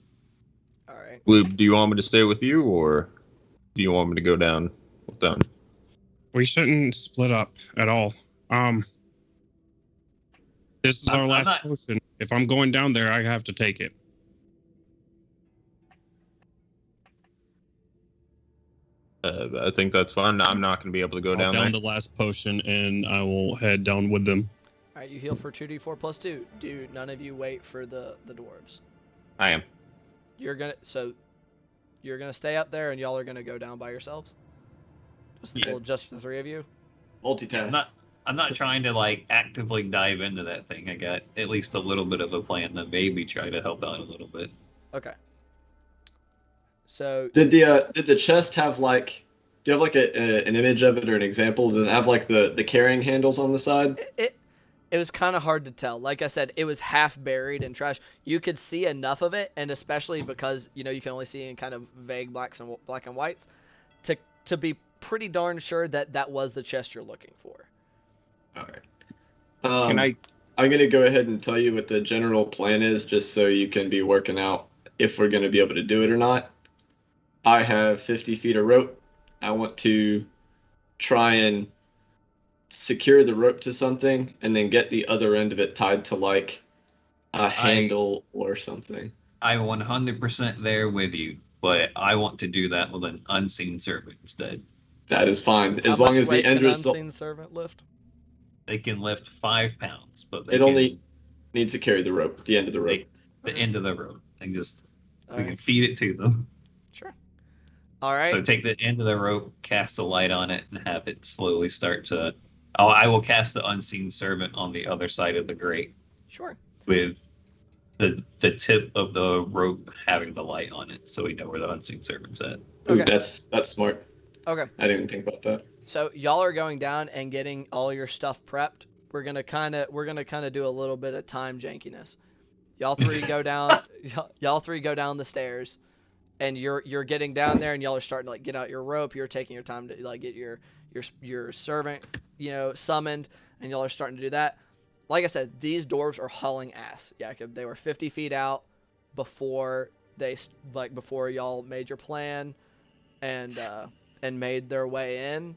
All right. Lube, do you want me to stay with you, or do you want me to go down with them? We shouldn't split up at all. This is our last potion. If I'm going down there, I have to take it. I think that's fine. I'm not going to be able to go down there. I'll down the last potion, and I will head down with them. All right, you heal for 2d4 plus 2. Do none of you wait for the dwarves? I am. You're gonna stay up there, and y'all are gonna go down by yourselves. Just the three of you. Multitask. I'm not trying to like actively dive into that thing. I got at least a little bit of a plan to maybe try to help out a little bit. Okay. So did the chest have like? Do you have like an image of it or an example? Does it have like the carrying handles on the side? It was kind of hard to tell. Like I said, it was half buried in trash. You could see enough of it, and especially because you can only see in kind of vague black and whites, to be pretty darn sure that was the chest you're looking for. All right. I'm gonna go ahead and tell you what the general plan is, just so you can be working out if we're gonna be able to do it or not. I have 50 feet of rope. I want to try and secure the rope to something and then get the other end of it tied to like a handle or something. I'm 100% there with you, but I want to do that with an unseen servant instead. That is fine. How As long much as the weight can end result, unseen servant lift? They can lift 5 pounds, but they it can, only needs to carry the rope, the end of the rope. the end of the rope. And just All we right. can feed it to them. Sure. All right. So take the end of the rope, cast a light on it, and have it slowly start to. Oh, I will cast the unseen servant on the other side of the grate Sure. with the tip of the rope having the light on it, so we know where the unseen servant's at. Ooh, Okay. that's smart. Okay. I didn't even think about that. So y'all are going down and getting all your stuff prepped. We're gonna kind of do a little bit of time jankiness. Y'all three go down. Y'all three go down the stairs, and you're getting down there, and y'all are starting to like get out your rope. You're taking your time to like get your servant, summoned, and y'all are starting to do that. Like I said, these dwarves are hauling ass. Jakob, they were 50 feet out before before y'all made your plan, and made their way in.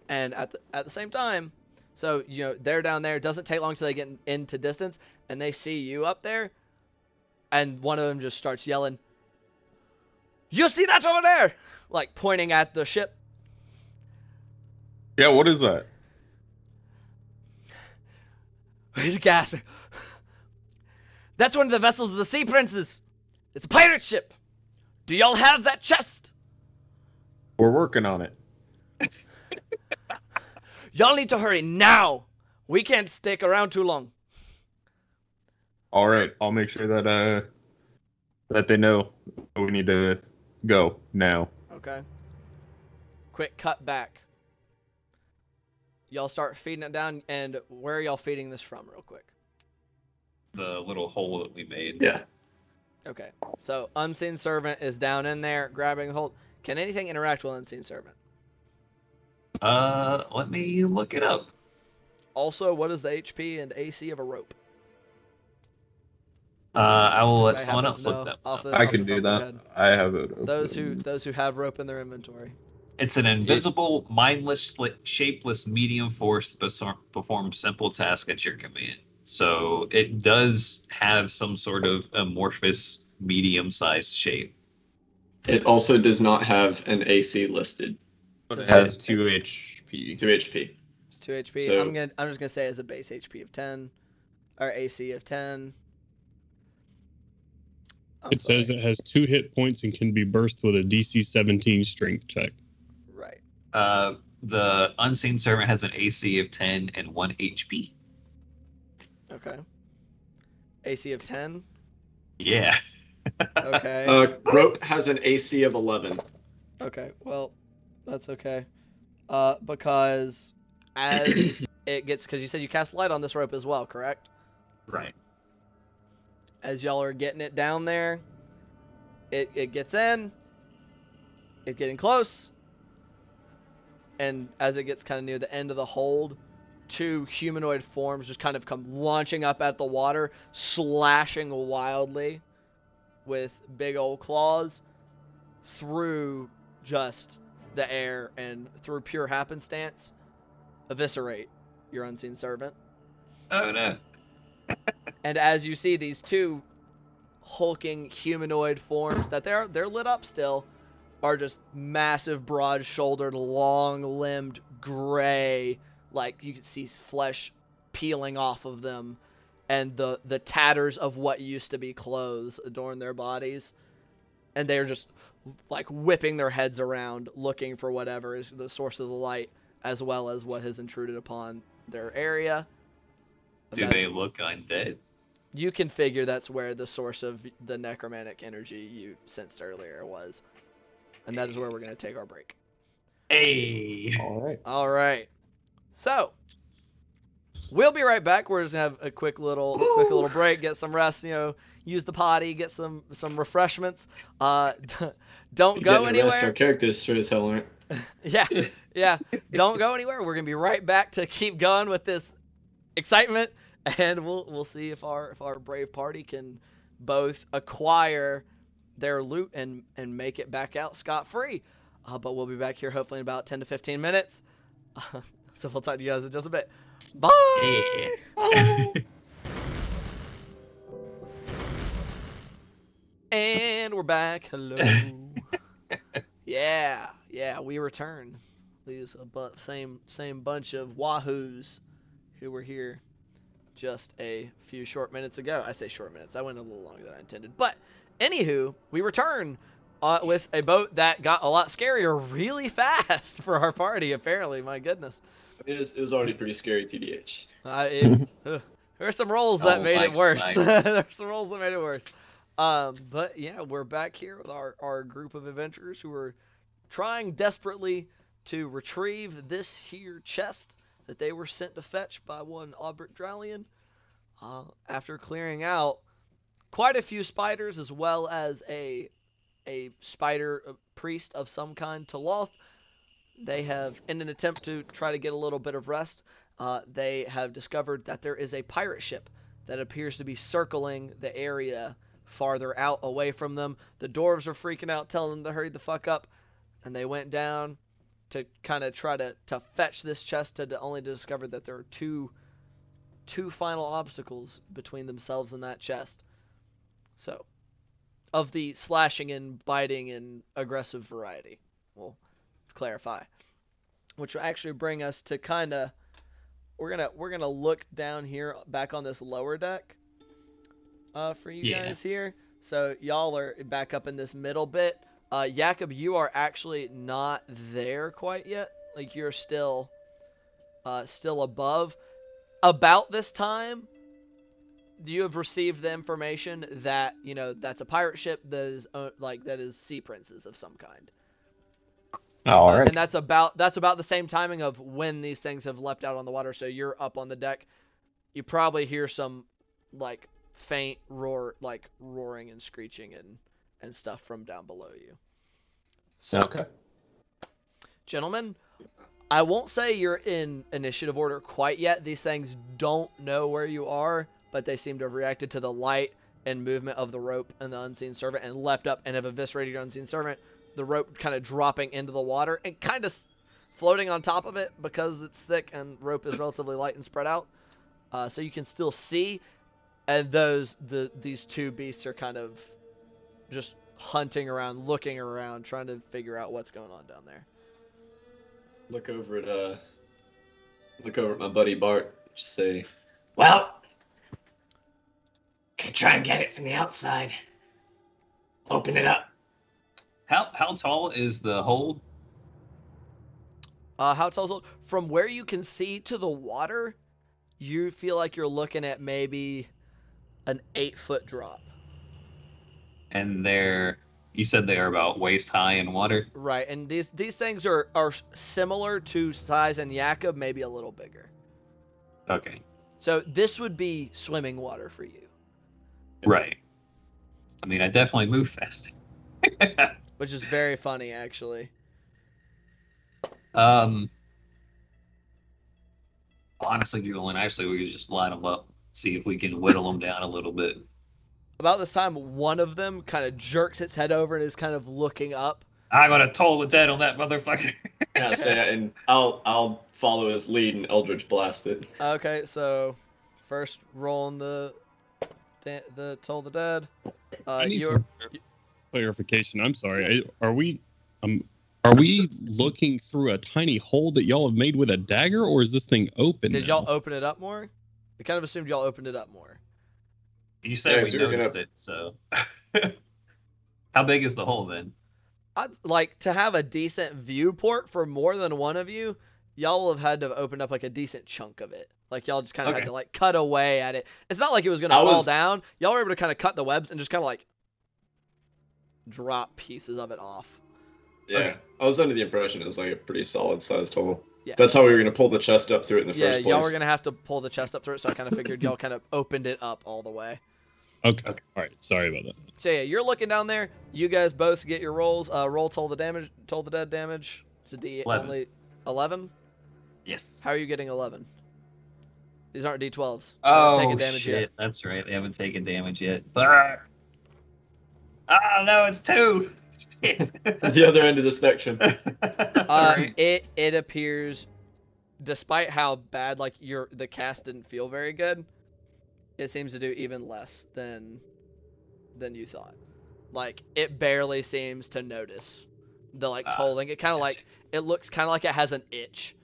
And at the same time, so they're down there. It doesn't take long till they get into distance, and they see you up there, and one of them just starts yelling, "You see that over there?" Like pointing at the ship. Yeah, what is that? He's gasping. "That's one of the vessels of the Sea Princes. It's a pirate ship. Do y'all have that chest? We're working on it. Y'all need to hurry now. We can't stick around too long." All right, I'll make sure that they know we need to go now. Okay. Quick cut back. Y'all start feeding it down, and where are y'all feeding this from, real quick? The little hole that we made. Yeah. Okay. So Unseen Servant is down in there grabbing the hold. Can anything interact with Unseen Servant? Let me look it up. Also, what is the HP and AC of a rope? I will let Anybody someone happens else to look know that off up. the- I off can the do top of their that. head? I have it. Open. Those who have rope in their inventory. It's an invisible, mindless, shapeless medium force that performs simple tasks at your command. So it does have some sort of amorphous, medium-sized shape. It also does not have an AC listed. But it Does has it- 2 HP. 2 HP. It's 2 HP. So- I'm just gonna say it's a base HP of 10, or AC of 10. I'm It says sorry. it has 2 hit points and can be burst with a DC 17 strength check. Right. The Unseen Servant has an AC of 10 and 1 HP. Okay. AC of 10. Yeah. Okay. Rope has an AC of 11. Okay. Well, that's okay. Because as it gets, because you said you cast light on this rope as well, correct? Right. As y'all are getting it down there, it gets in. It's getting close. And as it gets kind of near the end of the hold, 2 humanoid forms just kind of come launching up at the water, slashing wildly with big old claws through just the air, and through pure happenstance, eviscerate your Unseen Servant. Oh no. And as you see these 2 hulking humanoid forms that they're lit up still, are just massive, broad-shouldered, long-limbed, gray, like you can see flesh peeling off of them, and the tatters of what used to be clothes adorn their bodies, and they're just like whipping their heads around, looking for whatever is the source of the light, as well as what has intruded upon their area. Do they look undead? You can figure that's where the source of the necromantic energy you sensed earlier was. And that is where we're going to take our break. Hey. All right. All right. So, we'll be right back. We're just going to have a quick little break, get some rest, use the potty, get some refreshments. Don't go anywhere. Our characters sure as hell aren't. Yeah. Don't go anywhere. We're going to be right back to keep going with this excitement, and we'll see if our brave party can both acquire their loot and make it back out scot-free. But we'll be back here hopefully in about 10 to 15 minutes. So we'll talk to you guys in just a bit. Bye! Yeah. And we're back. Hello. Yeah, we return. These same bunch of wahoos who were here just a few short minutes ago. I say short minutes. I went a little longer than I intended. But anywho, we return with a boat that got a lot scarier really fast for our party. Apparently, my goodness. It was already pretty scary, TBH. There are some rolls that Oh, made it thanks, worse. thanks. There are some rolls that made it worse. But yeah, we're back here with our group of adventurers who are trying desperately to retrieve this here chest that they were sent to fetch by one Albert Dralian. After clearing out quite a few spiders as well as a spider priest of some kind to Lolth, they have, in an attempt to try to get a little bit of rest, they have discovered that there is a pirate ship that appears to be circling the area farther out away from them. The dwarves are freaking out, telling them to hurry the fuck up, and they went down to kind of try to fetch this chest, only to discover that there are two final obstacles between themselves and that chest. So, of the slashing and biting and aggressive variety, we'll clarify. Which will actually bring us to kind of, we're gonna look down here back on this lower deck for you guys here. So y'all are back up in this middle bit. Jakob, you are actually not there quite yet. Like, you're still above. About this time, you have received the information that, you know, that's a pirate ship that is sea princes of some kind. All right. And that's about the same timing of when these things have leapt out on the water. So you're up on the deck. You probably hear some like faint roaring and screeching and stuff from down below you. So, Okay. gentlemen, I won't say you're in initiative order quite yet. These things don't know where you are, but they seem to have reacted to the light and movement of the rope and the unseen servant and leapt up and have eviscerated your unseen servant. The rope kind of dropping into the water and kind of floating on top of it because it's thick and rope is relatively light and spread out. So you can still see, and these two beasts are kind of just hunting around, looking around, trying to figure out what's going on down there. Look over at my buddy Bart. Just say, Well, could try and get it from the outside. Open it up. How tall is the hold? How tall is it? From where you can see to the water, you feel like you're looking at maybe an 8-foot drop. And you said they are about waist high in water? Right, and these things are similar to size and Jakob, maybe a little bigger. Okay. So this would be swimming water for you. Right. I mean, I definitely move fast. Which is very funny, actually. Honestly, Julian, actually, we could just line them up, see if we can whittle them down a little bit. About this time, one of them kind of jerks its head over and is kind of looking up. I'm gonna toll the dead on that motherfucker. yeah, say that, and I'll follow his lead and Eldritch blast it. Okay, so first rolling the Toll the Dead. I need some clarification. I'm sorry. Are we looking through a tiny hole that y'all have made with a dagger, or is this thing open? Did now? y'all open it up more? I kind of assumed y'all opened it up more. You said we so you're noticed gonna- it, so. How big is the hole then? I'd like to have a decent viewport for more than one of you. Y'all will have had to have opened up like a decent chunk of it. Like y'all just kind of had Okay. to like cut away at it. It's not like it was gonna fall down. Y'all were able to kind of cut the webs and just kind of like drop pieces of it off. Yeah, Okay. I was under the impression it was like a pretty solid sized hole. Yeah. That's how we were gonna pull the chest up through it in the Yeah, first place. y'all were gonna have to pull the chest up through it, so I kind of figured y'all kind of opened it up all the way. Okay. Okay. All right. Sorry about that. So yeah, you're looking down there. You guys both get your rolls. Roll Toll the Dead damage. It's a D 11. only 11. Yes. How are you getting 11? These aren't D12s. They haven't Oh, taken damage shit. yet. That's right. They haven't taken damage yet. But... Oh, no, it's 2. At the other end of the spectrum. Right. It appears despite how bad like the cast didn't feel very good, it seems to do even less than you thought. Like it barely seems to notice the like tolling. It kind of like it looks kind of like it has an itch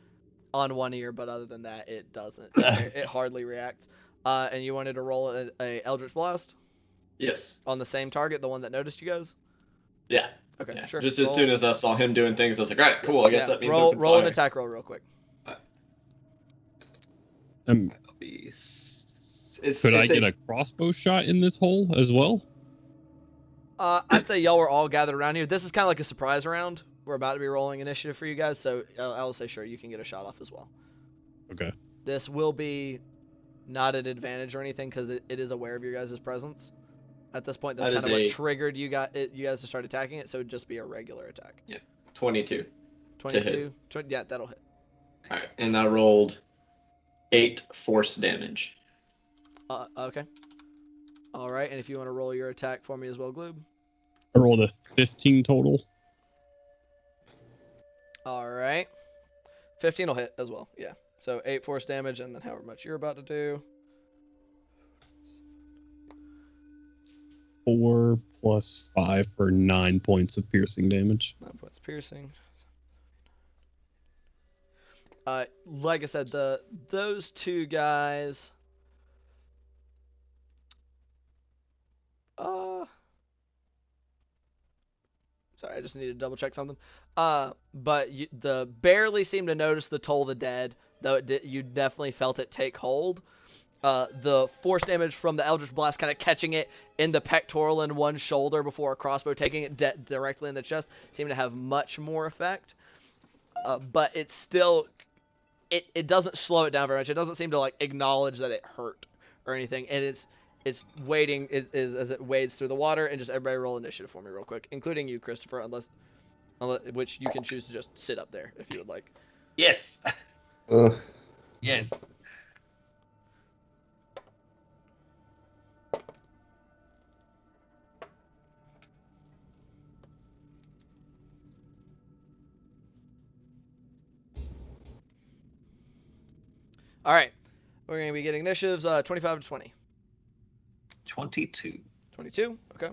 on one ear, but other than that, it doesn't. It hardly reacts. And you wanted to roll a Eldritch Blast Yes. on the same target, the one that noticed you guys. Yeah. Okay, Yeah. sure. Just as soon as I saw him doing things, I was like, all right, cool. I guess that means open roll an fire. attack roll real quick. Could I get a crossbow shot in this hole as well? I'd say y'all were all gathered around here. This is kind of like a surprise round. We're about to be rolling initiative for you guys, so I'll say sure, you can get a shot off as well. Okay. This will be not an advantage or anything because it is aware of your guys' presence. At this point, that's kind of what triggered you guys to start attacking it, so it would just be a regular attack. Yeah, 22. 22? Yeah, that'll hit. All right, and I rolled 8 force damage. Okay. All right, and if you want to roll your attack for me as well, Gloob. I rolled a 15 total. All right. 15 will hit as well, yeah. So 8 force damage, and then however much you're about to do. 4 plus 5 for 9 points of piercing damage. 9 points piercing. Like I said, those two guys. Sorry, I just need to double check something. But the barely seem to notice the toll the dead, though you definitely felt it take hold. The force damage from the Eldritch Blast kind of catching it in the pectoral and one shoulder before a crossbow taking it directly in the chest seemed to have much more effect. But it's still, it doesn't slow it down very much. It doesn't seem to like acknowledge that it hurt or anything, and it's waiting as it wades through the water. And just everybody roll initiative for me real quick, including you, Christopher, unless which you can choose to just sit up there if you would like. Yes. Yes. All right, we're going to be getting initiatives 25 to 20. 22. 22, okay.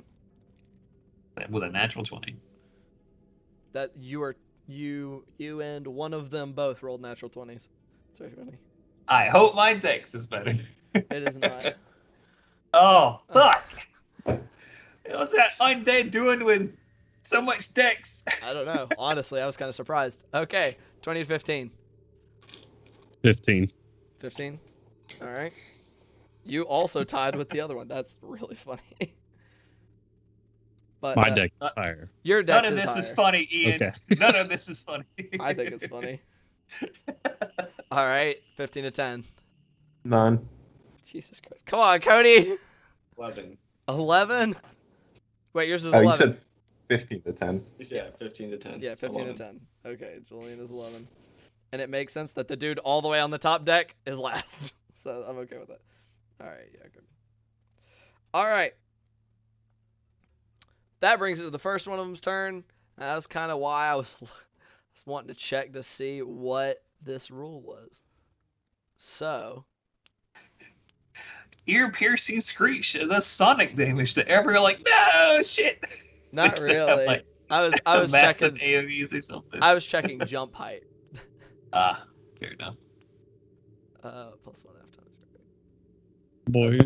With a natural 20. That you and one of them both rolled natural 20s. It's very funny. I hope my dex is better. It is not. Oh, fuck! What's that undead doing with so much dex? I don't know. Honestly, I was kind of surprised. Okay, 20 to 15. 15. 15? All right. You also tied with the other one. That's really funny. But my deck is higher. Your deck None of is this higher. is funny, Ian. Okay. None of this is funny. I think it's funny. All right, 15 to 10. 9. Jesus Christ. Come on, Cody. 11. 11? Wait, yours is Oh, 11. you said 15 to 10. Yeah, 15 to 10. Yeah, 15 11. to 10. Okay, Julian is 11. And it makes sense that the dude all the way on the top deck is last. So I'm okay with that. All right, yeah, good. All right. That brings it to the first one of them's turn. That's kind of why I was wanting to check to see what this rule was. So. Ear-piercing screech does sonic damage to everyone. Like, no, shit. Not really. Like, I was checking AoEs or something. I was checking jump height. Fair enough. +1 half time. Boy,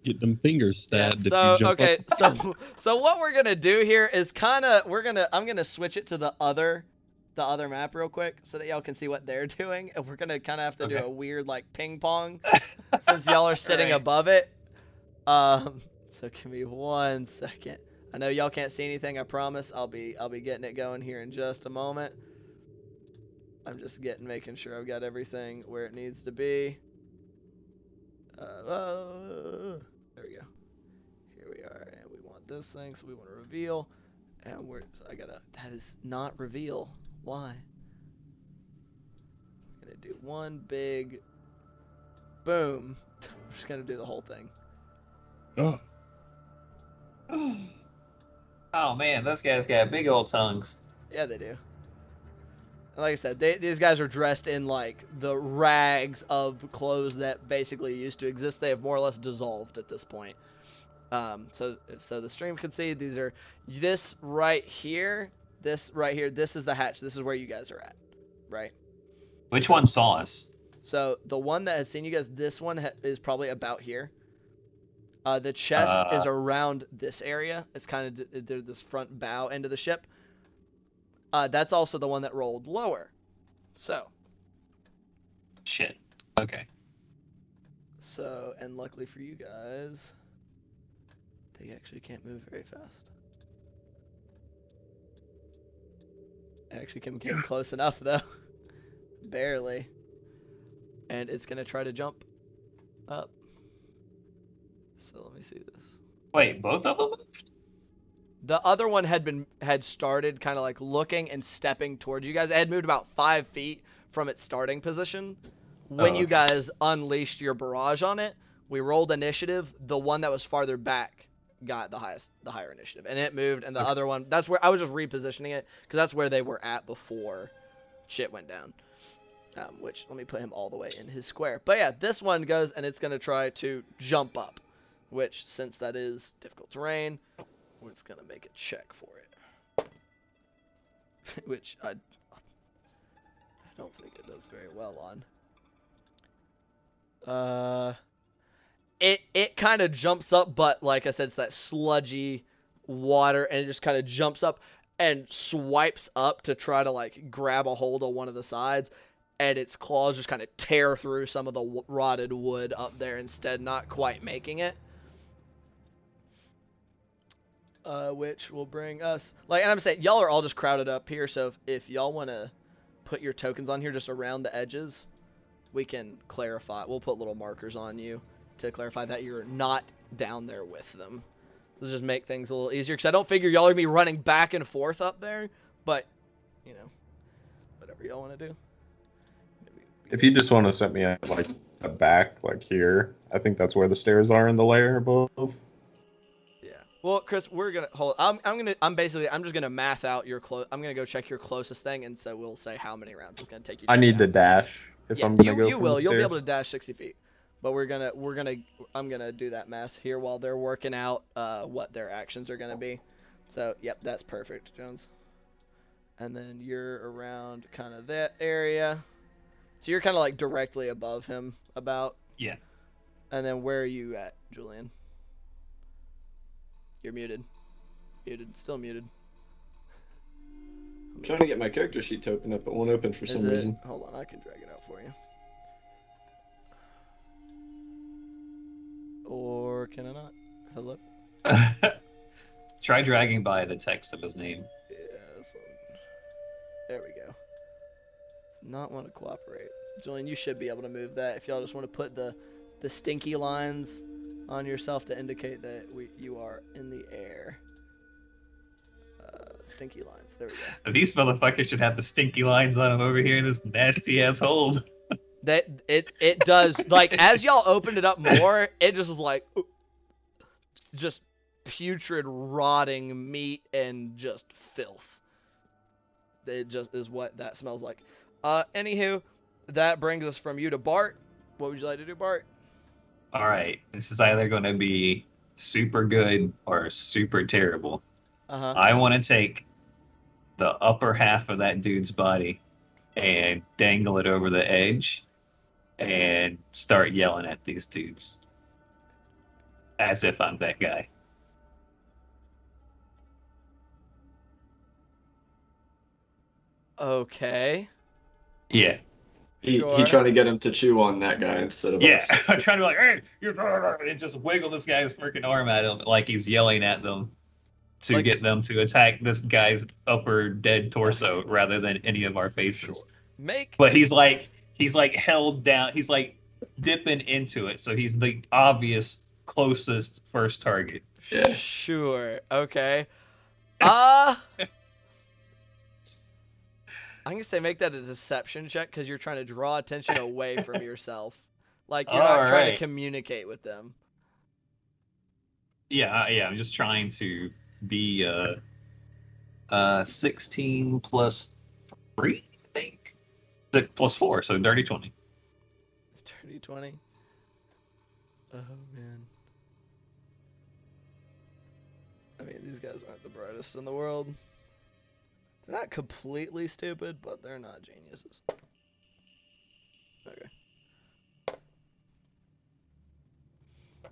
get them fingers stabbed. Yeah, if you jump up. so what we're gonna do here is I'm gonna switch it to the other map real quick so that y'all can see what they're doing, and we're gonna kind of have to do a weird like ping pong since y'all are sitting above it. So give me 1 second. I know y'all can't see anything. I promise. I'll be getting it going here in just a moment. I'm just making sure I've got everything where it needs to be. There we go. Here we are, and we want this thing, so we want to reveal, and that is not reveal. Why? I'm gonna do one big boom. I'm just gonna do the whole thing. Oh, Oh man, those guys got big old tongues. Yeah, they do. Like I said, these guys are dressed in like the rags of clothes that basically used to exist. They have more or less dissolved at this point. So the stream can see these are this right here, this is the hatch. This is where you guys are at, right? Which one saw us? So the one that has seen you guys, this one is probably about here. The chest is around this area. It's kind of this front bow end of the ship. That's also the one that rolled lower. So. Shit. Okay. So, and luckily for you guys, they actually can't move very fast. Actually can get close enough though. Barely. And it's gonna try to jump up. So let me see this. Wait, both of them? The other one had started kind of like looking and stepping towards you guys. It had moved about 5 feet from its starting position. When you guys unleashed your barrage on it, we rolled initiative. The one that was farther back got the higher initiative, and it moved. And the other one, that's where I was just repositioning it because that's where they were at before shit went down. Which let me put him all the way in his square. But yeah, this one goes and it's gonna try to jump up, which since that is difficult terrain, we're just gonna make a check for it. Which I don't think it does very well on. It kind of jumps up, but like I said, it's that sludgy water, and it just kind of jumps up and swipes up to try to like grab a hold of one of the sides, and its claws just kind of tear through some of the rotted wood up there instead, not quite making it. Which will bring us like, and I'm saying y'all are all just crowded up here, so if y'all want to put your tokens on here just around the edges, we can clarify. We'll put little markers on you to clarify that you're not down there with them. Let's just make things a little easier, because I don't figure y'all are going to be running back and forth up there, but, you know, whatever y'all want to do. If you just want to set me at, like, the back, like here, I think that's where the stairs are in the layer above. Yeah. Well, Chris, we're going to, hold, I'm just going to math out your I'm going to go check your closest thing, and so we'll say how many rounds it's going to take you to I need to dash if I'm going to go you from will. the You'll be stairs. able to dash 60 feet. But I'm gonna do that math here while they're working out what their actions are gonna be. So yep, that's perfect, Jones. And then you're around kind of that area. So you're kind of like directly above him, about. Yeah. And then where are you at, Julian? You're muted. Still muted. I'm trying to get my character sheet to open up. It won't open for some reason. Hold on, I can drag it out for you. Or can I not? Hello? Try dragging by the text of his name. Yeah, there we go. Does not want to cooperate. Julian, you should be able to move that if y'all just want to put the stinky lines on yourself to indicate that you are in the air. Stinky lines. There we go. These motherfuckers should have the stinky lines on them over here in this nasty ass hold. That it does, like, as y'all opened it up more, it just was like just putrid, rotting meat and just filth. It just is what that smells like. Anywho, that brings us from you to Bart. What would you like to do, Bart? All right, this is either going to be super good or super terrible. I want to take the upper half of that dude's body and dangle it over the edge and start yelling at these dudes as if I'm that guy. Okay. Yeah. He Sure. trying to get him to chew on that guy instead of Yeah, us. I'm trying to be like, hey, and just wiggle this guy's freaking arm at him like he's yelling at them to get them to attack this guy's upper dead torso rather than any of our faces. Sure. But he's like held down. He's like dipping into it, so he's the obvious closest first target. Yeah. Sure. Okay. I'm gonna say make that a deception check because you're trying to draw attention away from yourself. Like you're not trying to communicate with them. Yeah. I'm just trying to be 16 plus 3, I think. 6 plus 4, so dirty 20. Dirty 20. Oh, man. I mean, these guys aren't the brightest in the world. They're not completely stupid, but they're not geniuses. Okay.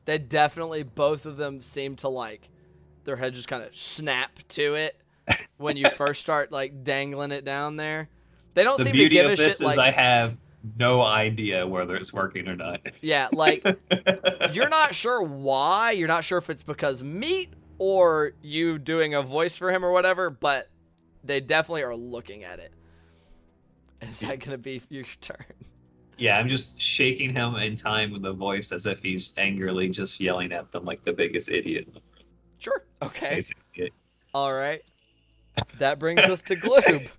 They definitely, both of them seem to, like, their head just kind of snap to it when you first start, like, dangling it down there. They don't The seem to beauty give of a this shit, is like... I have no idea whether it's working or not. Yeah, like, you're not sure why. You're not sure if it's because meat or you doing a voice for him or whatever, but they definitely are looking at it. Is that going to be your turn? Yeah, I'm just shaking him in time with the voice as if he's angrily just yelling at them like the biggest idiot. Sure. Okay. Basically. All right. That brings us to Gloob.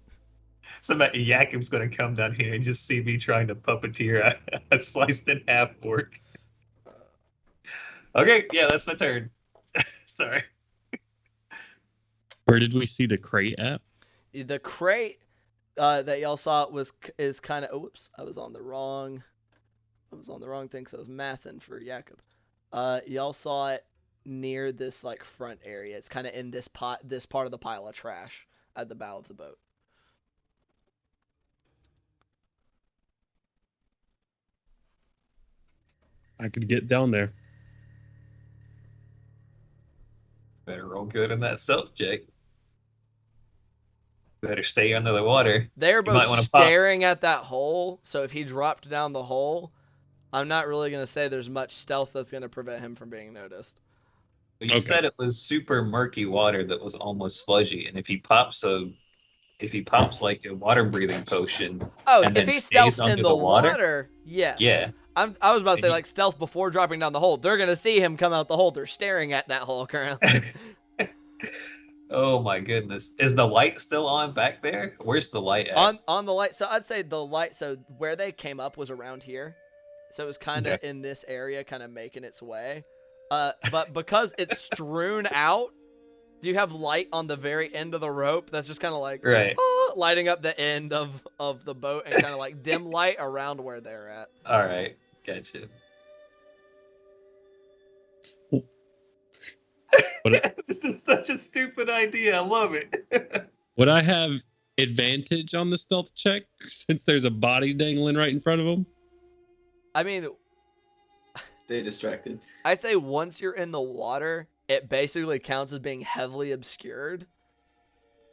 So that Yakim's gonna come down here and just see me trying to puppeteer a sliced in half orc. Okay, yeah, that's my turn. Sorry. Where did we see the crate at? The crate that y'all saw is kind of... Oops, I was on the wrong thing, so I was mathing for Jakob. Y'all saw it near this like front area. It's kind of in this part of the pile of trash at the bow of the boat. I could get down there. Better roll good in that stealth check. Better stay under the water. They're You might both wanna staring at that hole, so if he dropped down the hole, I'm not really going to say there's much stealth that's going to prevent him from being noticed. You said it was super murky water that was almost sludgy, and if he pops like a water breathing potion, Oh, and if then he stays stealths under in the water, yes. yeah. I was about to say like stealth before dropping down the hole. They're going to see him come out the hole. They're staring at that hole currently. Oh my goodness. Is the light still on back there? Where's the light at? On the light, so I'd say the light, so where they came up was around here. So it was kind of in this area, kind of making its way. But because it's strewn out, do you have light on the very end of the rope? That's just kind of like lighting up the end of the boat and kind of like dim light around where they're at. All right, gotcha. This is such a stupid idea. I love it. Would I have advantage on the stealth check since there's a body dangling right in front of him? I mean, They distracted. I'd say once you're in the water, it basically counts as being heavily obscured.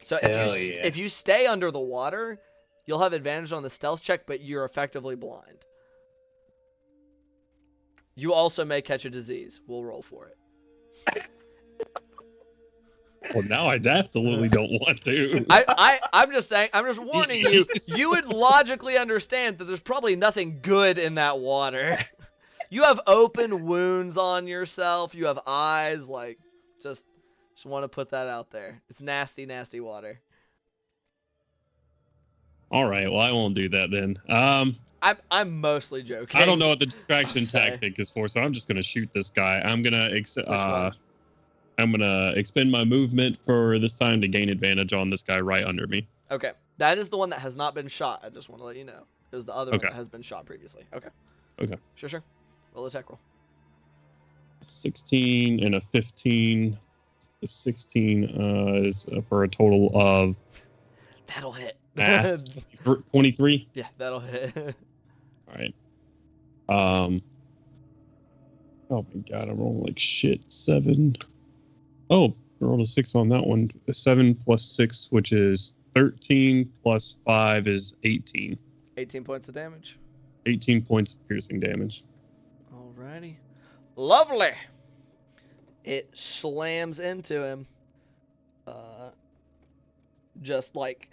So if you stay under the water, you'll have advantage on the stealth check, but you're effectively blind. You also may catch a disease. We'll roll for it. Well, now I absolutely don't want to. I'm just saying, I'm just warning you. You would logically understand that there's probably nothing good in that water. You have open wounds on yourself. You have eyes. Like, just want to put that out there. It's nasty, nasty water. All right. Well, I won't do that then. I'm mostly joking. I don't know what the distraction tactic is for, so I'm just gonna shoot this guy. I'm gonna expend my movement for this time to gain advantage on this guy right under me. Okay, that is the one that has not been shot. I just want to let you know. It was the other one that has been shot previously. Okay. Okay. Sure. Roll attack roll. 16 and a 15. The 16 is for a total of. That'll hit. 23. Yeah, that'll hit. All right. Oh my god, I'm rolling like shit. 7. Oh, I rolled a 6 on that one. 7 plus 6, which is 13, plus 5 is 18. 18 points of damage. 18 points of piercing damage. Alrighty. Lovely. It slams into him. Just like,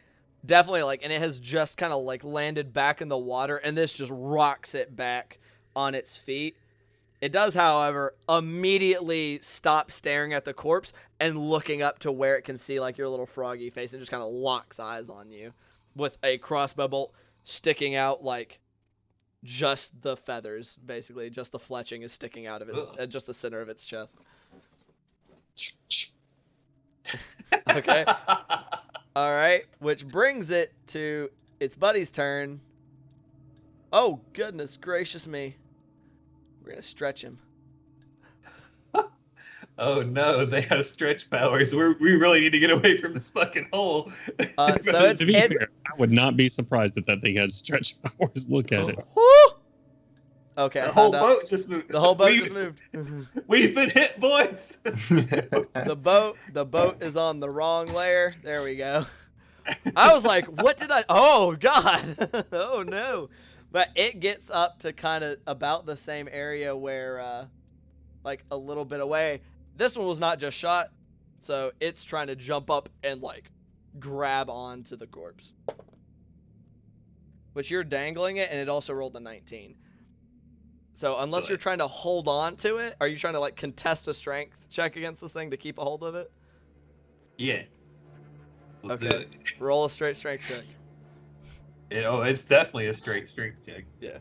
definitely like, and it has just kind of like landed back in the water, and this just rocks it back on its feet. It does, however, immediately stop staring at the corpse and looking up to where it can see like your little froggy face, and just kind of locks eyes on you with a crossbow bolt sticking out, like just the feathers, basically. Just the fletching is sticking out of its, just the center of its chest. Okay. All right, which brings it to its buddy's turn. Oh, goodness gracious me. We're going to stretch him. Oh no, they have stretch powers. We really need to get away from this fucking hole. So it's To be fair, I would not be surprised if that thing had stretch powers. Look at it. Woo! Okay, The I whole found out. boat just moved. The whole boat just moved. We've been hit, boys. The boat is on the wrong layer. There we go. I was like, what did I? Oh God. Oh no. But it gets up to kind of about the same area where, like a little bit away. This one was not just shot, so it's trying to jump up and like grab onto the corpse. Which you're dangling it, and it also rolled a 19. So unless Good. you're trying to hold on to it, are you trying to like contest a strength check against this thing to keep a hold of it? Yeah. Let's do Okay. it. Roll a straight strength check. Oh, it's definitely a straight strength check. Yeah.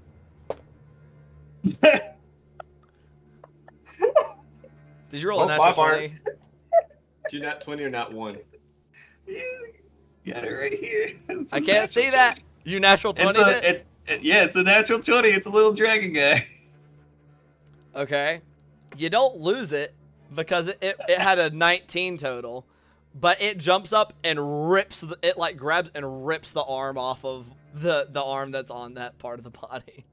Did you roll a Oh, natural bye, Bart. 20? Did you not 20 or not 1? You got it right here. It's I a can't see natural that. 20. You natural 20 It's yeah, it's a natural 20. It's a little dragon guy. Okay. You don't lose it because it had a 19 total, but it jumps up and rips it like grabs and rips the arm off of the arm that's on that part of the body.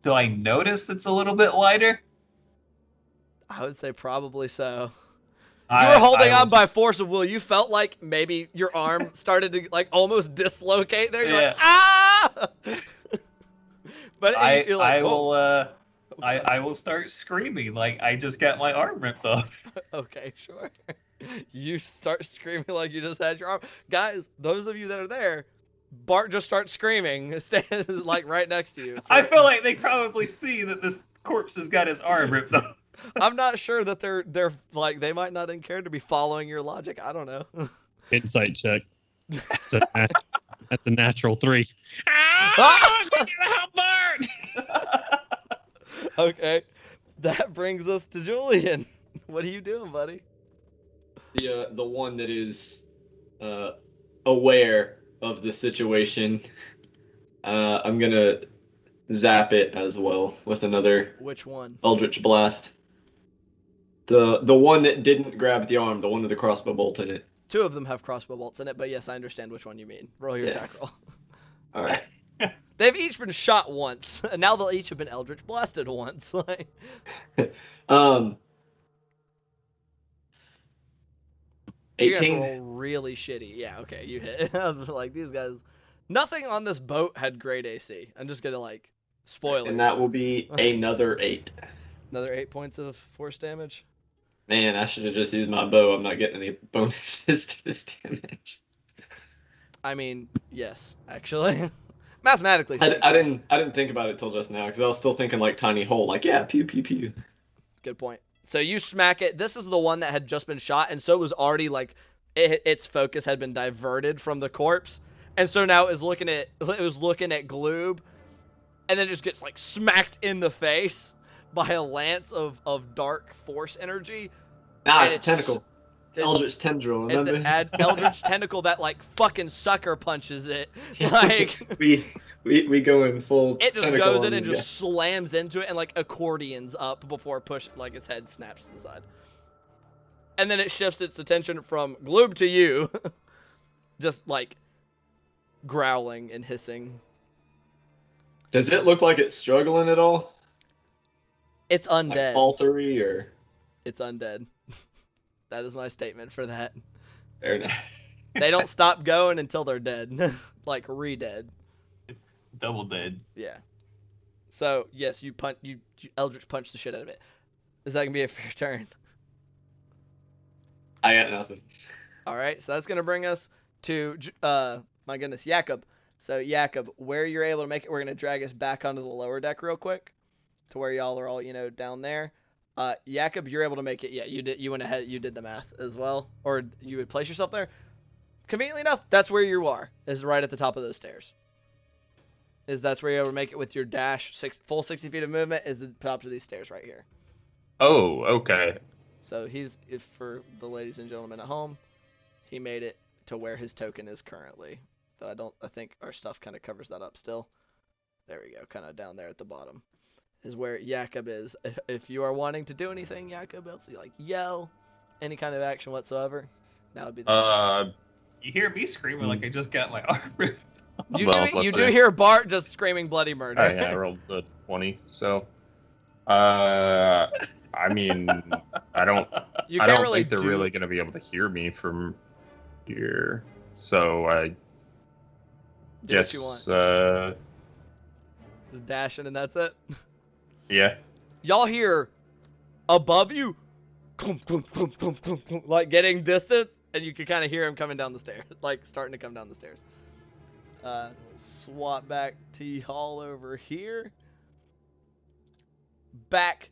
Do I notice it's a little bit lighter? I would say probably so. You were holding on by force of will. You felt like maybe your arm started to like almost dislocate there. You're like, ah! But you're like, I whoa. will I will start screaming like I just got my arm ripped off. Okay, sure. You start screaming like you just had your arm. Guys, those of you that are there, Bart just starts screaming, like right next to you. I feel like they probably see that this corpse has got his arm ripped off. I'm not sure that they're like they might not even care to be following your logic. I don't know. Insight check. That's a natural 3. Ah! We gotta help Bart! Okay, that brings us to Julian. What are you doing, buddy? The one that is aware of the situation, I'm gonna zap it as well with another Which one? Eldritch Blast. The one that didn't grab the arm, the one with the crossbow bolt in it. Two of them have crossbow bolts in it, but yes, I understand which one you mean. Roll your Yeah. attack roll. All right. They've each been shot once, and now they'll each have been Eldritch blasted once. Like, You 18. 18. Roll really shitty. Yeah, okay, you hit. I was like, these guys. Nothing on this boat had great AC. I'm just gonna like spoilers. And that will be another 8. Another 8 points of force damage. Man, I should have just used my bow. I'm not getting any bonuses to this damage. I mean, yes, actually. Mathematically speaking. I didn't think about it till just now because I was still thinking like tiny hole, like yeah, pew pew pew. Good point. So you smack it. This is the one that had just been shot, and so it was already like its focus had been diverted from the corpse, and so now it was looking at Gloob, and then it just gets like smacked in the face by a lance of dark force energy. Ah, And it's a tentacle. Eldritch tendril, It's remember? an eldritch tentacle that like fucking sucker punches it. Like we go in full. it just tentacle goes on in and these just slams into it and like accordions up before like its head snaps to the side. And then it shifts its attention from Gloob to you. Just like growling and hissing. Does it look like it's struggling at all? It's Like undead. faltery or? It's undead. That is my statement for that. Fair enough. They don't stop going until they're dead. Like re-dead. Double dead. Yeah. So yes, you Eldritch punch the shit out of it. Is that gonna be it for your turn? I got nothing. All right. So that's gonna bring us to my goodness, Jakob. So Jakob, where you're able to make it, we're gonna drag us back onto the lower deck real quick, to where y'all are all down there. Jakob, you're able to make it. Yeah, you did. You went ahead. You did the math as well, or you would place yourself there. Conveniently enough, that's where you are. Is right at the top of those stairs. That's where you're able to make it with your dash. Full 60 feet of movement is the top of these stairs right here. Oh, okay. So for the ladies and gentlemen at home, he made it to where his token is currently. Though I think our stuff kind of covers that up still. There we go, kind of down there at the bottom is where Jakob is. If you are wanting to do anything, Jakob, else you like yell, any kind of action whatsoever, that would be the time. You hear me screaming like I just got my arm ripped. You Well, do let's do see. hear Bart just screaming bloody murder. Oh, yeah, I rolled the 20. So, I mean, I don't You I can't don't really think they're do really going to be able to hear me from here. So I do what you want. guess, Just dashing and that's it. yeah. Y'all hear above you, clump, clump, clump, clump, clump, clump, like getting distance, and you can kind of hear him coming down the stairs, like starting to come down the stairs. Swap back to y'all over here. Back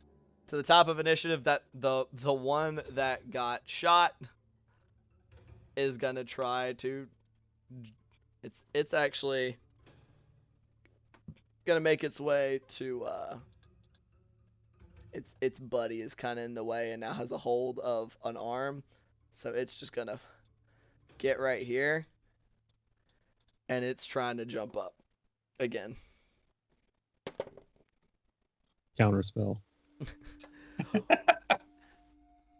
to the top of initiative. That the one that got shot is gonna try to. It's actually gonna make its way to its buddy is kind of in the way and now has a hold of an arm, so it's just gonna get right here and it's trying to jump up again. Counterspell.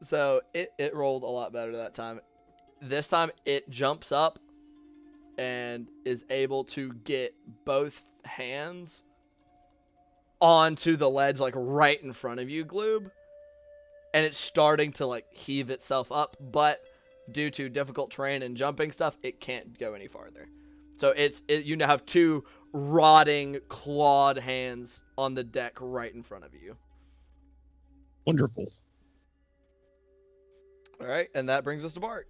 So it rolled a lot better that time. This time it jumps up and is able to get both hands onto the ledge, like right in front of you, Gloob. And it's starting to like heave itself up, but due to difficult terrain and jumping stuff, it can't go any farther. So you now have two rotting, clawed hands on the deck right in front of you. Wonderful. All right, and that brings us to Bart.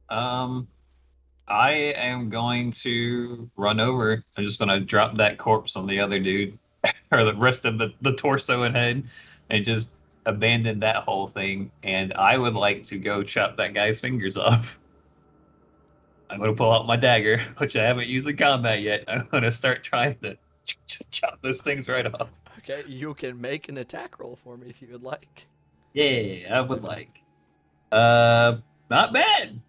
I am going to run over. I'm just going to drop that corpse on the other dude, or the rest of the torso and head, and just abandon that whole thing. And I would like to go chop that guy's fingers off. I'm going to pull out my dagger, which I haven't used in combat yet. I'm going to start trying to just chop those things right off. Okay, you can make an attack roll for me if you would like. Yeah, I would like. Not bad.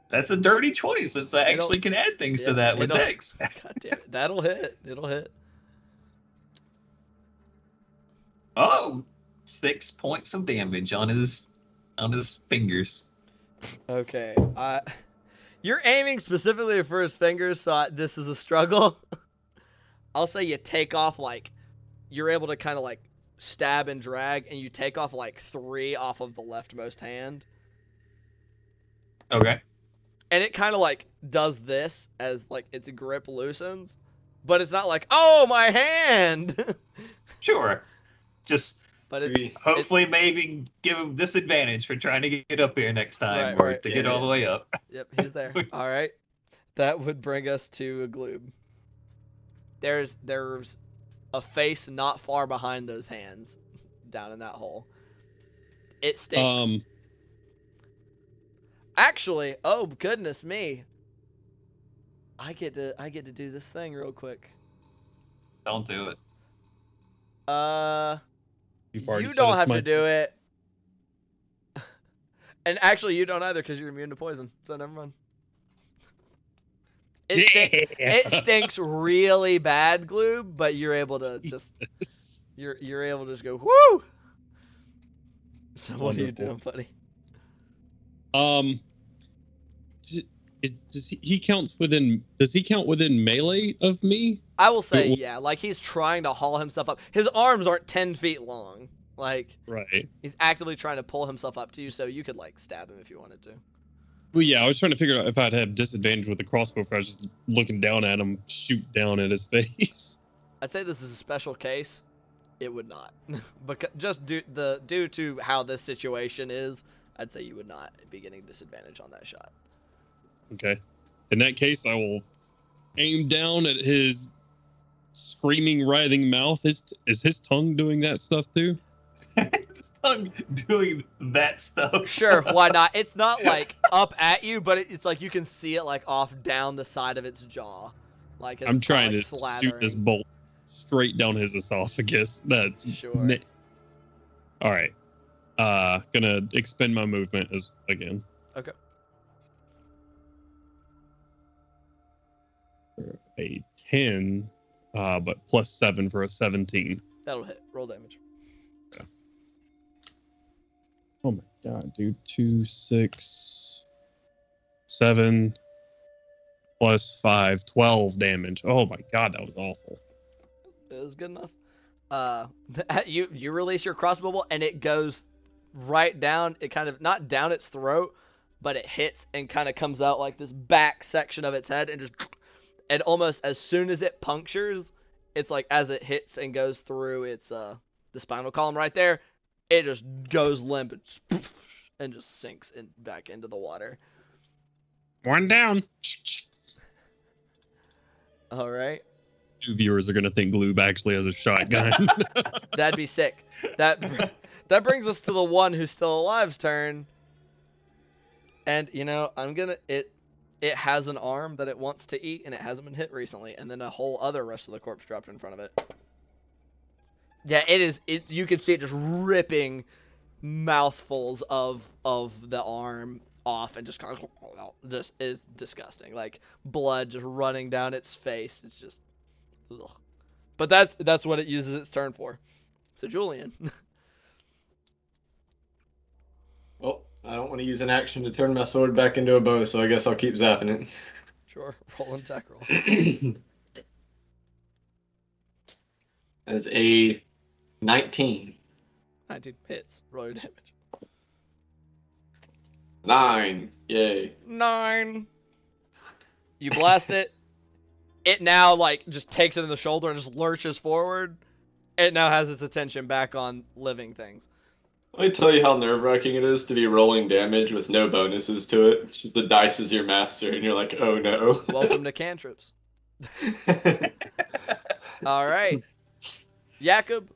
That's a dirty 20 since I actually can add things to that with Dex. God damn it. That'll hit. It'll hit. Oh, 6 points of damage on his fingers. Okay. You're aiming specifically for his fingers, so this is a struggle. I'll say you take off, like, you're able to kind of, like, stab and drag, and you take off, like, 3 off of the leftmost hand. Okay. And it kind of, like, does this as, like, its grip loosens. But it's not like, oh, my hand! Sure. Just but it's hopefully maybe give him disadvantage for trying to get up here next time, right, to get all the way up. Yep, he's there. All right. That would bring us to a Gloob. There's a face not far behind those hands down in that hole. It stinks. Actually, oh goodness me. I get to do this thing real quick. Don't do it. You don't have to do it. And actually, you don't either because you're immune to poison. So never mind. It stinks really bad, Gloob, but you're able to just you're able to just go whoo. So what are you doing, buddy? Does he count within melee of me? I will say, yeah. Like, he's trying to haul himself up. His arms aren't 10 feet long. Like, right. He's actively trying to pull himself up to you, so you could, like, stab him if you wanted to. Well, yeah, I was trying to figure out if I'd have disadvantage with the crossbow if I was just looking down at him, shoot down at his face. I'd say this is a special case. It would not. Because just due to how this situation is, I'd say you would not be getting disadvantage on that shot. Okay. In that case, I will aim down at his screaming, writhing mouth. Is his tongue doing that stuff too? Tongue doing that stuff. Sure, why not? It's not like up at you, but it's like you can see it like off down the side of its jaw. Like I'm trying to slathering. shoot this bolt straight down his esophagus. That's sure. All right. Gonna expend my movement again. Okay. a 10, but plus 7 for a 17. That'll hit. Roll damage. Oh my god, dude. 2, 6, 7, plus 5, 12 damage. Oh my god, that was awful. It was good enough. You release your crossbow bolt and it goes right down. It kind of not down its throat, but it hits and kind of comes out like this back section of its head and almost as soon as it punctures, it's like as it hits and goes through its the spinal column right there, it just goes limp and just sinks back into the water. One down. All right. 2 viewers are gonna think Gloob actually has a shotgun. That'd be sick. That brings us to the one who's still alive's turn. And it has an arm that it wants to eat and it hasn't been hit recently, and then a whole other rest of the corpse dropped in front of it. Yeah, you can see it just ripping mouthfuls of the arm off and just kind of just is disgusting. Like blood just running down its face. It's just ugh. But that's what it uses its turn for. So Julian. Well, I don't want to use an action to turn my sword back into a bow, so I guess I'll keep zapping it. Sure. Roll and attack roll. As a 19. 19 hits. Roll your damage. 9. Yay. 9. You blast it. It now just takes it in the shoulder and just lurches forward. It now has its attention back on living things. Let me tell you how nerve-wracking it is to be rolling damage with no bonuses to it. Just the dice is your master, and you're like, oh no. Welcome to cantrips. All right. Jakob,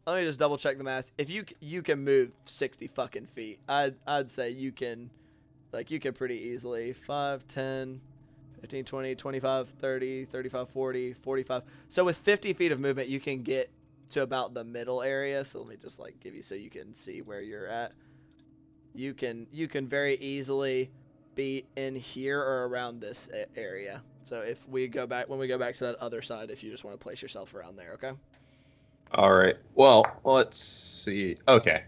let me just double check the math. If you can move 60 fucking feet, I'd say you can pretty easily 5, 10, 15, 20, 25, 30, 35, 40, 45. So with 50 feet of movement, you can get to about the middle area. So let me just give you so you can see where you're at. You can very easily be in here or around this area. So when we go back to that other side, if you just want to place yourself around there, okay? All right. Well, let's see. Okay.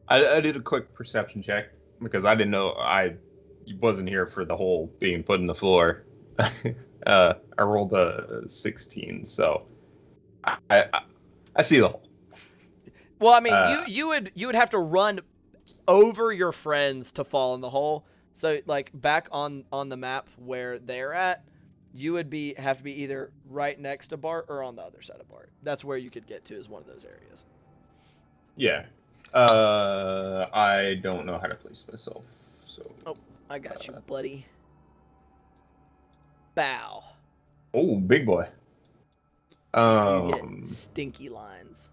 I did a quick perception check because I didn't know I wasn't here for the whole being put in the floor. I rolled a 16, so I see the hole. Well, I mean, you would have to run over your friends to fall in the hole. So back on the map where they're at, you would have to be either right next to Bart or on the other side of Bart. That's where you could get to, is one of those areas. Yeah. I don't know how to place myself. So. Oh, I got you, buddy. Bow. Oh, big boy. You get stinky lines.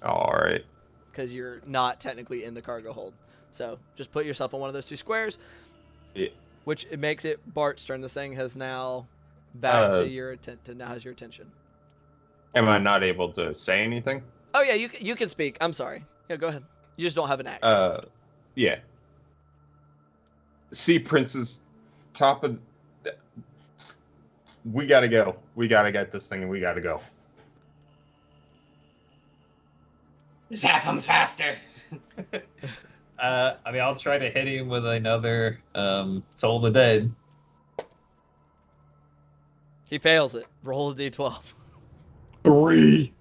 All right. Because you're not technically in the cargo hold. So just put yourself on one of those 2 squares. Yeah. Which it makes it Bart's turn. This thing has now back to your now has your attention. Am I not able to say anything? Oh yeah, you can speak. I'm sorry. Yeah, go ahead. You just don't have an action. Yeah. Sea Prince's top of. We gotta go. We gotta get this thing, and we gotta go. Zap him faster. I mean, I'll try to hit him with another Toll the Dead. He fails it. Roll a d12. 3.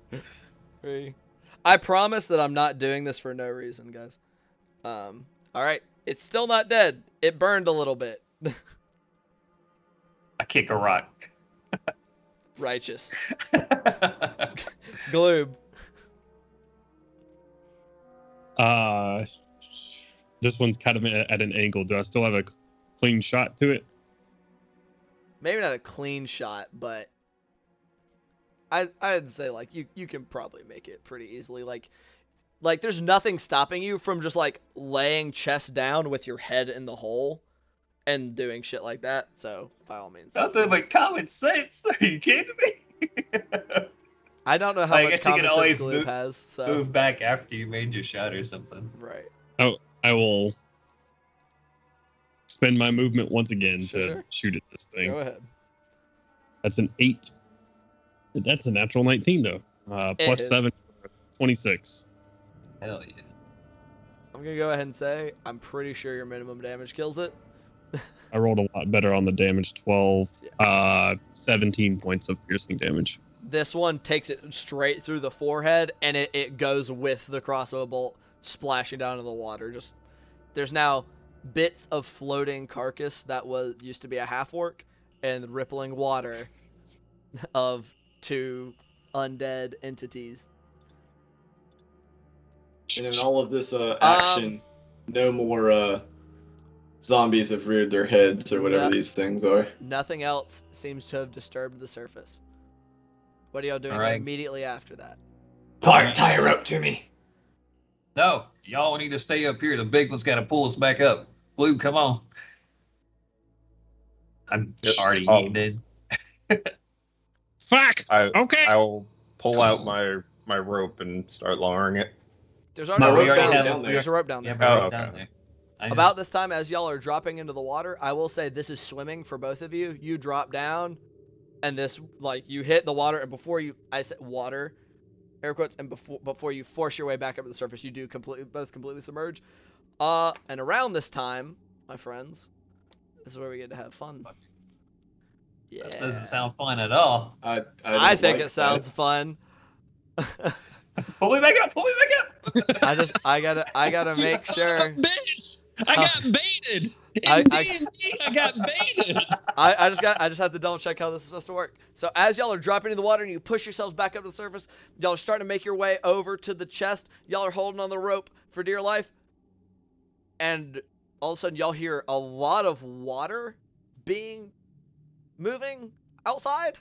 3. I promise that I'm not doing this for no reason, guys. All right. It's still not dead. It burned a little bit. I kick a rock. Righteous. Gloob. This one's kind of at an angle. Do I still have a clean shot to it? Maybe not a clean shot, but I'd say you can probably make it pretty easily. Like there's nothing stopping you from just laying chest down with your head in the hole and doing shit like that. So by all means. Nothing but common sense. Are you kidding me? I don't know how much common sense Gloob has. So move back after you made your shot or something. Right. Oh, I will spend my movement once again to shoot at this thing. Go ahead. That's an 8. That's a natural 19, though. Plus is. 7, 26. Hell yeah. I'm gonna go ahead and say I'm pretty sure your minimum damage kills it. I rolled a lot better on the damage. 12, 17 points of piercing damage. This one takes it straight through the forehead, and it goes with the crossbow bolt splashing down into the water. Just there's now bits of floating carcass that used to be a half orc, and rippling water of 2 undead entities. And in all of this action, no more zombies have reared their heads or whatever these things are. Nothing else seems to have disturbed the surface. What are y'all doing immediately after that? Bart, tie a rope to me. No, y'all need to stay up here. The big one's got to pull us back up. Blue, come on. I'm already eating. Fuck! Okay. I'll pull out my rope and start lowering it. There's already a rope down there. There's a rope down Yeah, there. down there. About this time, as y'all are dropping into the water, I will say this is swimming for both of you. You drop down, and this, like, you hit the water, and before you, I said water, air quotes, and before you force your way back up to the surface, you do both completely submerge. And around this time, my friends, this is where we get to have fun. Yeah. This doesn't sound fun at all. I think it sounds fun. Pull me back up! Pull me back up! I gotta make sure. Bitch! I got baited. In D&D, I got baited. I just have to double check how this is supposed to work. So as y'all are dropping into the water and you push yourselves back up to the surface, y'all are starting to make your way over to the chest. Y'all are holding on the rope for dear life, and all of a sudden y'all hear a lot of water moving outside.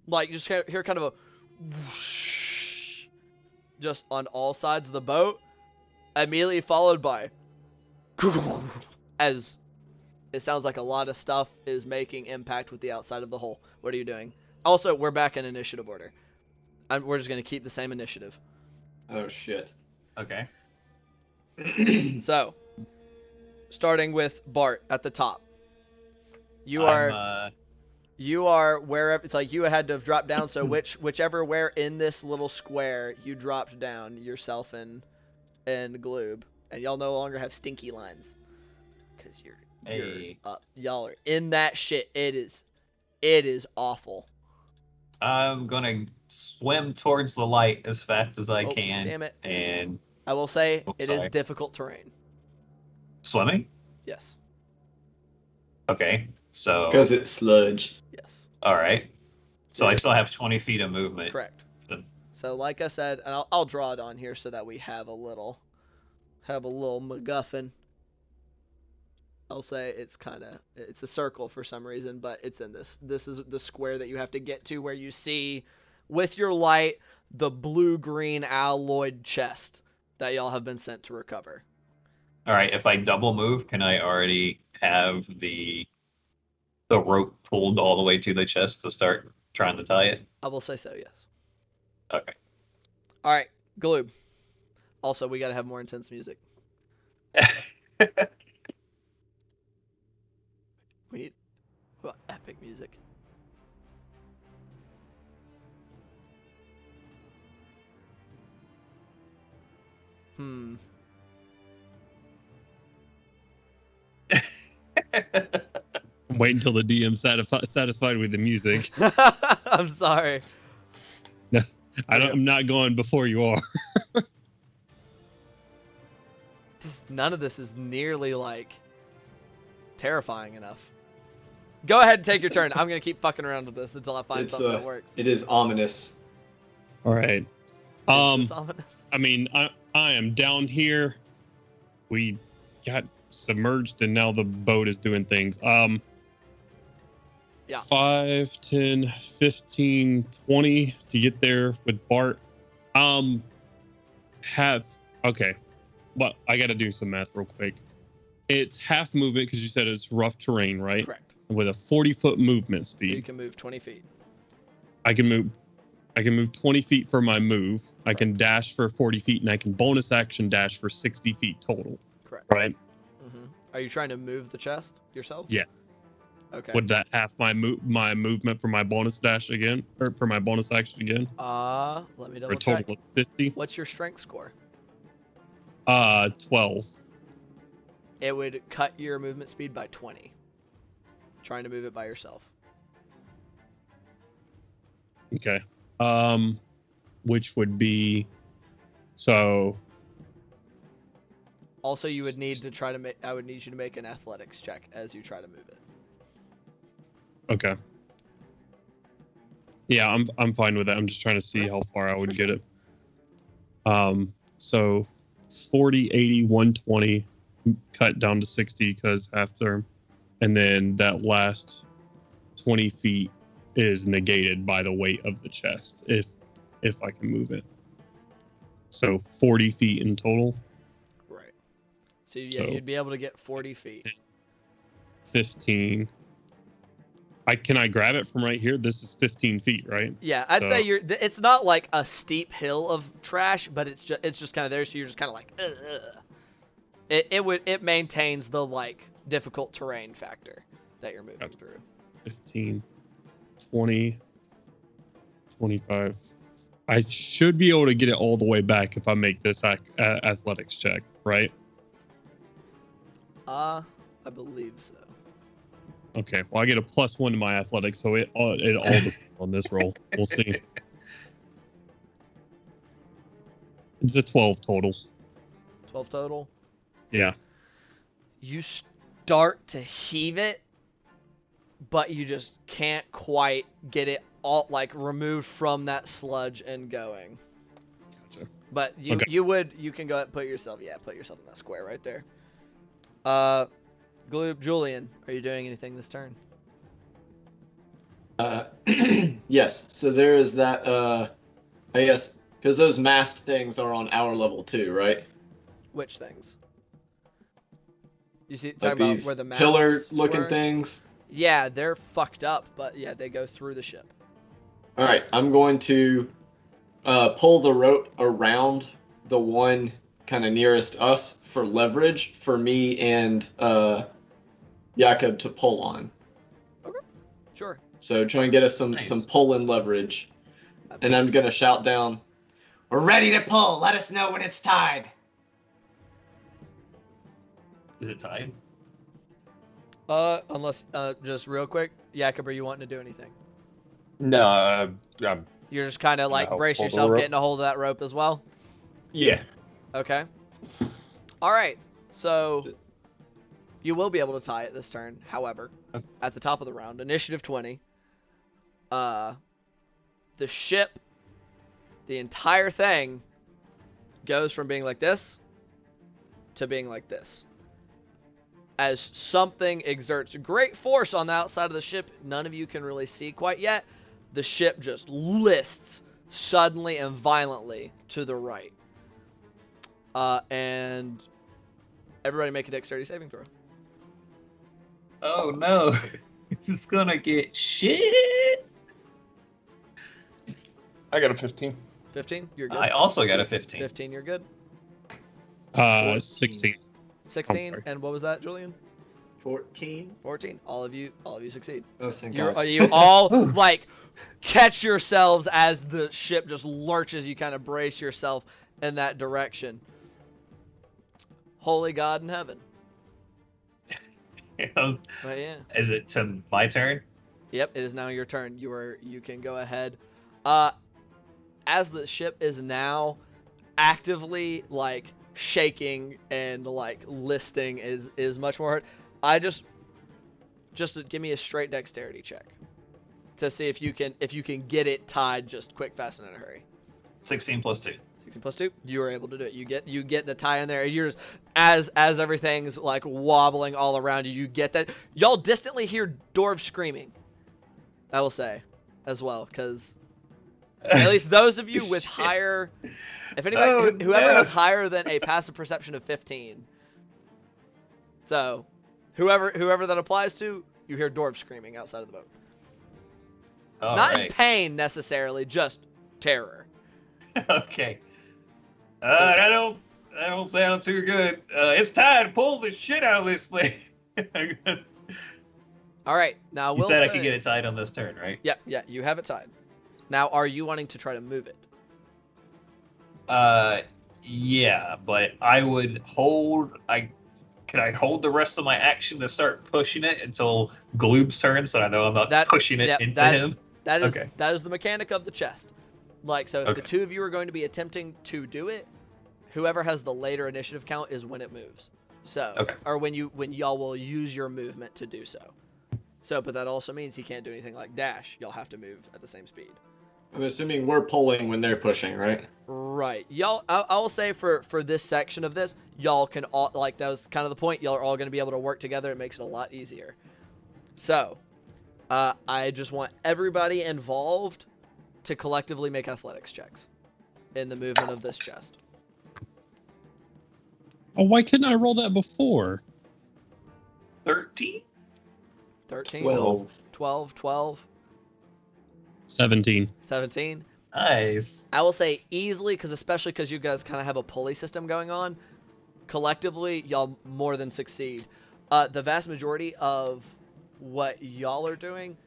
Like you just hear kind of a whoosh, just on all sides of the boat, immediately followed by as it sounds like a lot of stuff is making impact with the outside of the hole. What are you doing? Also, we're back in initiative order. We're just going to keep the same initiative. Oh, shit. Okay. So, starting with Bart at the top. You are wherever, it's like you had to have dropped down, so whichever where in this little square you dropped down, yourself and Gloob, and y'all no longer have stinky lines. Because you're up. Y'all are in that shit. It is awful. I'm gonna swim towards the light as fast as I can. Damn it. And I will say it is difficult terrain. Swimming? Yes. Okay. So because it's sludge. Yes. All right. So I still have 20 feet of movement. Correct. So like I said, and I'll draw it on here so that we have a little MacGuffin. I'll say it's a circle for some reason, but it's in this. This is the square that you have to get to where you see with your light the blue-green alloyed chest that y'all have been sent to recover. All right. If I double move, can I already have the rope pulled all the way to the chest to start trying to tie it? I will say so, yes. Okay. All right, Gloob. Also, we got to have more intense music. We need epic music. Wait until the DM satisfied with the music. I'm sorry. No, I'm not going before you are. None of this is nearly like terrifying enough. Go ahead and take your turn. I'm gonna keep fucking around with this until I find something that works. It is ominous. All right. Is this ominous? I mean, I am down here. We got submerged and now the boat is doing things. Yeah. 5, 10, 15, 20 to get there with Bart. Okay. Well, I got to do some math real quick. It's half movement because you said it's rough terrain, right? Correct. With a 40-foot movement speed. So you can move 20 feet. I can move 20 feet for my move. I can dash for 40 feet, and I can bonus action dash for 60 feet total. Correct. Right? Mm-hmm. Are you trying to move the chest yourself? Yeah. Okay. Would that half my movement for my bonus dash again, or for my bonus action again? Let me For double a total check. of 50. What's your strength score? 12. It would cut your movement speed by 20. Trying to move it by yourself. Okay. Which would be so. Also, you would need to try to make. I would need you to make an athletics check as you try to move it. Okay. Yeah, I'm fine with that. I'm just trying to see how far I would get it. So 40, 80, 120, cut down to 60 because half term, and then that last 20 feet is negated by the weight of the chest if I can move it. So 40 feet in total. Right. So yeah, you'd be able to get 40 feet. 15. Can I grab it from right here? This is 15 feet, right? Yeah, I'd say it's not like a steep hill of trash, but it's just kind of there, so you're just kind of like, ugh. It maintains the like difficult terrain factor that you're moving through. 15, 20, 25. I should be able to get it all the way back if I make this athletics check, right? I believe so. Okay, well I get a +1 to my athletics, so it all depends on this roll. We'll see. It's a 12 total. 12 total? Yeah. You start to heave it, but you just can't quite get it all like removed from that sludge and going. Gotcha. But you can go ahead and put yourself in that square right there. Gloop, Julian, are you doing anything this turn? Yes. So there is that. I guess because those masked things are on our level too, right? Which things? You see, Like talking about these where the masks pillar-looking were? things. Yeah, they're fucked up, but yeah, they go through the ship. All right, I'm going to pull the rope around the one kind of nearest us for leverage for me and Jakob to pull on. Okay, sure. So try and get us some Nice. pull and leverage. And I'm going to shout down, We're ready to pull. Let us know when it's tied. Is it tied? Unless, just real quick, Jakob, are you wanting to do anything? No, I'm, You're just kind of like help brace hold the yourself rope. getting a hold of that rope as well? yeah. Okay. Alright, so you will be able to tie it this turn. However, at the top of the round, initiative 20, the ship, the entire thing, goes from being like this to being like this. As something exerts great force on the outside of the ship, none of you can really see quite yet, the ship just lists suddenly and violently to the right. And everybody make a dexterity saving throw. Oh no, it's gonna get shit. I got a 15. 15, you're good. I also got a 15. 15, you're good. 16. 16, sorry. and what was that, Julian? 14. 14. All of you succeed. Oh, thank You God. all like catch yourselves as the ship just lurches. You kind of brace yourself in that direction. Holy God in heaven. But yeah. Is it to my turn? Yep, it is now your turn. You can go ahead. As the ship is now actively like shaking and like listing is much more hard. I just give me a straight dexterity check to see if you can get it tied just quick, fast, and in a hurry. 16 plus 2. 16 plus 2, you are able to do it. You get the tie in there. You're just, as everything's like wobbling all around you, you get that. Y'all distantly hear dwarves screaming, I will say, as well, because at least those of you with higher, if anybody, whoever has higher than a passive perception of 15, so whoever that applies to, you hear dwarves screaming outside of the boat. All Not in right. pain necessarily, just terror. Okay. That don't sound too good. It's time to pull the shit out of this thing. All right. Now, I You will said say, I could get it tied on this turn, right? Yeah, you have it tied. Now, are you wanting to try to move it? Yeah, but I would hold. Could I hold the rest of my action to start pushing it until Gloob's turn, so I know I'm not pushing it into him? That is Okay. that is the mechanic of the chest. Like, so if the Okay. two of you are going to be attempting to do it, whoever has the later initiative count is when it moves. So, Okay. or when y'all will use your movement to do so. So, but that also means he can't do anything like dash. Y'all have to move at the same speed. I'm assuming we're pulling when they're pushing, right? Right. Y'all, I will say for this section of this, y'all can all, like, that was kind of the point. Y'all are all going to be able to work together. It makes it a lot easier. So, I just want everybody involved to collectively make athletics checks in the movement of this chest. Oh, why couldn't I roll that before? 13? 13, 12, 17. 17. Nice. I will say easily, especially because you guys kind of have a pulley system going on. Collectively, y'all more than succeed. The vast majority of what y'all are doing,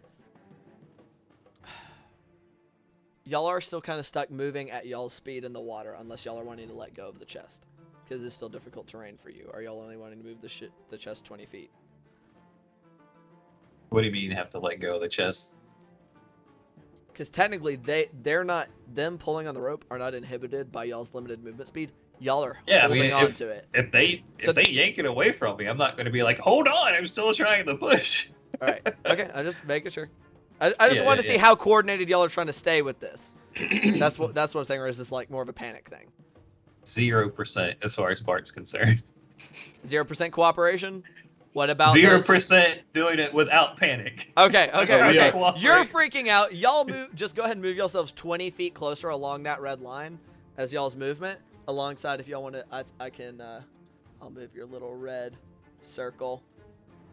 y'all are still kind of stuck moving at y'all's speed in the water, unless y'all are wanting to let go of the chest, because it's still difficult terrain for you. Are y'all only wanting to move the chest 20 feet? What do you mean have to let go of the chest? Because technically, they're not, them pulling on the rope are not inhibited by y'all's limited movement speed. Y'all are holding on to it. If they yank it away from me, I'm not going to be like, hold on, I'm still trying to push. All right. Okay. I'm just making sure. I just wanted to see how coordinated y'all are trying to stay with this. That's what I'm saying. Or is this like more of a panic thing? 0% as far as Bart's concerned. 0% cooperation. What about 0% doing it without panic. Okay. Yeah. You're freaking out. Y'all move. Just go ahead and move yourselves 20 feet closer along that red line as y'all's movement. Alongside, if y'all want to, I can. I'll move your little red circle.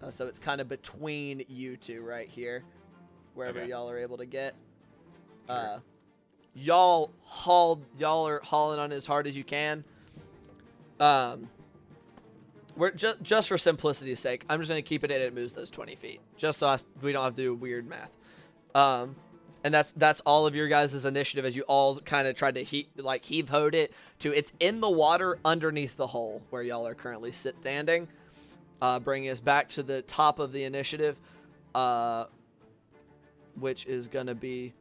So it's kind of between you two right here, wherever y'all are able to get. Sure. Y'all are hauling on as hard as you can. We're just for simplicity's sake, I'm just gonna keep it in. It moves those 20 feet, just so we don't have to do weird math. And that's all of your guys' initiative as you all kind of tried to heave-hoed it to. It's in the water underneath the hole where y'all are currently standing. Bringing us back to the top of the initiative, which is gonna be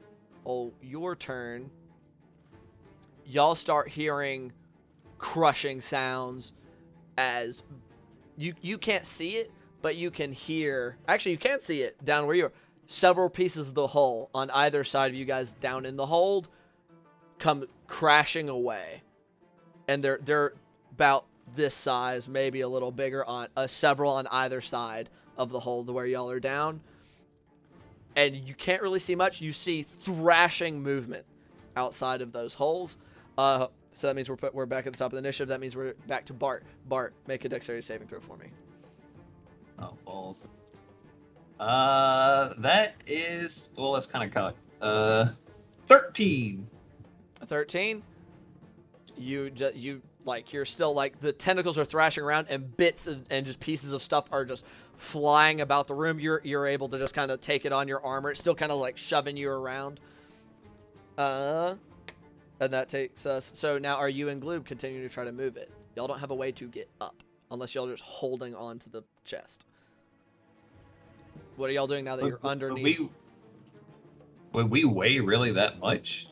your turn. Y'all start hearing crushing sounds as you can't see it, but you can hear. Actually, you can't see it down where you are. Several pieces of the hull on either side of you guys down in the hold come crashing away, and they're about this size, maybe a little bigger, on several on either side of the hold where y'all are down. And you can't really see much. You see thrashing movement outside of those holes. So that means we're back at the top of the initiative. That means we're back to Bart. Bart, make a dexterity saving throw for me. Oh, balls. That is, well, that's kind of cut. 13. A 13. You're still like the tentacles are thrashing around and bits and just pieces of stuff are just flying about the room. You're able to just kind of take it on your armor. It's still kind of like shoving you around. And that takes us. So now, are you and Gloob continuing to try to move it? Y'all don't have a way to get up unless y'all are just holding on to the chest. What are y'all doing now that you're underneath? Would we weigh really that much?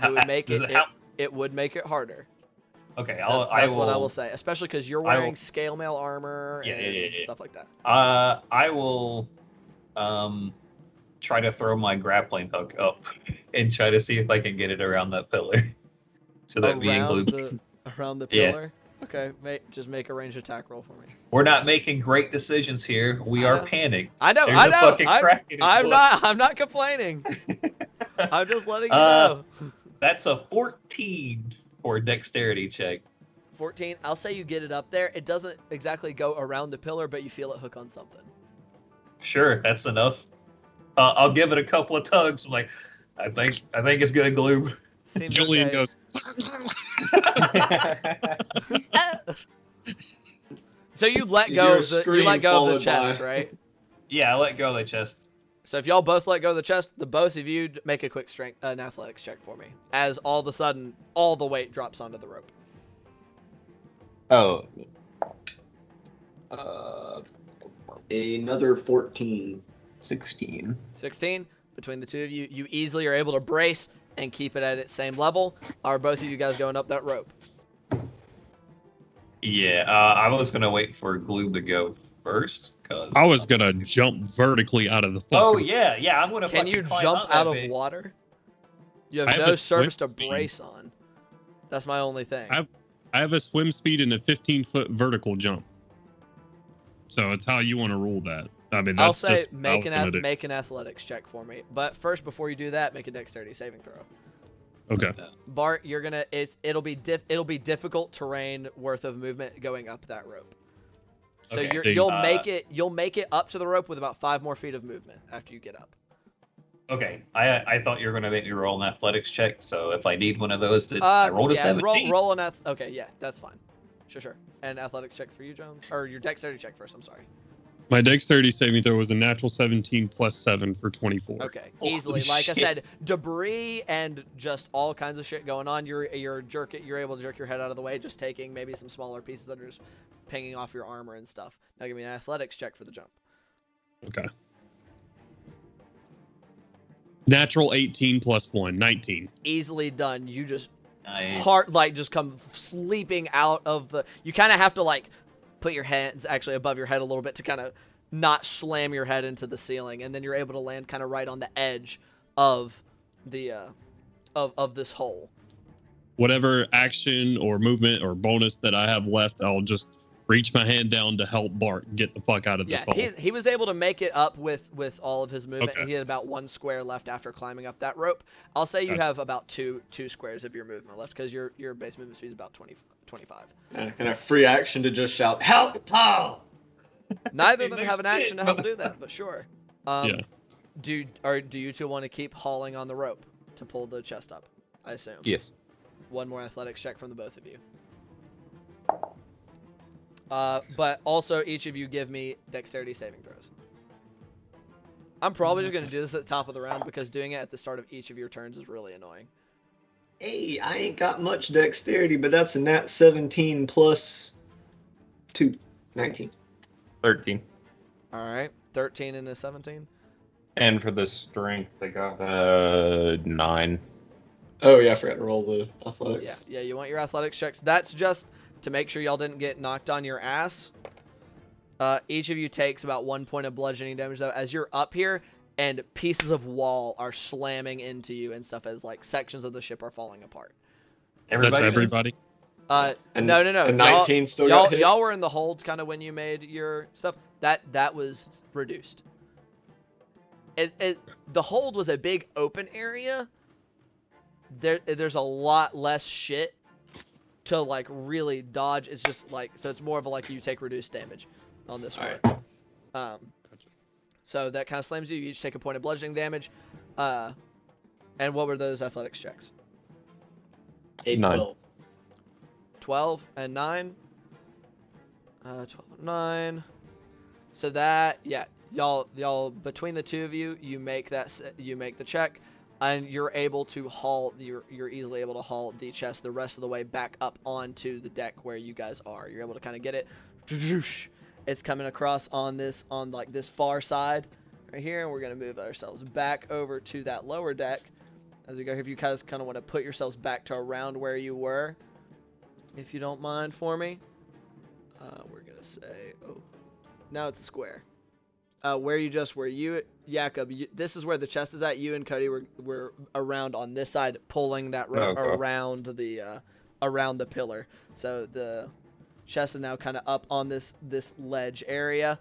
It would make it would make it harder. Okay, that's what I will say, especially because you're wearing scale mail armor and stuff like that. I will try to throw my grappling hook up and try to see if I can get it around that pillar. So that around the pillar? Okay, just make a ranged attack roll for me. We're not making great decisions here. We are panicked. I know. I'm not complaining. I'm just letting you know. That's a 14 for a dexterity check. 14. I'll say you get it up there. It doesn't exactly go around the pillar, but you feel it hook on something. Sure, that's enough. I'll give it a couple of tugs. I'm like, I think it's good, Gloob. Julian goes. So you let go of the chest, right? Yeah, I let go of the chest. So if y'all both let go of the chest, the both of you make a quick strength, an athletics check for me. As all of a sudden, all the weight drops onto the rope. Oh. Another 14. 16. 16. Between the two of you, you easily are able to brace and keep it at its same level. Are both of you guys going up that rope? Yeah, I was gonna wait for Gloob to go first, cause I was gonna jump vertically out of the fucking. Oh yeah, I'm gonna. Can you fucking climb jump that out of bitch. water? You I have have no a swim surface to speed. brace on. That's my only thing. I have a swim speed and a 15-foot vertical jump. So it's how you want to rule that. I mean, that's I'll say just what I was gonna do. make an athletics check for me. But first, before you do that, make a dexterity saving throw. Okay. Bart, you're gonna it'll be difficult terrain worth of movement going up that rope. So Okay. you'll make it up to the rope with about 5 more feet of movement after you get up. Okay, I thought you were gonna make me roll an athletics check, so if I need one of those, I rolled a 17. roll an okay, yeah, that's fine. Sure. And athletics check for you, Jones, or your dexterity check first. I'm sorry. My dexterity saving throw was a natural 17 plus 7 for 24. Okay, Holy easily. Like I shit. said, debris and just all kinds of shit going on. You're able to jerk your head out of the way, just taking maybe some smaller pieces that are just pinging off your armor and stuff. Now give me an athletics check for the jump. Okay. Natural 18 plus 1, 19. Easily done. You just Nice. just come sleeping out of the. You kind of have to like put your hands actually above your head a little bit to kind of not slam your head into the ceiling, and then you're able to land kind of right on the edge of the of this hole. Whatever action or movement or bonus that I have left, I'll just reach my hand down to help Bart get the fuck out of this Yeah, hole. he was able to make it up with all of his movement. Okay. He had about 1 square left after climbing up that rope. I'll say you Gotcha. have about two squares of your movement left because your base movement speed is about 25. Kind of free action to just shout, "Help, Paul!" Neither of Hey, them no have an shit, action to help do that, but sure. Yeah. Do you two want to keep hauling on the rope to pull the chest up? I assume. Yes. One more athletics check from the both of you. But also each of you give me dexterity saving throws. I'm probably just gonna do this at the top of the round because doing it at the start of each of your turns is really annoying. Hey, I ain't got much dexterity, but that's a nat 17 plus 2. 19. 13. All right, 13 and a 17. And for the strength, I got 9. Oh, yeah, I forgot to roll the athletics. Yeah. You want your athletics checks? That's just to make sure y'all didn't get knocked on your ass. Each of you takes about 1 point of bludgeoning damage though, as you're up here and pieces of wall are slamming into you and stuff as like sections of the ship are falling apart. That's everybody. And- No. and 19 still got hit? Y'all were in the hold kind of when you made your stuff. That was reduced. The hold was a big open area. There's a lot less shit to like really dodge. It's just like so it's more of a like you take reduced damage on this one. Alright. So that kind of slams you. You each take a point of bludgeoning damage. And what were those athletics checks? 8, 9. 12. 12 and 9. 12 and 9. So that, yeah, y'all between the two of you, you make the check, and you're able to haul. You're easily able to haul the chest the rest of the way back up onto the deck where you guys are. You're able to kind of get it. It's coming across on this far side right here, and we're gonna move ourselves back over to that lower deck as we go here. If you guys kind of want to put yourselves back to around where you were, if you don't mind for me. We're gonna say, now it's a square. Where you Jakob, this is where the chest is at. You and Cody were around on this side, pulling that rope around the pillar. So the chest is now kind of up on this ledge area.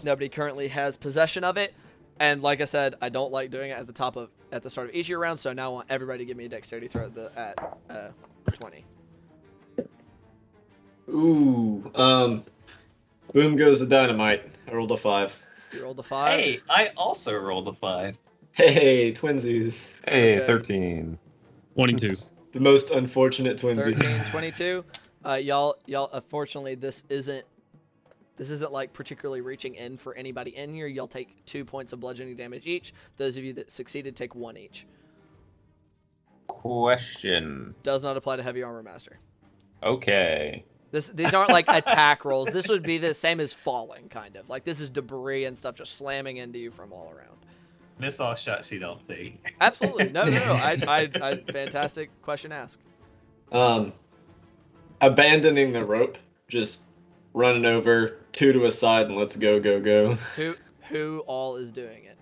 Nobody currently has possession of it, and like I said, I don't like doing it at the start of each of your rounds. So now I want everybody to give me a dexterity throw at 20. Ooh. Boom goes the dynamite. I rolled a 5. You rolled a 5. Hey, I also rolled a 5. Hey, twinsies. Hey, Okay. 13. 22. The most unfortunate twinsies. 13, 22. Y'all, unfortunately, this isn't This isn't like particularly reaching in for anybody in here. Y'all take 2 points of bludgeoning damage each. Those of you that succeeded take 1 each. Question. Does not apply to heavy armor master. Okay. These aren't like attack rolls. This would be the same as falling, kind of. Like this is debris and stuff just slamming into you from all around. Miss all shots you don't take. Absolutely. No. I fantastic question asked. Abandoning the rope, just running over, 2 to a side, and let's go. Who all is doing it?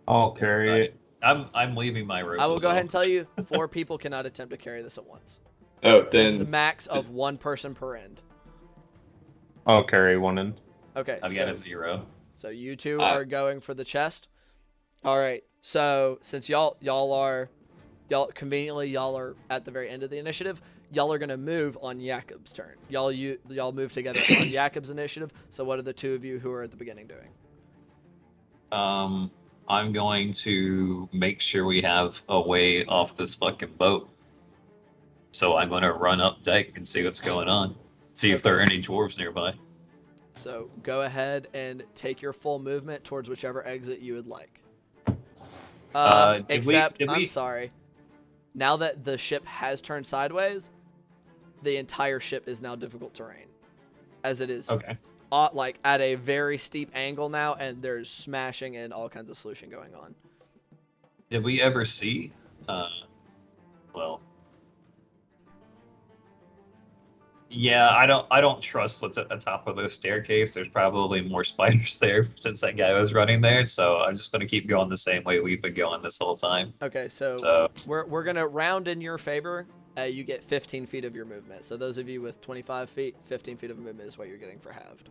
I'll carry it. I'm leaving my rope. I will as go ahead well. and tell you, 4 people cannot attempt to carry this at once. Oh, This is a then max of 1 person per end. I'll carry one in. Okay. I've got a 0. So you two are going for the chest. All right. So since y'all are at the very end of the initiative, y'all are gonna move on Jakob's turn. Y'all move together on Jakob's initiative. So what are the 2 of you who are at the beginning doing? I'm going to make sure we have a way off this fucking boat. So I'm going to run up deck and see what's going on. See if there are any dwarves nearby. So go ahead and take your full movement towards whichever exit you would like. I'm sorry. Now that the ship has turned sideways, the entire ship is now difficult terrain, as it is Okay. like at a very steep angle now, and there's smashing and all kinds of solution going on. Did we ever see? Yeah, I don't trust what's at the top of the staircase. There's probably more spiders there since that guy was running there. So I'm just gonna keep going the same way we've been going this whole time. Okay, so we're gonna round in your favor. You get 15 feet of your movement. So those of you with 25 feet, 15 feet of movement is what you're getting for halved.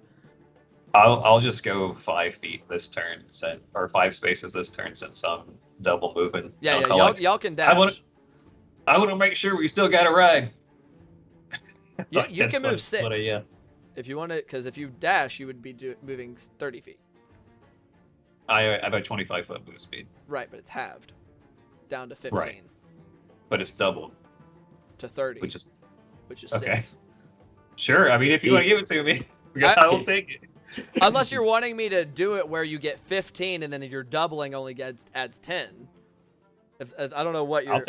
I'll just go 5 feet this turn, or 5 spaces this turn since I'm double moving. Yeah, y'all can dash. I want to make sure we still got a ride. You can move 6. If you want to, because if you dash, you would be moving 30 feet. I have a 25-foot move speed. Right, but it's halved. Down to 15. Right. But it's doubled. To 30. Which is okay. 6. Sure, I mean, if you want to give it to me, I will take it. Unless you're wanting me to do it where you get 15 and then you're doubling only adds 10. I don't know what you're... I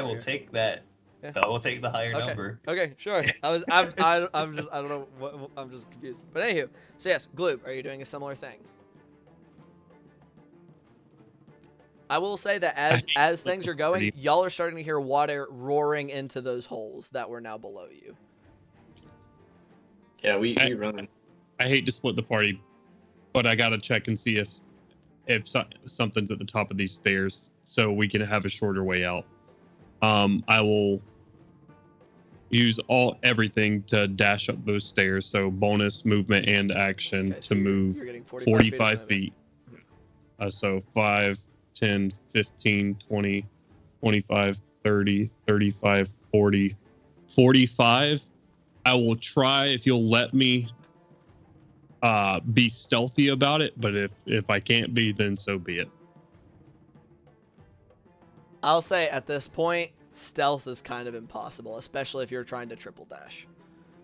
will take that. Yeah. I will take the higher number. Okay, sure. I'm just I don't know what, I'm just confused. But anywho, so yes, Gloob, are you doing a similar thing? I will say that as things are going, y'all are starting to hear water roaring into those holes that were now below you. Yeah, we run. I hate to split the party, but I gotta check and see if something's at the top of these stairs so we can have a shorter way out. I will use everything to dash up those stairs, so bonus movement and action to move you're getting 45 feet. So 5, 10, 15, 20, 25, 30, 35, 40, 45. I will try, if you'll let me, be stealthy about it, but if I can't be, then so be it. I'll say at this point, stealth is kind of impossible, especially if you're trying to triple dash.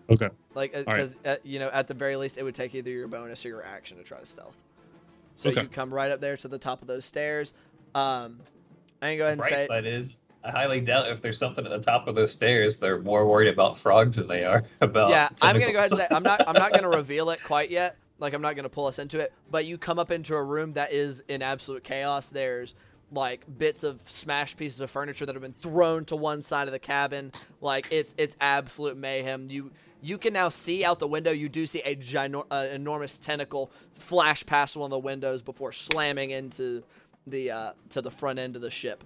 Okay. Like, because at the very least, it would take either your bonus or your action to try to stealth. So you come right up there to the top of those stairs. I'm gonna go ahead and say. That is, I highly doubt if there's something at the top of those stairs, they're more worried about frogs than they are about. Yeah, I'm gonna go ahead and say I'm not gonna reveal it quite yet. Like, I'm not gonna pull us into it. But you come up into a room that is in absolute chaos. There's like bits of smashed pieces of furniture that have been thrown to one side of the cabin. Like, it's absolute mayhem. You can now see out the window. You do see a enormous tentacle flash past one of the windows before slamming into the to the front end of the ship.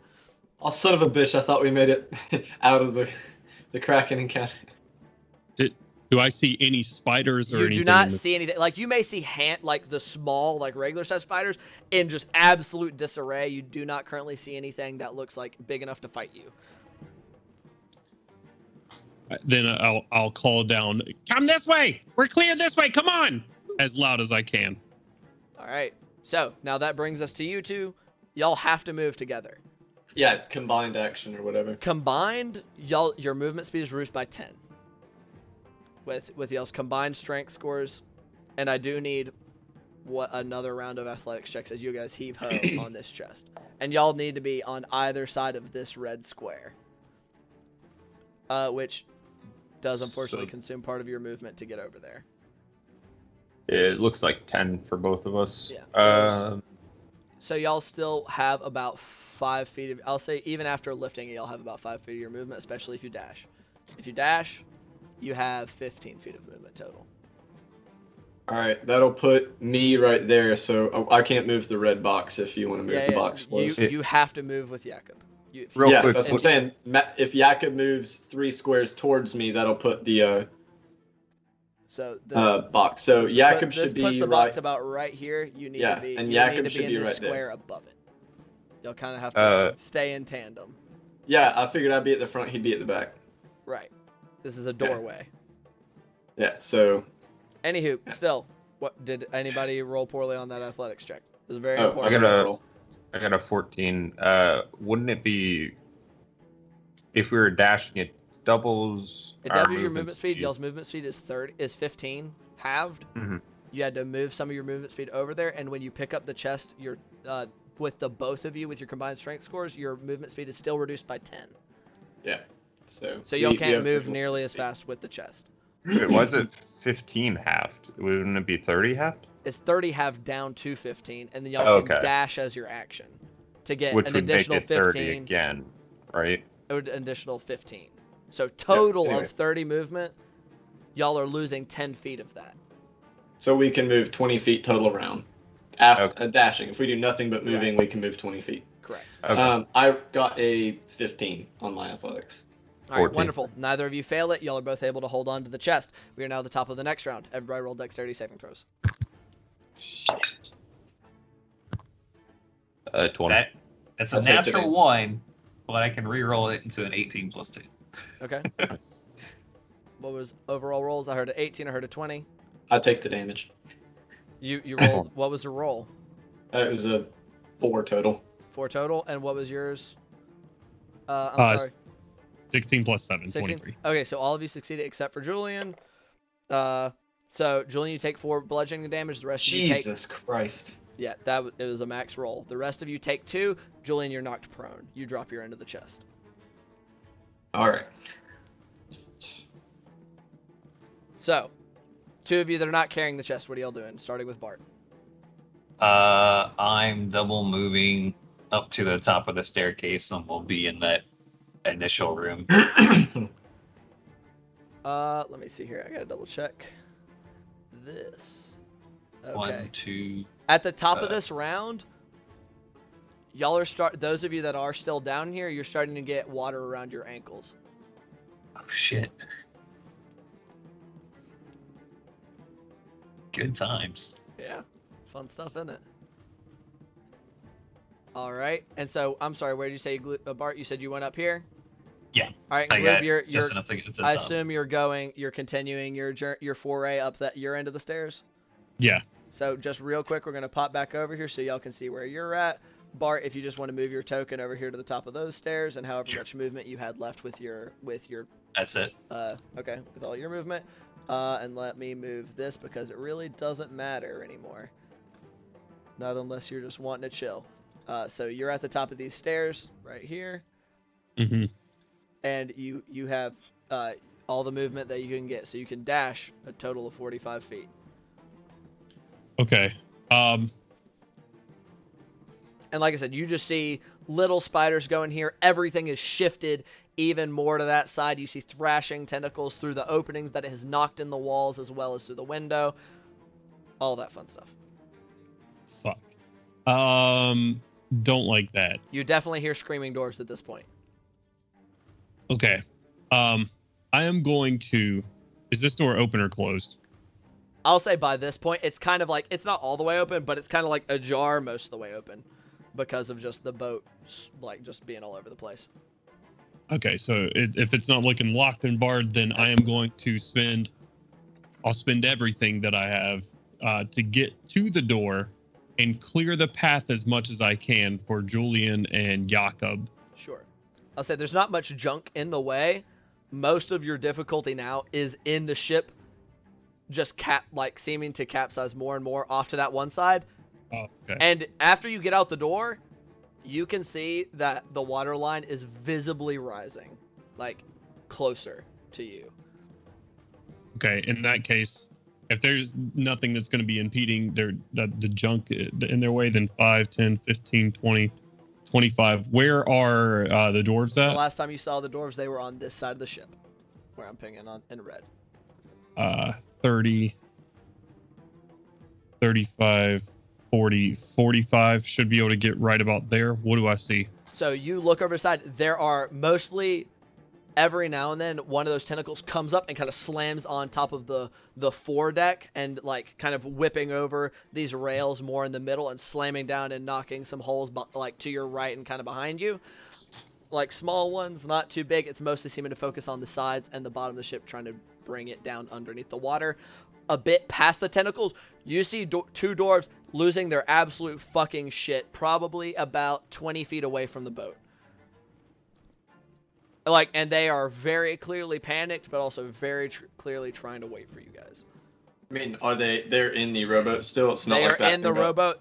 Oh, son of a bitch! I thought we made it out of the Kraken encounter. Do I see any spiders or anything? You do not see anything. Like, you may see like the small, like regular size spiders in just absolute disarray. You do not currently see anything that looks like big enough to fight you. Then I'll call down, come this way! We're clear this way, come on! As loud as I can. Alright, so now that brings us to you two. Y'all have to move together. Yeah, combined action or whatever. Combined, your movement speed is reduced by 10. with y'all's combined strength scores, and I do need another round of athletics checks as you guys heave ho on this chest, and y'all need to be on either side of this red square, which does unfortunately consume part of your movement to get over there. It looks like 10 for both of us. Yeah. So y'all still have about 5 feet of, I'll say even after lifting, y'all have about 5 feet of your movement, especially if you dash. If you dash, you have 15 feet of movement total. All right, that'll put me right there. So I can't move the red box if you want to move the box. You have to move with Jakob. Real quick, that's what I'm saying. If Jakob moves 3 squares towards me, that'll put the box. So Jakob should be puts the right. box about right here. You need to be. And You Jakob need to should be in be this right square there. above it. You'll kind of have to stay in tandem. Yeah, I figured I'd be at the front. He'd be at the back. Right. This is a doorway. Yeah. So. Anywho, still, what did anybody roll poorly on that athletics check? It was very I important. got a 14. Wouldn't it be if we were dashing it doubles? It doubles your movement speed. Y'all's movement speed is 15, halved. Mm-hmm. You had to move some of your movement speed over there, and when you pick up the chest, you're with the both of you with your combined strength scores, your movement speed is still reduced by 10. Yeah. So y'all can't move nearly as fast with the chest. Wait, why is it 15 halved? Wouldn't it be 30 halved? It's 30 halved down to 15, and then y'all can dash as your action to get an additional 15. 30 again, right? An additional 15. So total of 30 movement, y'all are losing 10 feet of that. So we can move 20 feet total around. After dashing. If we do nothing but moving, we can move 20 feet. Correct. Okay. I got a 15 on my athletics. All right, wonderful. Neither of you fail it. Y'all are both able to hold on to the chest. We are now at the top of the next round. Everybody roll dexterity saving throws. 20. That's a natural 1, but I can re-roll it into an 18 plus 2. Okay. What was overall rolls? I heard a 18. I heard a 20. I take the damage. You rolled. What was the roll? It was a 4 total. 4 total. And what was yours? I'm sorry. 16 plus 7, 16? 23. Okay, so all of you succeeded except for Julian. So Julian, you take 4 bludgeoning damage. The rest of you take. Jesus Christ. Yeah, it was a max roll. The rest of you take 2. Julian, you're knocked prone. You drop your end of the chest. All right. So, 2 of you that are not carrying the chest, what are y'all doing? Starting with Bart. I'm double moving up to the top of the staircase, and we'll be in that initial room. Let me see here. I gotta double check this. Okay. 1, 2. At the top of this round, y'all are those of you that are still down here, you're starting to get water around your ankles. Oh shit. Good times. Yeah. Fun stuff, isn't it? All right. And so, I'm sorry, where did you say, Bart, you said you went up here? Yeah. All right, Gloob, you're just enough to get to the I top. assume you're continuing your foray up your end of the stairs? Yeah. So just real quick, we're going to pop back over here so y'all can see where you're at. Bart, if you just want to move your token over here to the top of those stairs, and however much movement you had left with your That's it. okay, with all your movement. And let me move this because it really doesn't matter anymore. Not unless you're just wanting to chill. So you're at the top of these stairs right here. Mm-hmm. And you have all the movement that you can get. So you can dash a total of 45 feet. Okay. And like I said, you just see little spiders going here. Everything is shifted even more to that side. You see thrashing tentacles through the openings that it has knocked in the walls as well as through the window. All that fun stuff. Fuck. Don't like that. You definitely hear screaming doors at this point. Okay. I am going to... Is this door open or closed? I'll say by this point, it's kind of like, it's not all the way open, but it's kind of like ajar most of the way open because of just the boat, like, just being all over the place. Okay, so if it's not looking locked and barred, then I am going to I'll spend everything that I have to get to the door and clear the path as much as I can for Julian and Jakob. Sure. I'll say there's not much junk in the way, most of your difficulty now is in the ship, just seeming to capsize more and more off to that one side. Oh, okay. And after you get out the door, you can see that the water line is visibly rising, like closer to you. Okay, in that case, if there's nothing that's going to be impeding the junk in their way, then 5, 10, 15, 20, 25. Where are the dwarves The at? last time you saw the dwarves, they were on this side of the ship, where I'm pinging on in red. 30, 35, 40, 45 should be able to get right about there. What do I see? So you look over the side. There are mostly, every now and then, one of those tentacles comes up and kind of slams on top of the foredeck and like kind of whipping over these rails more in the middle and slamming down and knocking some holes like to your right and kind of behind you. Like small ones, not too big. It's mostly seeming to focus on the sides and the bottom of the ship, trying to bring it down underneath the water. A bit past the tentacles, you see two dwarves losing their absolute fucking shit, probably about 20 feet away from the boat. Like, and they are very clearly panicked, but also very clearly trying to wait for you guys. I mean, they're in the rowboat still? It's not They like are in the rowboat.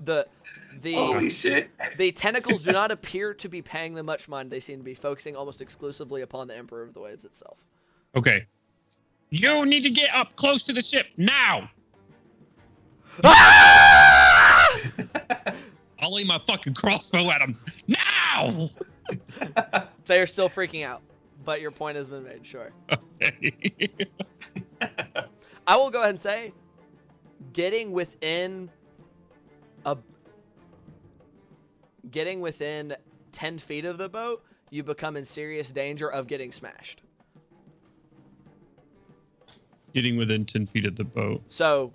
Holy shit! The tentacles do not appear to be paying them much mind. They seem to be focusing almost exclusively upon the Emperor of the Waves itself. Okay. You need to get up close to the ship now. Ah! I'll aim my fucking crossbow at him now. They are still freaking out, but your point has been made, sure. Okay. I will go ahead and say, getting within 10 feet of the boat, you become in serious danger of getting smashed. Getting within 10 feet of the boat. So,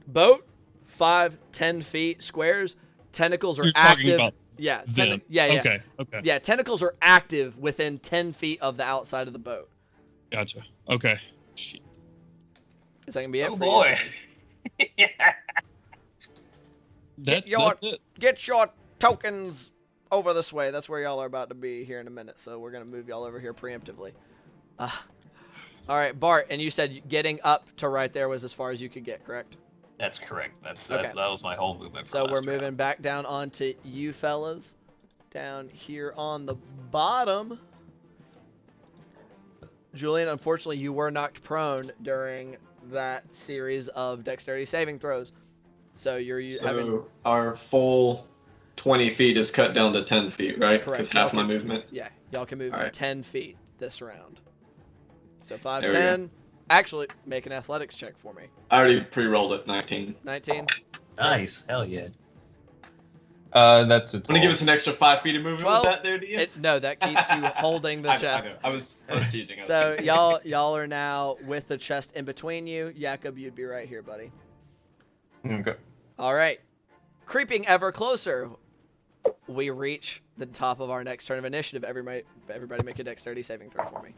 boat, 5, 10 feet squares, tentacles are You're active. talking about yeah, them. yeah. Okay. Yeah, tentacles are active within 10 feet of the outside of the boat. Gotcha. Okay. Shit. Is that going to be it Oh for boy! you? That's it. Get your tokens over this way. That's where y'all are about to be here in a minute, so we're going to move y'all over here preemptively. All right, Bart, and you said getting up to right there was as far as you could get, correct? That's correct. Okay. That was my whole movement. So we're moving back down onto you fellas. Down here on the bottom. Julian, unfortunately, you were knocked prone during that series of dexterity saving throws. So our full 20 feet is cut down to 10 feet, right? Correct. Because half my movement. Yeah, y'all can move All right. 10 feet this round. So 5, There we 10. Actually, make an athletics check for me. I already pre-rolled it, 19. 19. Nice. Hell yeah. That's a 12. Want to give us an extra 5 feet of movement 12? with that there, do you? No, that keeps you holding the I chest. know. I was teasing. So y'all are now with the chest in between you. Jakob, you'd be right here, buddy. Okay. All right. Creeping ever closer, we reach the top of our next turn of initiative. Everybody make a dexterity saving throw for me.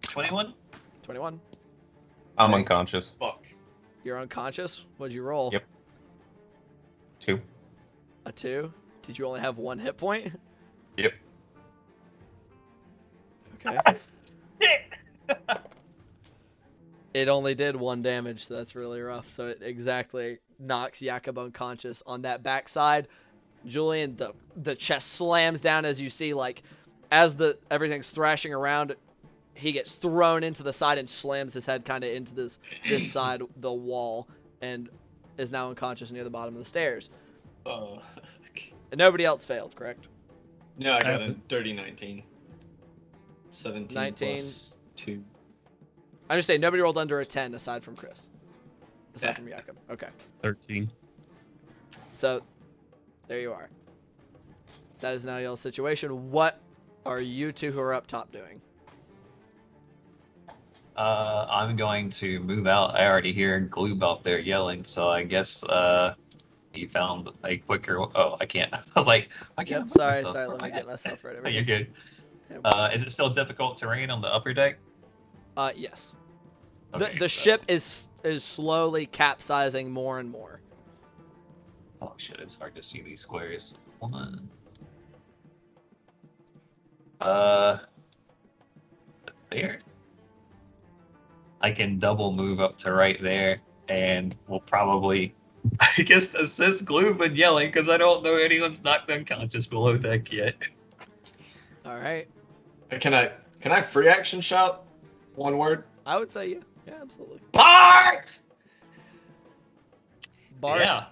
21. 21. I'm unconscious. Fuck. You're unconscious? What'd you roll? Yep. 2. A 2? Did you only have 1 hit point? Yep. Okay. It only did 1 damage, so that's really rough. So it exactly knocks Jakob unconscious on that backside. Julian, the chest slams down as you see, like, as everything's thrashing around, he gets thrown into the side and slams his head kind of into this side, the wall, and is now unconscious near the bottom of the stairs. And nobody else failed, correct? No, I got a dirty 19. 17 19. plus 2. I'm just saying, nobody rolled under a 10 aside from Chris. Aside from Jakob. Okay. 13. So, there you are. That is now y'all's situation. What are you two who are up top doing? I'm going to move out. I already hear Gloob out there yelling, so I guess he found a quicker. Oh, I can't. I was like, I can't. Yep, sorry. Let me get myself right over Oh, you're here. good. Is it still difficult terrain on the upper deck? Yes. Okay, The so- ship is slowly capsizing more and more. Oh shit! It's hard to see these squares. Hold on. there. I can double move up to right there, and we'll probably, I guess, assist Gloom in yelling because I don't know anyone's knocked unconscious below deck yet. All right. Can I free action shout? One word. I would say yeah. Yeah, absolutely. Bart! Bart. Yeah,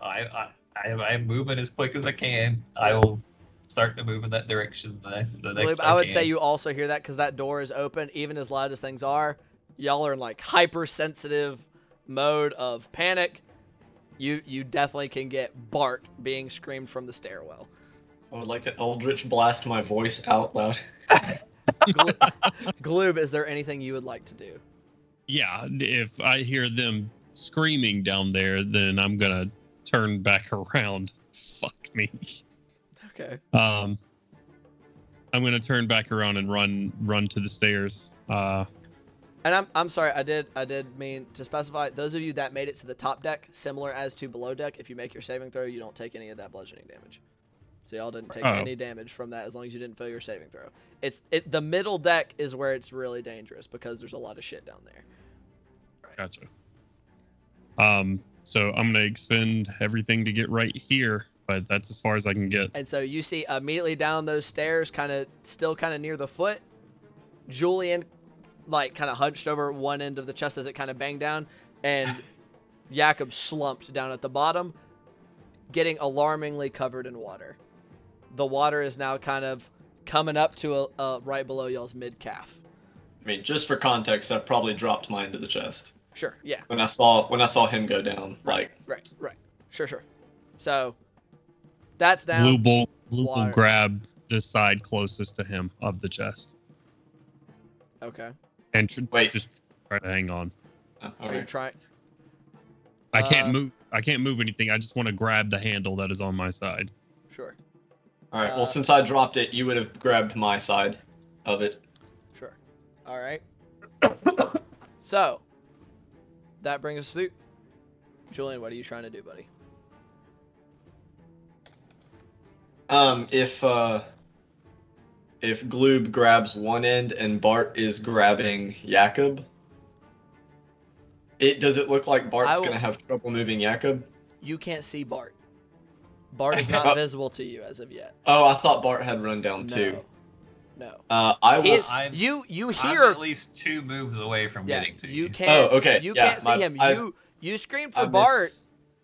I'm moving as quick as I can. Yeah. I will start to move in that direction the next I would can. say you also hear that because that door is open. Even as loud as things are, y'all are in like hypersensitive mode of panic. You definitely can get Bart being screamed from the stairwell. I would like to Eldritch blast my voice out loud. Gloob, is there anything you would like to do? Yeah, if I hear them screaming down there, then I'm gonna turn back around. Fuck me. Okay. I'm gonna turn back around and run to the stairs. And I'm sorry, I did mean to specify, those of you that made it to the top deck, similar as to below deck, if you make your saving throw, you don't take any of that bludgeoning damage. So y'all didn't take any damage from that as long as you didn't fail your saving throw. The middle deck is where it's really dangerous because there's a lot of shit down there. Gotcha. So I'm gonna expend everything to get right here, but that's as far as I can get. And so you see immediately down those stairs, still kind of near the foot, Julian, like kind of hunched over one end of the chest as it kind of banged down, and Jakob slumped down at the bottom, getting alarmingly covered in water. The water is now kind of coming up to right below y'all's mid calf. I mean, just for context, I probably dropped mine to the chest Sure, yeah. when I saw him go down. Right. Sure. So that's down. Blue will water. grab the side closest to him of the chest Okay. and Wait. just try to hang on. Are you trying? I can't move. I can't move anything. I just want to grab the handle that is on my side. Sure. All right. Well, since I dropped it, you would have grabbed my side of it. Sure. All right. So that brings us through. Julian, what are you trying to do, buddy? If Gloob grabs one end and Bart is grabbing Jakob, does it look like Bart's gonna have trouble moving Jakob? You can't see Bart. Bart is not visible to you as of yet. Oh, I thought Bart had run down too. No. I will. You I'm hear at least 2 moves away from getting to you. Can't. Oh, okay. You yeah, can't see him. You scream for Bart,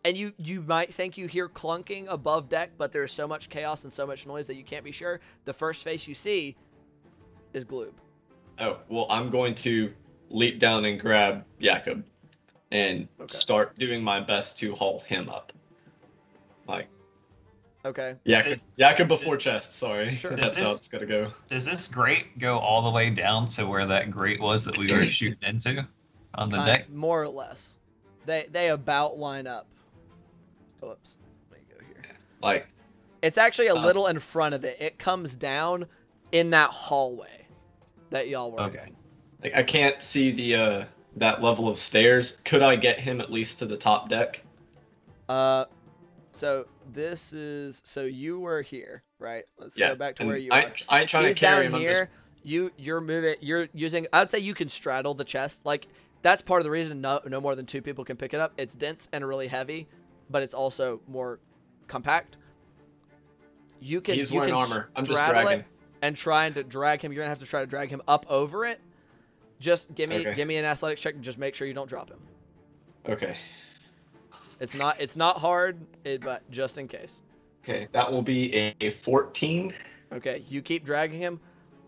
and you might think you hear clunking above deck, but there's so much chaos and so much noise that you can't be sure. The first face you see is Gloob. Oh well, I'm going to leap down and grab Jakob, and start doing my best to haul him up. Like. Okay. Jakob before chest, sorry. Sure. That's how it's gotta go. Does this grate go all the way down to where that grate was that we were shooting into on the deck? More or less. They about line up. Whoops. Let me go here. Like. It's actually a little in front of it. It comes down in that hallway that y'all were in. Like I can't see the that level of stairs. Could I get him at least to the top deck? So this is you were here, right? Let's go back to where you are. I ain't trying to carry him. Here. You're moving. You're using. I'd say you can straddle the chest. Like that's part of the reason no more than 2 people can pick it up. It's dense and really heavy, but it's also more compact. He's wearing armor. I'm just straddle dragging. it and trying to drag him. You're gonna have to try to drag him up over it. Just give me an athletics check and just make sure you don't drop him. Okay. It's not hard, but just in case. Okay, that will be a 14. Okay, you keep dragging him.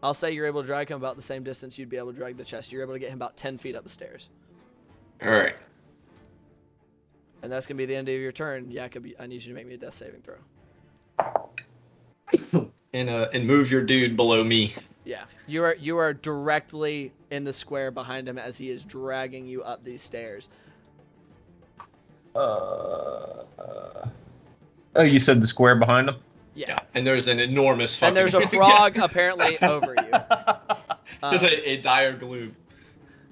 I'll say you're able to drag him about the same distance you'd be able to drag the chest. You're able to get him about 10 feet up the stairs. All right. And that's going to be the end of your turn. Jakob, I need you to make me a death saving throw. And move your dude below me. Yeah, you are directly in the square behind him as he is dragging you up these stairs. Oh, you said the square behind him? Yeah. And there's an enormous fucking... And there's a frog apparently over you. There's a dire Gloob.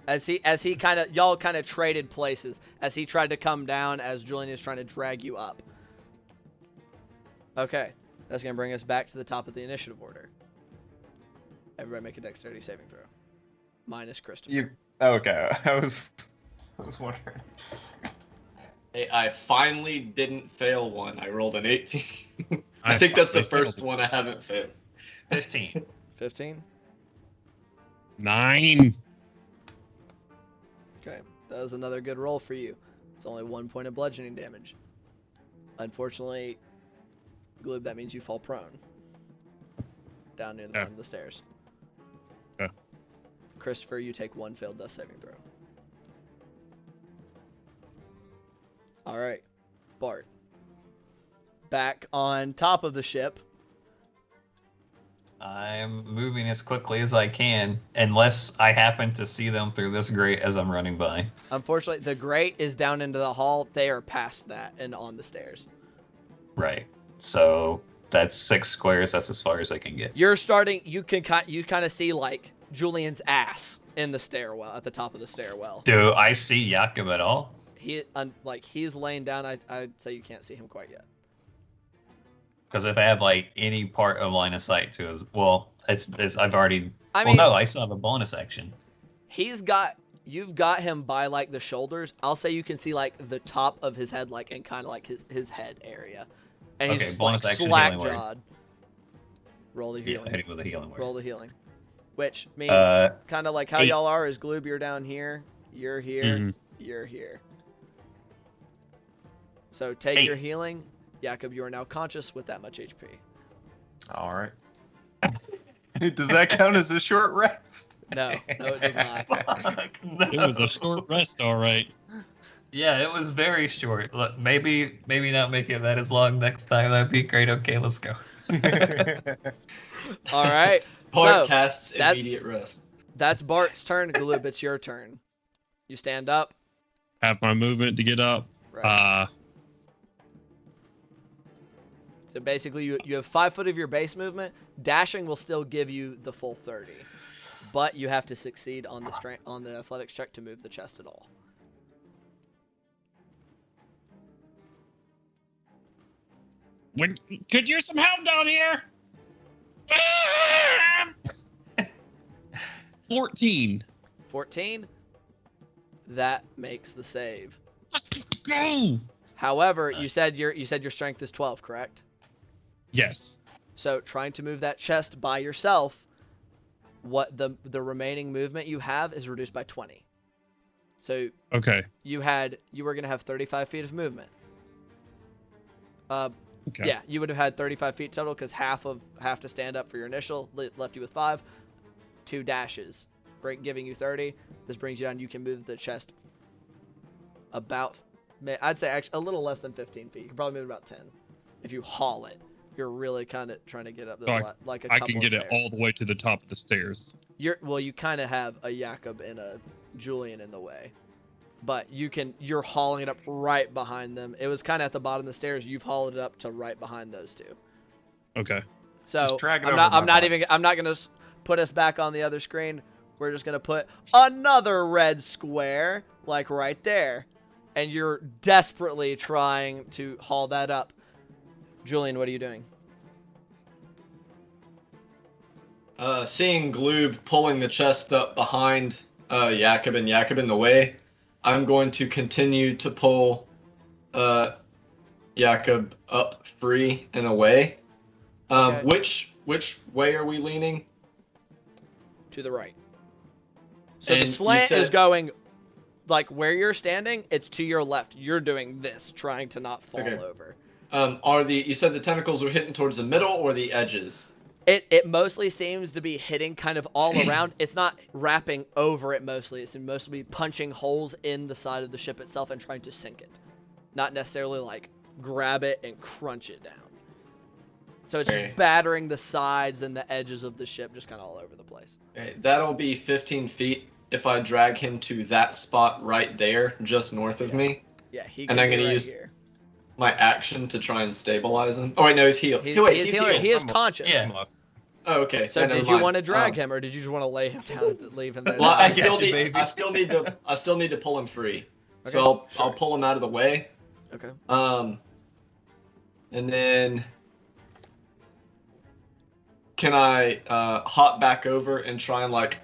As he kind of... Y'all kind of traded places. As he tried to come down as Julian is trying to drag you up. Okay. That's going to bring us back to the top of the initiative order. Everybody make a dexterity saving throw. minus Christopher. Okay. I was wondering. Hey, I finally didn't fail one. I rolled an 18. I I think that's the finally first failed. one I haven't failed. 15. 15. 9. Okay, that was another good roll for you. It's only 1 point of bludgeoning damage. Unfortunately, Gloob, that means you fall prone. Down near the bottom of the stairs. Yeah. Christopher, you take 1 failed death saving throw. Alright, Bart. Back on top of the ship. I'm moving as quickly as I can, unless I happen to see them through this grate as I'm running by. Unfortunately, the grate is down into the hall. They are past that and on the stairs. Right. So that's 6 squares. That's as far as I can get. You're starting. You kind of see like Julian's ass in the stairwell at the top of the stairwell. Do I see Jakob at all? He's laying down. I'd say you can't see him quite yet. Because if I have like any part of line of sight to it, well, it's I've already. I Well, mean, no, I still have a bonus action. you've got him by like the shoulders. I'll say you can see like the top of his head, like and kind of like his head area, and Okay, he's bonus like action, slack healing word. jawed. Roll the Yeah, healing. hitting with a healing word. Roll the healing, which means kind of like how 8. y'all are. Is Gloob, you're down here, you're here, Mhm. you're here. So take 8. your healing, Jakob. You are now conscious with that much HP. All right. Does that count as a short rest? No, it does not. Fuck, no. It was a short rest, all right. Yeah, it was very short. Look, maybe not make it that as long next time. That'd be great. Okay, let's go. All right. Bart So, casts that's- immediate rest. That's Bart's turn. Gloob, it's your turn. You stand up. Have my movement to get up. Right. So basically, you have 5 foot of your base movement. Dashing will still give you the full 30, but you have to succeed on the athletics check to move the chest at all. Could use some help down here. 14. 14. That makes the save. Let's go. However, you said your strength is 12, correct? Yes. So trying to move that chest by yourself, what the remaining movement you have is reduced by 20. So Okay. you were gonna have 35 feet of movement. Okay. Yeah, you would have had 35 feet total because half to stand up for your initial left you with 5, 2 dashes, giving you 30. This brings you down. You can move the chest about, I'd say actually a little less than 15 feet. You can probably move about 10 if you haul it. You're really kind of trying to get up those like a I couple can get of it stairs. all the way to the top of the stairs. You kind of have a Jakob and a Julian in the way, but you're hauling it up right behind them. It was kind of at the bottom of the stairs. You've hauled it up to right behind those two. Okay. So Just drag it I'm over not my I'm not gonna put us back on the other screen. We're just gonna put another red square like right there, and you're desperately trying to haul that up. Julian, what are you doing? Seeing Gloob pulling the chest up behind Jakob and Jakob in the way, I'm going to continue to pull Jakob up free and away. Okay. Which way are we leaning? To the right. So the And you slant said- is going like where you're standing. It's to your left. You're doing this, trying to not fall Okay. over. You said the tentacles were hitting towards the middle or the edges? It mostly seems to be hitting kind of all around. It's not wrapping over it mostly. It's mostly punching holes in the side of the ship itself and trying to sink it. Not necessarily like grab it and crunch it down. So it's Okay. just battering the sides and the edges of the ship just kind of all over the place. Okay, that'll be 15 feet if I drag him to that spot right there, just north of Yeah. me. Yeah, he And can I'm be gonna right use- here. My action to try and stabilize him. Oh wait, no, he's healed. He's He's healing. healed. He is conscious. Yeah. Oh, okay. So Yeah, never did you mind. want to drag Oh. him, or did you just want to lay him down and leave him there? Well, I I got still you, need. baby. I still need to pull him free. Okay, So sure. I'll pull him out of the way. Okay. And then can I hop back over and try and like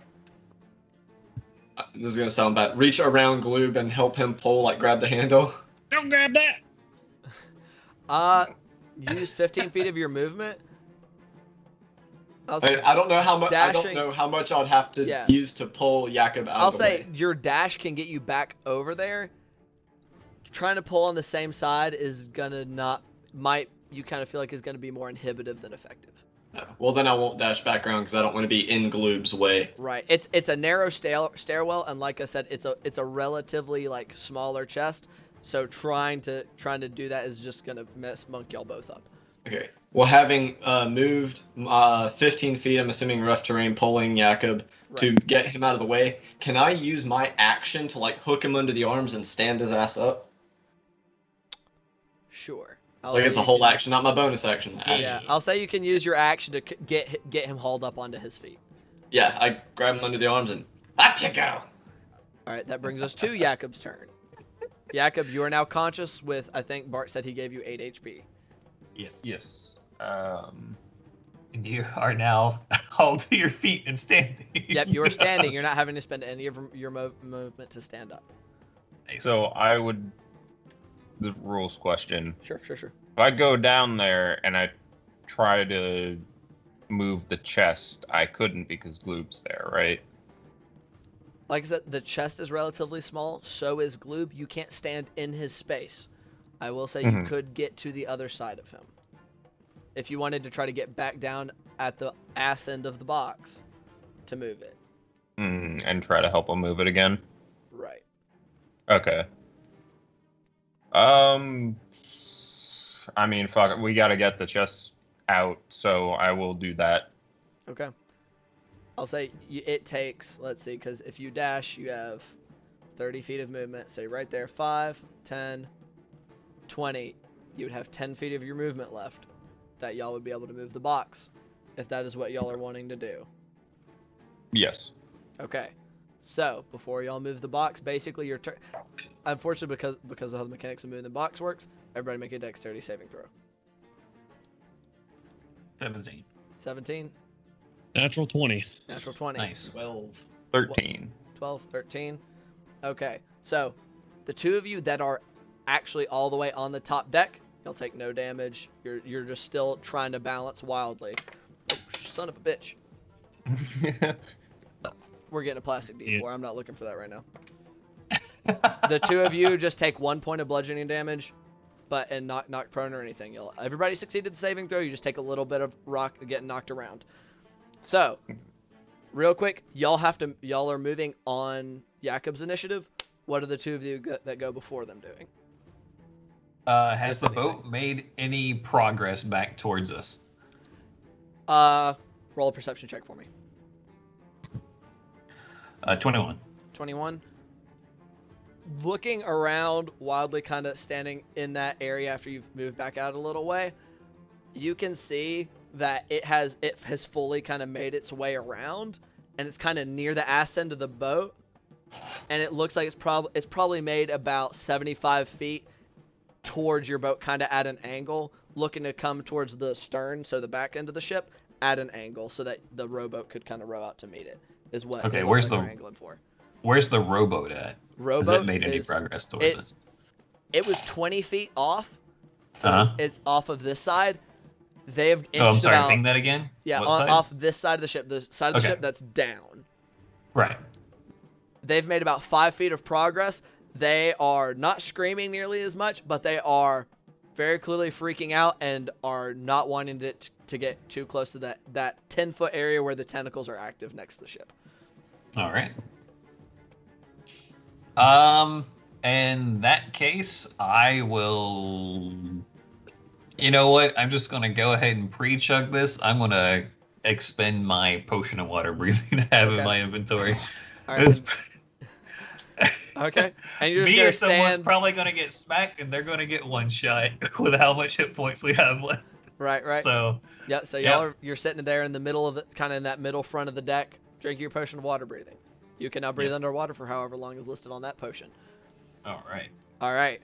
this is gonna sound bad. Reach around Gloob and help him pull, like grab the handle. Don't grab that. Use 15 feet of your movement. I don't know how much. I don't Dashing- know how much I'd have to Yeah. use to pull Jakob out I'll of the say way. your dash can get you back over there. Trying to pull on the same side is gonna you kind of feel like is gonna be more inhibitive than effective. No. Well, then I won't dash back around because I don't want to be in Gloob's way. Right. It's a narrow stairwell, and like I said, it's a relatively like smaller chest. So trying to do that is just gonna monk y'all both up. Okay. Well, having moved 15 feet, I'm assuming rough terrain, pulling Jakob to get him out of the way, can I use my action to like hook him under the arms and stand his ass up? Sure. Like it's a whole action, not my bonus action. Yeah, I'll say you can use your action to get him hauled up onto his feet. Yeah, I grab him under the arms and up you go. All right, that brings us to Jakob's turn. Jakob, you are now conscious with, I think Bart said he gave you 8 HP. Yes. And you are now hauled to your feet and standing. Yep, you are standing. You're not having to spend any of your movement to stand up. Nice. So I would. The rules question. Sure. If I go down there and I try to move the chest, I couldn't because Gloob's there, right? Like I said, the chest is relatively small. So is Gloob. You can't stand in his space. I will say you could get to the other side of him. If you wanted to try to get back down at the ass end of the box to move it. And try to help him move it again. Right. Okay. I mean, fuck it. We gotta get the chest out, so I will do that. Okay. I'll say it takes, let's see, because if you dash, you have 30 feet of movement. Say right there, 5, 10, 20. You would have 10 feet of your movement left that y'all would be able to move the box, if that is what y'all are wanting to do. Yes. Okay. So, before y'all move the box, basically your turn. Unfortunately, because of how the mechanics of moving the box works, everybody make a dexterity saving throw. 17. 17. Natural 20. Natural 20. Nice. 12. 13. 12, 13. Okay, so the two of you that are actually all the way on the top deck, you'll take no damage. You're just still trying to balance wildly. Oh, son of a bitch. We're getting a plastic D4. Yeah. I'm not looking for that right now. The two of you just take 1 point of bludgeoning damage, and not knocked prone or anything. Everybody succeeded the saving throw. You just take a little bit of rock getting knocked around. So, real quick, y'all are moving on Jakob's initiative. What are the two of you that go before them doing? Has the boat made any progress back towards us? Roll a perception check for me. 21. 21. Looking around, wildly kind of standing in that area after you've moved back out a little way, you can see that it has fully kind of made its way around, and it's kind of near the ass end of the boat, and it looks like it's probably made about 75 feet towards your boat, kind of at an angle, looking to come towards the stern, so the back end of the ship, at an angle, so that the rowboat could kind of row out to meet it. Is what? Okay, it looks where's like the- they're angling for? Where's the rowboat at? Rowboat Has it made any is- progress towards it- us? It was 20 feet off, so Uh-huh. it's off of this side. They have inched Oh, I'm sorry. about Ping that again? yeah What side? off this side of the ship, the side of the Okay. ship that's down. Right. They've made about 5 feet of progress. They are not screaming nearly as much, but they are very clearly freaking out and are not wanting it to get too close to that 10-foot area where the tentacles are active next to the ship. All right. In that case, I will. You know what? I'm just gonna go ahead and pre-chug this. I'm gonna expend my potion of water breathing I have Okay. in my inventory. All right. This- Okay. And you're just Me gonna or someone's stand. probably gonna get smacked, and they're gonna get one shot with how much hit points we have left. Right. So Yeah. So you're sitting there in the middle of kind of in that middle front of the deck, drinking your potion of water breathing. You can now breathe underwater for however long is listed on that potion. all right. All right.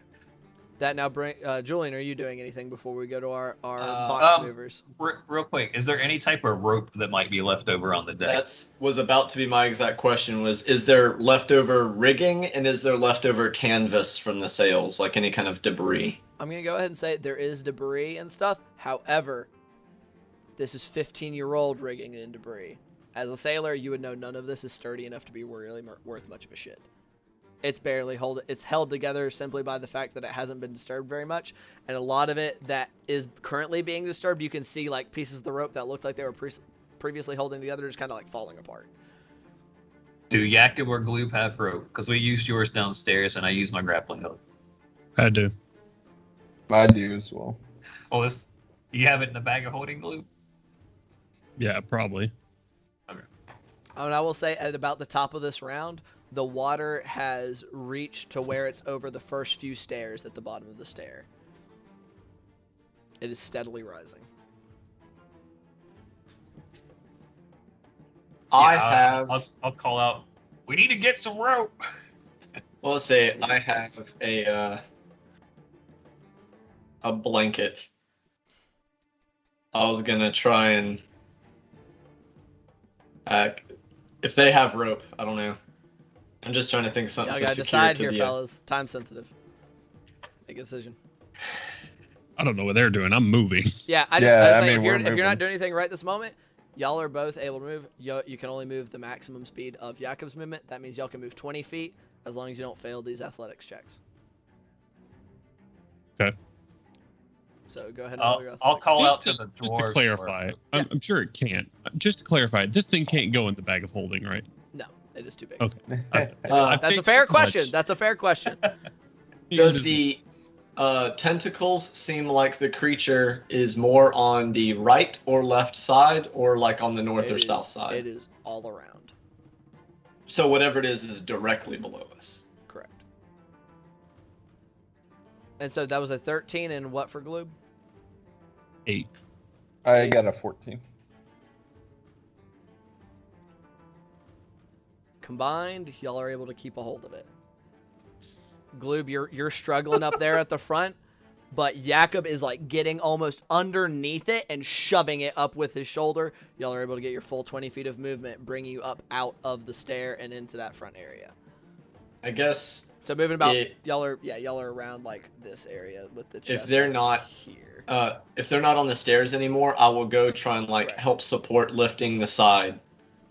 That now bring Julian, are you doing anything before we go to our box movers? Real quick, is there any type of rope that might be left over on the deck? That was about to be my exact question. Is there leftover rigging and is there leftover canvas from the sails, like any kind of debris? I'm gonna go ahead and say there is debris and stuff. However, this is 15-year-old rigging and debris. As a sailor, you would know none of this is sturdy enough to be really worth much of a shit. It's it's held together simply by the fact that it hasn't been disturbed very much, and a lot of it that is currently being disturbed, you can see like pieces of the rope that looked like they were previously holding together, just kind of like falling apart. Do Jakob or Gloob have rope? Because we used yours downstairs, and I used my grappling hook. I do. I do as well. Oh, you have it in the bag of holding, Gloob? Yeah, probably. Okay. And I will say at about the top of this round, the water has reached to where it's over the first few stairs at the bottom of the stair. It is steadily rising. I'll call out. We need to get some rope. Well, let's say I have a blanket. I was gonna try and if they have rope, I don't know. I'm just trying to think of something Y'all to gotta secure decide to here, the. fellas. Time sensitive. Make a decision. I don't know what they're doing. I'm moving. Yeah, I was saying, if you're not doing anything right this moment, y'all are both able to move. You can only move the maximum speed of Jakob's movement. That means y'all can move 20 feet as long as you don't fail these athletics checks. Okay. So go ahead and roll your athletics. I'll call out to the dwarves. Just to clarify, I'm sure it can't. Just to clarify, this thing can't go in the bag of holding, right? No, it is too big. Okay. That's a fair question. That's a fair question. Does the tentacles seem like the creature is more on the right or left side, or like on the north or south side? It is all around. So whatever it is directly below us. Correct. And so that was a 13, and what for Gloob? 8. I got a 14. Combined, y'all are able to keep a hold of it. Gloob, you're struggling up there at the front, but Jakob is like getting almost underneath it and shoving it up with his shoulder. Y'all are able to get your full 20 feet of movement, bringing you up out of the stair and into that front area. I guess. So moving about, y'all are around like this area with the chest. If they're not here, if they're not on the stairs anymore, I will go try and help support lifting the side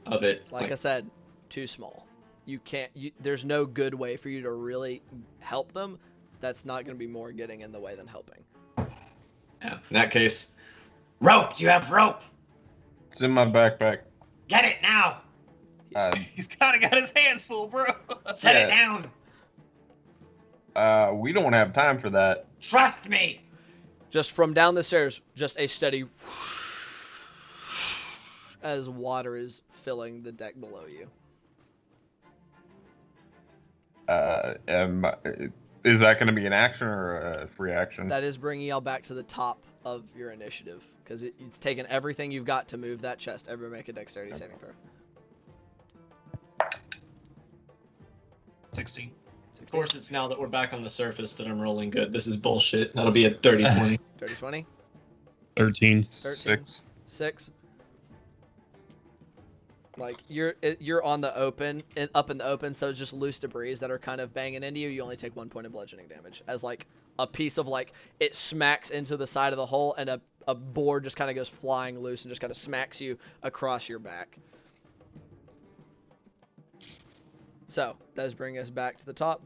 of it. Like I said, too small. You can't. There's no good way for you to really help them. That's not going to be more getting in the way than helping. Yeah. In that case, Rope! Do you have rope? It's in my backpack. Get it now! He's kind of got his hands full, bro. Set it down! We don't have time for that. Trust me! Just from down the stairs, just a steady as water is filling the deck below you. Is that going to be an action or a free action? That is bringing y'all back to the top of your initiative, because it's taken everything you've got to move that chest. Everyone make a dexterity saving throw. 16. of course, it's now that we're back on the surface that I'm rolling good. This is bullshit. That'll be a 30-20. 30-20? 13. 6. 6. Like you're on the open, up in the open, so it's just loose debris that are kind of banging into you. You only take 1 point of bludgeoning damage, as like a piece of it smacks into the side of the hole, and a board just kind of goes flying loose and just kind of smacks you across your back. So that is bringing us back to the top.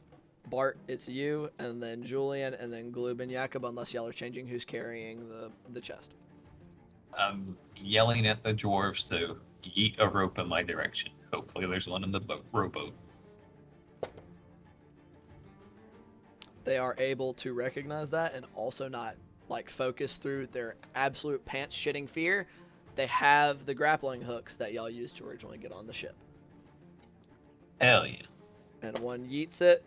Bart, it's you, and then Julian, and then Gloob and Jakob, unless y'all are changing who's carrying the chest. I'm yelling at the dwarves to yeet a rope in my direction. Hopefully there's one in the rowboat. They are able to recognize that and also not focus through their absolute pants shitting fear. They have the grappling hooks that y'all used to originally get on the ship. Hell yeah. And one yeets it.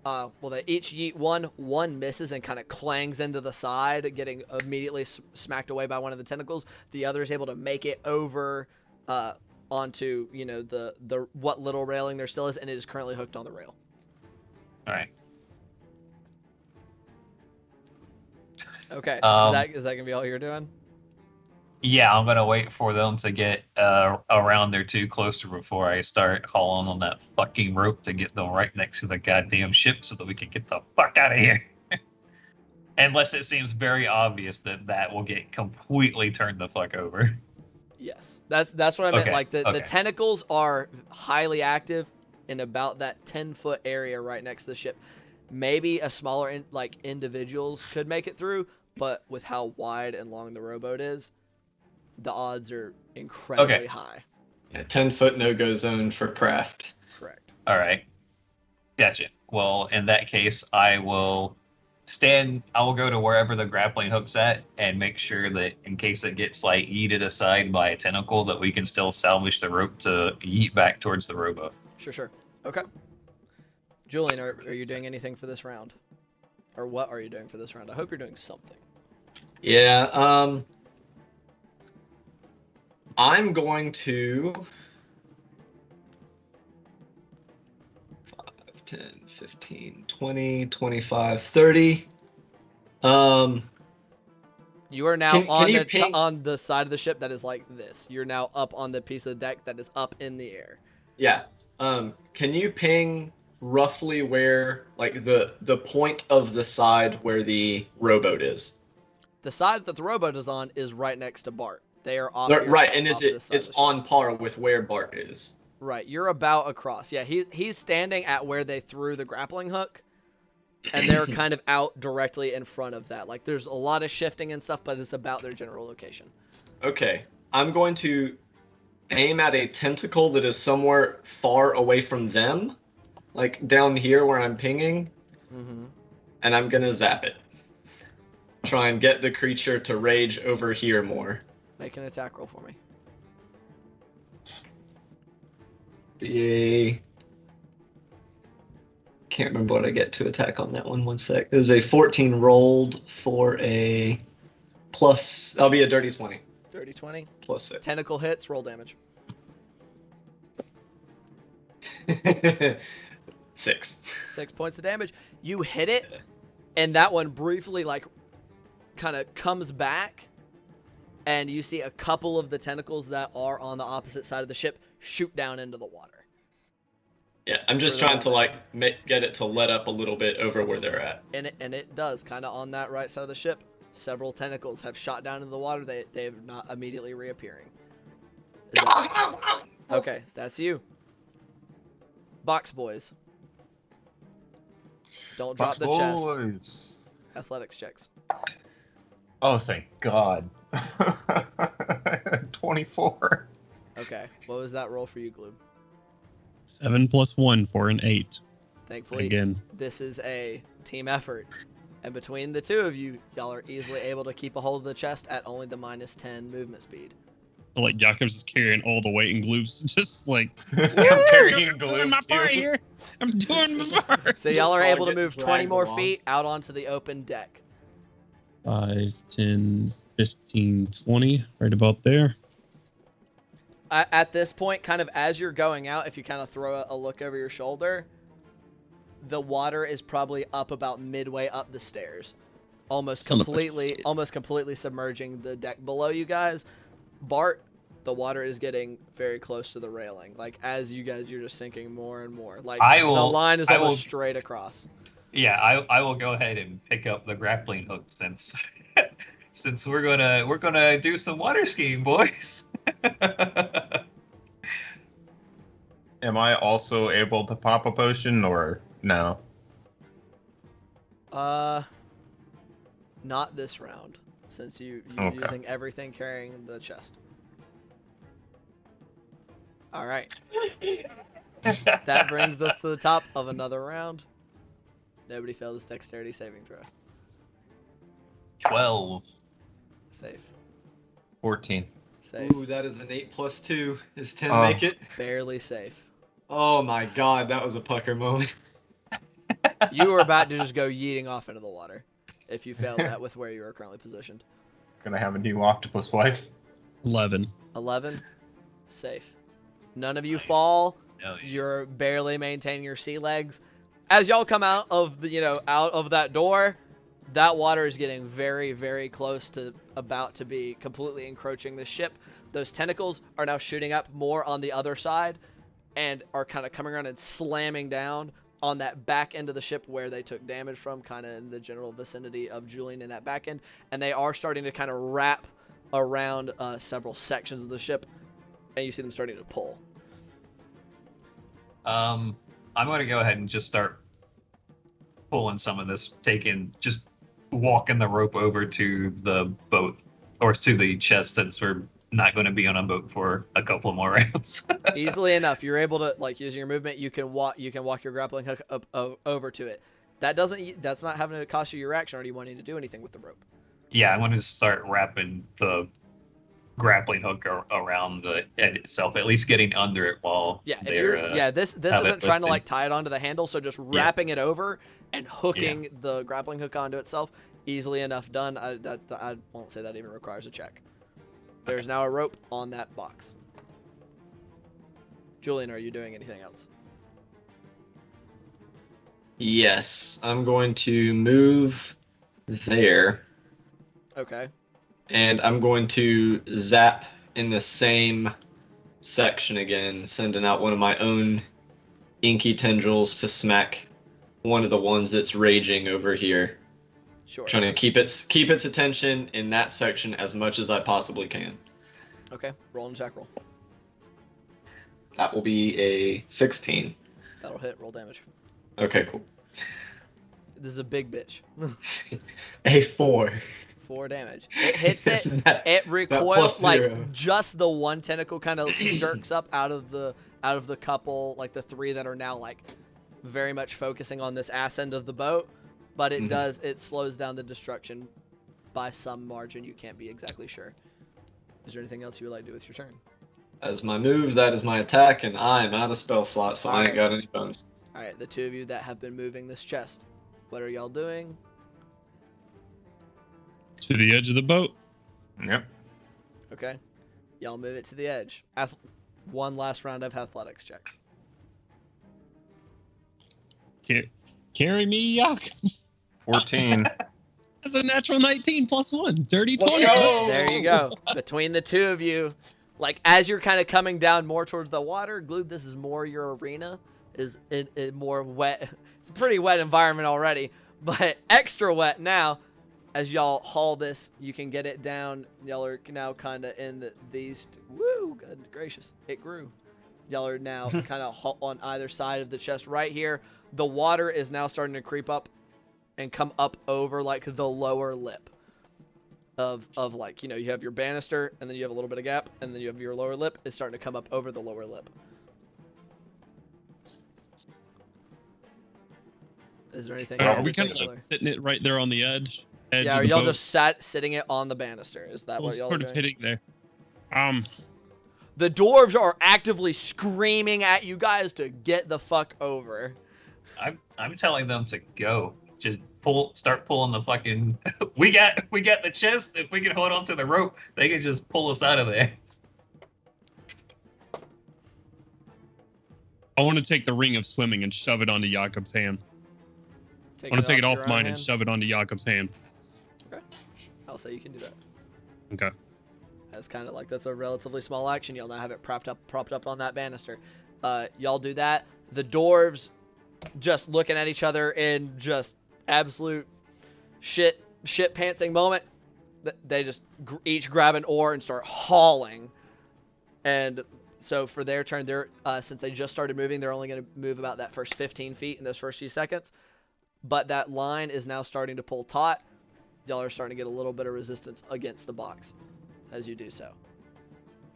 Well, they each yeet one. One misses and kind of clangs into the side, getting immediately smacked away by one of the tentacles. The other is able to make it over onto the what little railing there still is, and it is currently hooked on the rail. All right. Okay. Um, Is that gonna be all you're doing? Yeah, I'm gonna wait for them to get around there too closer before I start hauling on that fucking rope to get them right next to the goddamn ship so that we can get the fuck out of here. Unless it seems very obvious that that will get completely turned the fuck over. Yes. That's what I meant. Okay. Like the Okay. tentacles are highly active in about that 10-foot area right next to the ship. Maybe a smaller individuals could make it through, but with how wide and long the rowboat is, the odds are incredibly high. Yeah, 10-foot no-go zone for craft. Correct. All right. Gotcha. Well, in that case, I will go to wherever the grappling hook's at and make sure that in case it gets like yeeted aside by a tentacle, that we can still salvage the rope to yeet back towards the rowboat. Sure. Okay. Julian, are you doing anything for this round? Or what are you doing for this round? I hope you're doing something. Yeah, I'm going to 5, 10, 15, 20, 25, 30. You are now can on the side of the ship that is like this. You're now up on the piece of the deck that is up in the air. Yeah. Can you ping roughly where, like, the point of the side where the rowboat is? The side that the rowboat is on is right next to Bart. They are off. Right, and off it's on par with where Bart is. Right, you're about across. Yeah, he's standing at where they threw the grappling hook, and they're kind of out directly in front of that. Like, there's a lot of shifting and stuff, but it's about their general location. Okay, I'm going to aim at a tentacle that is somewhere far away from them, like down here where I'm pinging, and I'm gonna zap it. Try and get the creature to rage over here more. Make an attack roll for me. Yay. Can't remember what I get to attack on that one. One sec. It was a 14 rolled for a plus. I'll be a dirty 20. Dirty 20. Plus 6. Tentacle hits, roll damage. 6. 6 points of damage. You hit it, and that one briefly, like, kind of comes back, and you see a couple of the tentacles that are on the opposite side of the ship shoot down into the water. Yeah, I'm just trying to, like, get it to let up a little bit over where they're at. And it does, kind of on that right side of the ship. Several tentacles have shot down into the water. They're not immediately reappearing. Okay, that's you. Box boys. Don't drop the chest. Athletics checks. Oh, thank God. 24. Okay, what was that roll for you, Gloob? 7 + 1 for an 8. Thankfully, Again. this is a team effort. And between the two of you, y'all are easily able to keep a hold of the chest at only the -10 movement speed. Like, Jakob's just carrying all the weight, and Gloop's just like, I'm carrying I'm doing Gloop my part too. here. I'm doing my part. So y'all are While able to getting move 20 dragged more along. feet out onto the open deck. 5, 10, 15, 20, right about there. At this point, kind of as you're going out, if you kind of throw a look over your shoulder, the water is probably up about midway up the stairs, almost completely submerging the deck below you guys. Bart, the water is getting very close to the railing. Like, as you guys, you're just sinking more and more. Like, the line is almost straight across. Yeah, I will go ahead and pick up the grappling hook since since we're gonna do some water skiing, boys. Am I also able to pop a potion or no? Not this round, since you're Okay. using everything carrying the chest. All right. That brings us to the top of another round. Nobody failed this dexterity saving throw. 12. Safe. 14. Safe. Ooh, that is an 8 + 2. Is 10 Oh. make it? Barely safe. Oh my God, that was a pucker moment. You were about to just go yeeting off into the water if you failed that with where you are currently positioned. Gonna have a new octopus wife. 11. 11. Safe. None of you fall. No, You're barely maintaining your sea legs. as y'all come out of the out of that door, that water is getting very, very close to about to be completely encroaching the ship. Those tentacles are now shooting up more on the other side and are kind of coming around and slamming down on that back end of the ship where they took damage from, kind of in the general vicinity of Julian in that back end. And they are starting to kind of wrap around several sections of the ship, and you see them starting to pull. I'm going to go ahead and just start pulling some of this, just walking the rope over to the boat, or to the chest, since we're not going to be on a boat for a couple more rounds. Easily enough, you're able to, like, using your movement, you can walk your grappling hook up over to it. That's not having to cost you your action, or do you wanting to do anything with the rope? Yeah, I want to start wrapping the grappling hook around the end itself, at least getting under it while this isn't trying to like tie it onto the handle, so just wrapping it over and hooking the grappling hook onto itself. Easily enough done. I won't say that even requires a check. There's now a rope on that box. Julian, are you doing anything else? Yes, I'm going to move there. Okay. And I'm going to zap in the same section again, sending out one of my own inky tendrils to smack one of the ones that's raging over here. Sure. Trying to keep its attention in that section as much as I possibly can. Okay, roll and jack roll. That will be a 16. That'll hit. Roll damage. Okay, cool. This is a big bitch. A 4. 4 damage. It hits it. It recoils like 0. Just the one tentacle kind of jerks up out of the couple, like the 3 that are now like very much focusing on this ass end of the boat. But it it slows down the destruction by some margin. You can't be exactly sure. Is there anything else you would like to do with your turn? That is my move, that is my attack, and I'm out of spell slot, so I ain't got any bonus. Alright, the 2 of you that have been moving this chest. What are y'all doing? To the edge of the boat. Yep. Okay. Y'all move it to the edge. One last round of athletics checks. Carry me, yuck. 14. That's a natural 19 plus 1. Dirty 20. There you go. Between the 2 of you, like as you're kind of coming down more towards the water, Gloob, this is more your arena. Is it more wet? It's a pretty wet environment already, but extra wet now. As y'all haul this, you can get it down. Y'all are now kind of in these. Woo, good gracious, it grew. Y'all are now kind of on either side of the chest right here. The water is now starting to creep up and come up over like the lower lip of like, you have your banister, and then you have a little bit of gap, and then you have your lower lip is starting to come up over the lower lip. Is there anything? Are we kind of like sitting it right there on the edge? Yeah, are y'all just sitting it on the banister? Is that what y'all are doing? Sort of hitting there. The dwarves are actively screaming at you guys to get the fuck over. I'm telling them to go. Just start pulling the fucking. We got the chest. If we can hold on to the rope, they can just pull us out of there. I want to take the ring of swimming and shove it onto Jakob's hand. I want to take it off mine and shove it onto Jakob's hand. Okay. I'll say you can do that. Okay. That's kind of like, that's a relatively small action. Y'all now have it propped up on that banister. Y'all do that. The dwarves just looking at each other in just absolute shit pantsing moment. They just each grab an oar and start hauling. And so for their turn, they're since they just started moving, they're only going to move about that first 15 feet in those first few seconds. But that line is now starting to pull taut. Y'all are starting to get a little bit of resistance against the box as you do so.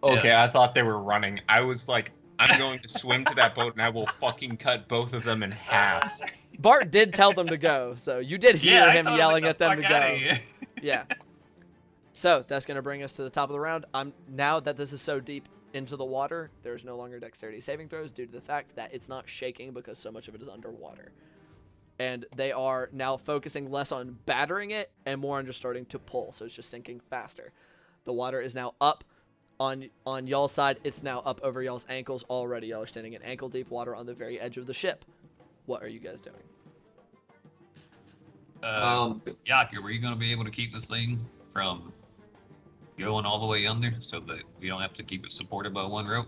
Okay, yeah. I thought they were running. I was like, I'm going to swim to that boat and I will fucking cut both of them in half. Bart did tell them to go, so you did hear him yelling at them to go. Yeah. So that's going to bring us to the top of the round. Now that this is so deep into the water, there's no longer dexterity saving throws due to the fact that it's not shaking because so much of it is underwater. And they are now focusing less on battering it and more on just starting to pull, so it's just sinking faster. The water is now up on y'all's side. It's now up over y'all's ankles already. Y'all are standing in ankle deep water on the very edge of the ship. what are you guys doing? Yaku, were you going to be able to keep this thing from going all the way under so that we don't have to keep it supported by one rope?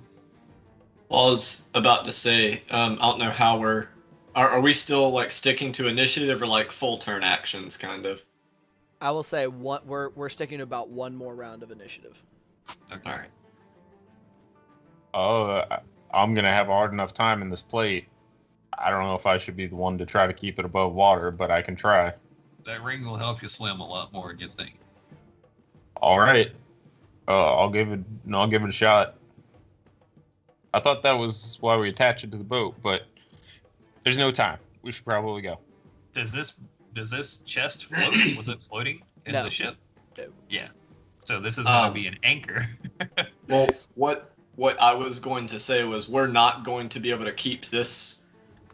Well, I was about to say, I don't know how are we still like sticking to initiative or like full turn actions kind of? I will say we're sticking to about one more round of initiative. Okay. All right. Oh, I'm gonna have a hard enough time in this plate. I don't know if I should be the one to try to keep it above water, but I can try. That ring will help you swim a lot more, good thing. All right. I'll give it a shot. I thought that was why we attached it to the boat, but there's no time. We should probably go. Does this chest float? Was it floating in No. the ship? No. Yeah. So this is going to be an anchor. Well, what I was going to say was we're not going to be able to keep this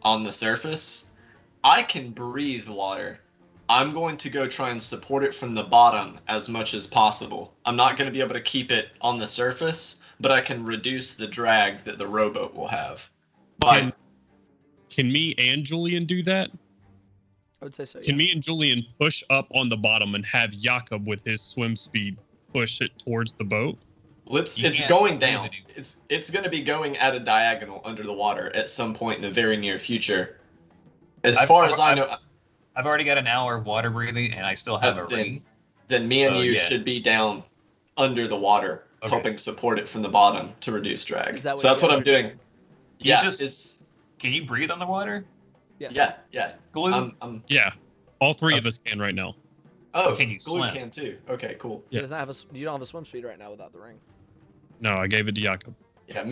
on the surface. I can breathe water. I'm going to go try and support it from the bottom as much as possible. I'm not going to be able to keep it on the surface, but I can reduce the drag that the rowboat will have. Can me and Julian do that? I would say so. Can me and Julian push up on the bottom and have Jakob with his swim speed push it towards the boat? It's can't going do down. anything. It's going to be going at a diagonal under the water at some point in the very near future. As far as I know, I've already got an hour of water breathing, and I still have a ring. then me and So, you yeah. should be down under the water, Okay. helping support it from the bottom to reduce drag. Is that So that's you what guys I'm are doing. You Yeah, just- it's Can you breathe underwater? Yes. yeah. Glue? Yeah. All three of us can right now. Oh, Can you Glue swim? can too. Okay, cool. He doesn't have you don't have a swim speed right now without the ring. No, I gave it to Jakob. Yeah,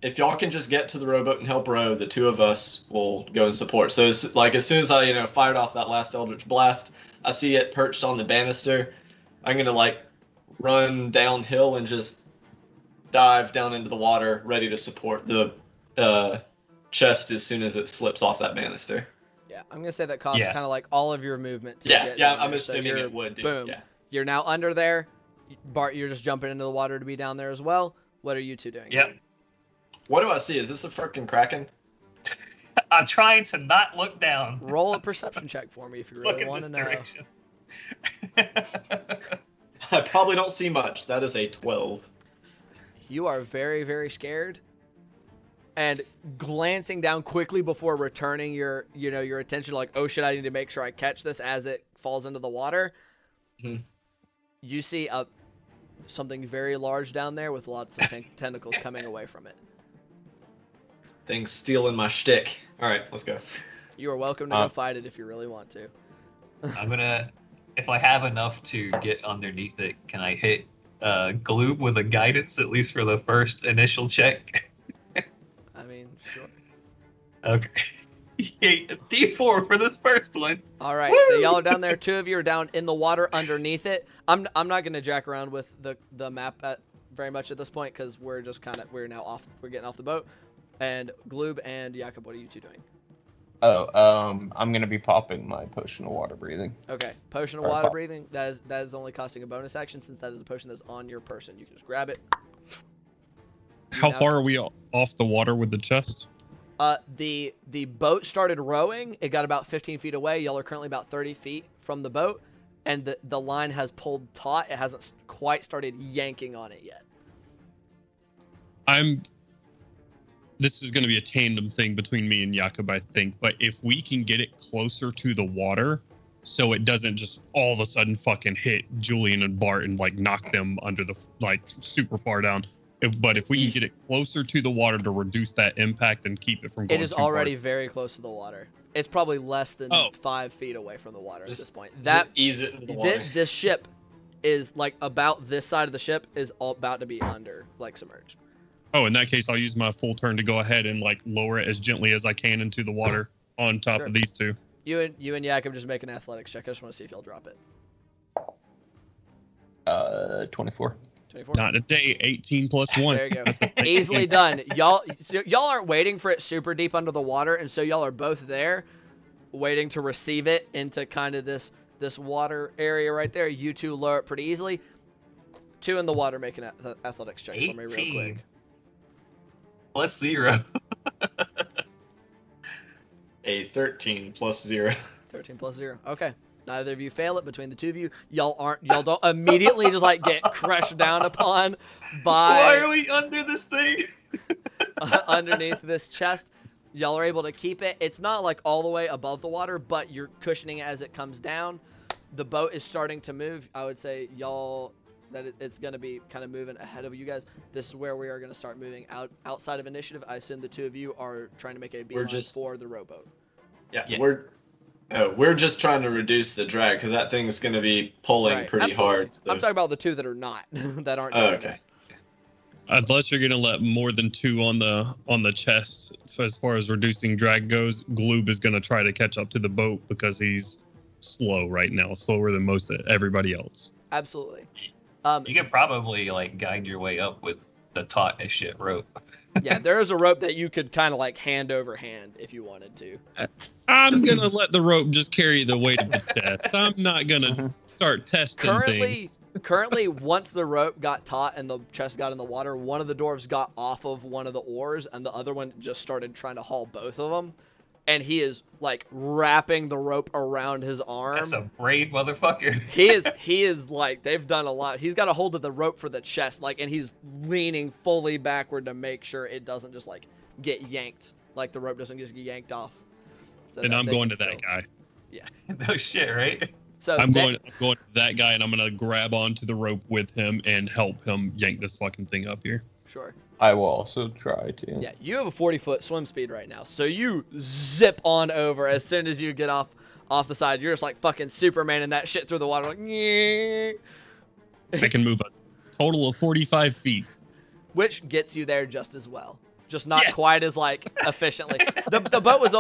if y'all can just get to the rowboat and help row, the two of us will go and support. So as soon as I fired off that last Eldritch Blast, I see it perched on the banister. I'm gonna run downhill and just dive down into the water, ready to support the chest as soon as it slips off that banister. Yeah, I'm gonna say that costs Yeah. kind of like all of your movement to Yeah, get yeah, down I'm there. So assuming you're- it would. Dude. boom. Yeah. You're now under there. Bart, you're just jumping into the water to be down there as well. What are you two doing? Yep. What do I see? Is this a freaking kraken? I'm trying to not look down. Roll a perception check for me if you Look really in want to this know. direction. I probably don't see much. That is a 12. You are very, very scared. And glancing down quickly before returning your attention, like, oh shit, I need to make sure I catch this as it falls into the water. Mhm. You see something very large down there with lots of tentacles coming away from it. Thing's stealing my shtick. All right, let's go. You are welcome to go fight it if you really want to. I'm gonna, if I have enough to get underneath it, can I hit Gloob with a guidance at least for the first initial check? I mean, sure. Okay. Yay, a D4 for this first one. All right, so y'all are down there. Two of you are down in the water underneath it. I'm not gonna jack around with the map very much at this point because we're just we're now off. We're getting off the boat. And Gloob and Jakob, what are you two doing? I'm gonna be popping my potion of water breathing. Okay, potion of water breathing. That is only costing a bonus action since that is a potion that's on your person. You can just grab it. How far are we off the water with the chest? The boat started rowing. It got about 15 feet away. Y'all are currently about 30 feet from the boat, and the line has pulled taut. It hasn't quite started yanking on it yet. This is going to be a tandem thing between me and Jakob, I think. But if we can get it closer to the water, so it doesn't just all of a sudden fucking hit Julian and Bart and knock them under the super far down. But if we can get it closer to the water to reduce that impact and keep it from going It is too far. already very close to the water. It's probably less than 5 feet away from the water at this point. That ease it into the water. This ship is about this side of the ship is all about to be under submerged. Oh, in that case, I'll use my full turn to go ahead and lower it as gently as I can into the water on top of these two. You and Jakob just make an athletics check. I just want to see if y'all drop it. 24. 24. Not today. 18 plus 1. There you go. Easily done. Y'all aren't waiting for it super deep under the water, and so y'all are both there, waiting to receive it into kind of this water area right there. You two lower it pretty easily. 2 in the water, make an athletics check for me real quick. +0. a 13 plus 0. 13 plus 0. Okay. Neither of you fail it. Between the two of you, y'all don't immediately just like get crushed down upon Why are by we under this thing? underneath this chest. Y'all are able to keep it. It's not like all the way above the water, but you're cushioning it as it comes down. The boat is starting to move. I would say y'all that it's going to be kind of moving ahead of you guys. This is where we are going to start moving outside of initiative. I assume the two of you are trying to make a beeline for the rowboat. Yeah. We're just trying to reduce the drag because that thing is going to be pulling pretty hard. So. I'm talking about the two that are not, that aren't. Okay. Unless you're gonna let more than 2 on the chest, as far as reducing drag goes, Gloob is gonna try to catch up to the boat because he's slow right now, slower than most of everybody else. Absolutely. You could probably like guide your way up with the taut as shit rope. Yeah, there is a rope that you could kind of like hand over hand if you wanted to. I'm gonna let the rope just carry the weight of the chest. I'm not gonna start testing things. Currently, once the rope got taut and the chest got in the water, one of the dwarves got off of one of the oars, and the other one just started trying to haul both of them. And he is like wrapping the rope around his arm. That's a brave motherfucker. He is like, they've done a lot. He's got a hold of the rope for the chest, like, and he's leaning fully backward to make sure it doesn't just like get yanked, like the rope doesn't just get yanked off. So and I'm going to that guy. Yeah. No shit, right? So I'm going to that guy, and I'm going to grab onto the rope with him and help him yank this fucking thing up here. Sure. I will also try to. Yeah, you have a 40-foot swim speed right now, so you zip on over as soon as you get off the side. You're just like fucking Superman in that shit through the water, like, nyeh. I can move a total of 45 feet. Which gets you there just as well. Just not quite as like efficiently. The boat was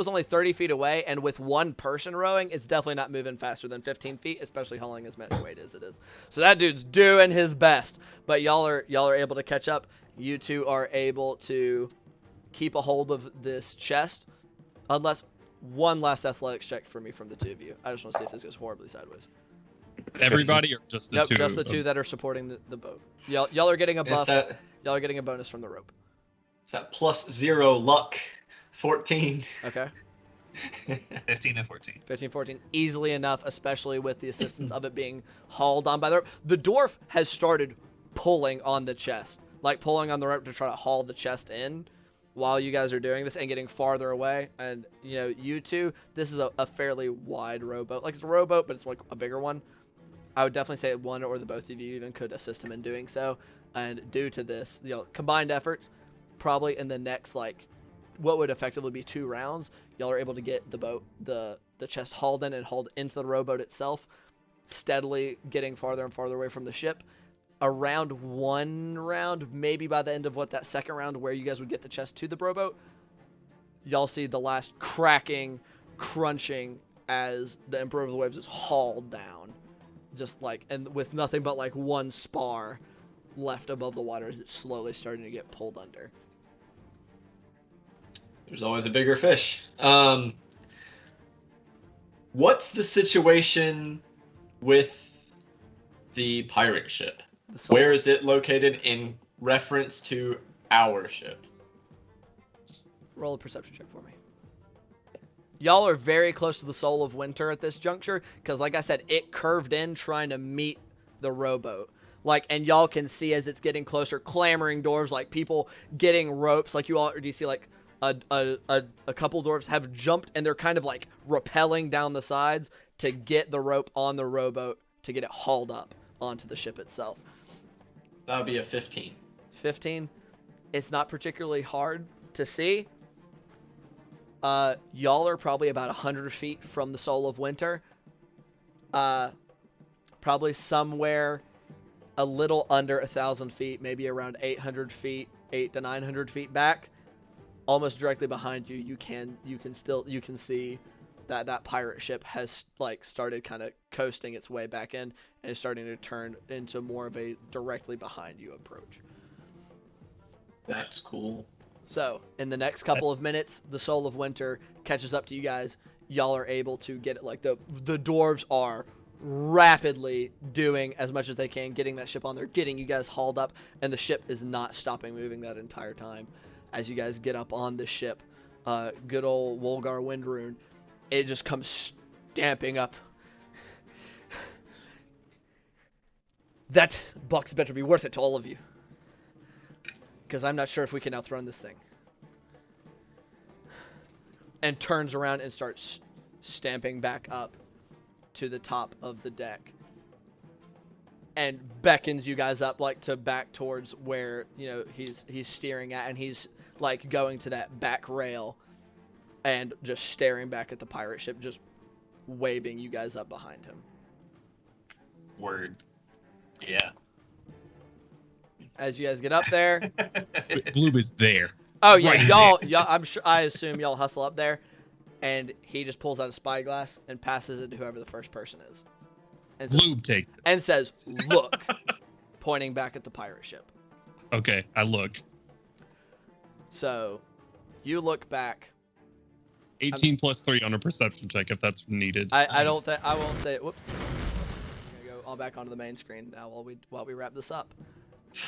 only 30 feet away, and with one person rowing, it's definitely not moving faster than 15 feet, especially hauling as much weight as it is. So that dude's doing his best. But y'all are able to catch up. You two are able to keep a hold of this chest, unless one last athletics check for me from the two of you. I just want to see if this goes horribly sideways. Everybody or just the two? Nope, just the two that are supporting the boat. Y'all are getting a buff. Y'all are getting a bonus from the rope. It's that plus 0 luck. 14. Okay. 15 and 14. 15, 14. Easily enough, especially with the assistance of it being hauled on by the rope. The dwarf has started pulling on the chest. Like pulling on the rope to try to haul the chest in while you guys are doing this and getting farther away. And, you know, you two, this is a fairly wide rowboat. Like, it's a rowboat, but it's like a bigger one. I would definitely say one or the both of you even could assist him in doing so. And due to this, you know, combined efforts, probably in the next, like, what would effectively be 2 rounds, y'all are able to get the boat, the chest hauled in and hauled into the rowboat itself, steadily getting farther and farther away from the ship. Around 1 round, maybe by the end of that second round where you guys would get the chest to the rowboat, y'all see the last cracking, crunching as the Emperor of the Waves is hauled down. Just like, and with nothing but like 1 spar left above the water as it's slowly starting to get pulled under. There's always a bigger fish. What's the situation with the pirate ship? Where is it located in reference to our ship? Roll a perception check for me. Y'all are very close to the Soul of Winter at this juncture, because like I said, it curved in trying to meet the rowboat. Like, and y'all can see as it's getting closer, clamoring dwarves, like people getting ropes. Like, do you see like a couple dwarves have jumped and they're kind of like rappelling down the sides to get the rope on the rowboat to get it hauled up onto the ship itself. That would be a 15. 15. It's not particularly hard to see. Y'all are probably about 100 feet from the Soul of Winter. Probably somewhere a little under 1,000 feet, maybe around 800 feet, 800 to 900 feet back. Almost directly behind you, you can see that pirate ship has like started kind of coasting its way back in and is starting to turn into more of a directly behind you approach. That's cool. So, in the next couple of minutes, the Soul of Winter catches up to you guys. Y'all are able to get it. Like, the dwarves are rapidly doing as much as they can, getting that ship on there, getting you guys hauled up, and the ship is not stopping moving that entire time. As you guys get up on the ship, good old Wolgar Windrune, it just comes stamping up. That box better be worth it to all of you. Because I'm not sure if we can outrun this thing. And turns around and starts stamping back up to the top of the deck. And beckons you guys up, like, to back towards where, you know, he's steering at. And he's, like, going to that back rail. And just staring back at the pirate ship, just waving you guys up behind him. Word. Yeah. As you guys get up there. Blue is there. Oh yeah, Right y'all. I assume y'all hustle up there, and he just pulls out a spyglass and passes it to whoever the first person is, and says, Blue takes it. and says, "Look," pointing back at the pirate ship. Okay, I look. So, you look back. 18 plus 3 on a perception check if that's needed. I don't think I won't say it. Whoops. I'm gonna go all back onto the main screen now while we wrap this up.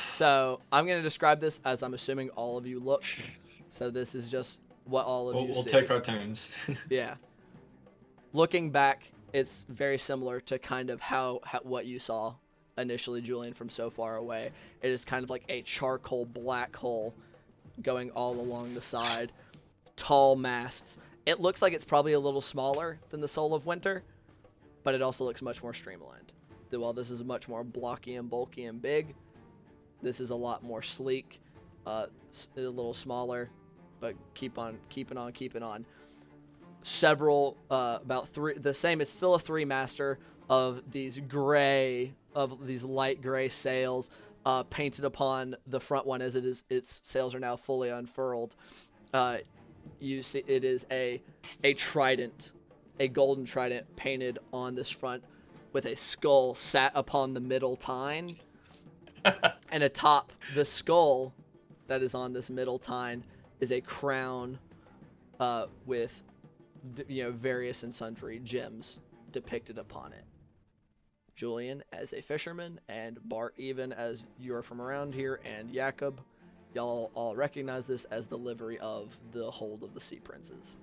So I'm gonna describe this as I'm assuming all of you look. So this is just what all of you We'll see. take our turns. Yeah. Looking back, it's very similar to kind of how what you saw initially, Julian, from so far away. It is kind of like a charcoal black hole going all along the side. Tall masts. It looks like it's probably a little smaller than the Soul of Winter, but it also looks much more streamlined. While this is much more blocky and bulky and big, this is a lot more sleek, a little smaller, but keeping on. Several, about three, the same, it's still a three-master of these light gray sails, painted upon the front one as its sails are now fully unfurled. You see it is a trident, a golden trident painted on this front with a skull sat upon the middle tine. And atop the skull that is on this middle tine is a crown with various and sundry gems depicted upon it. Julian as a fisherman, and Bart, even as you're from around here, and Jakob, y'all all recognize this as the livery of the Hold of the Sea Princes.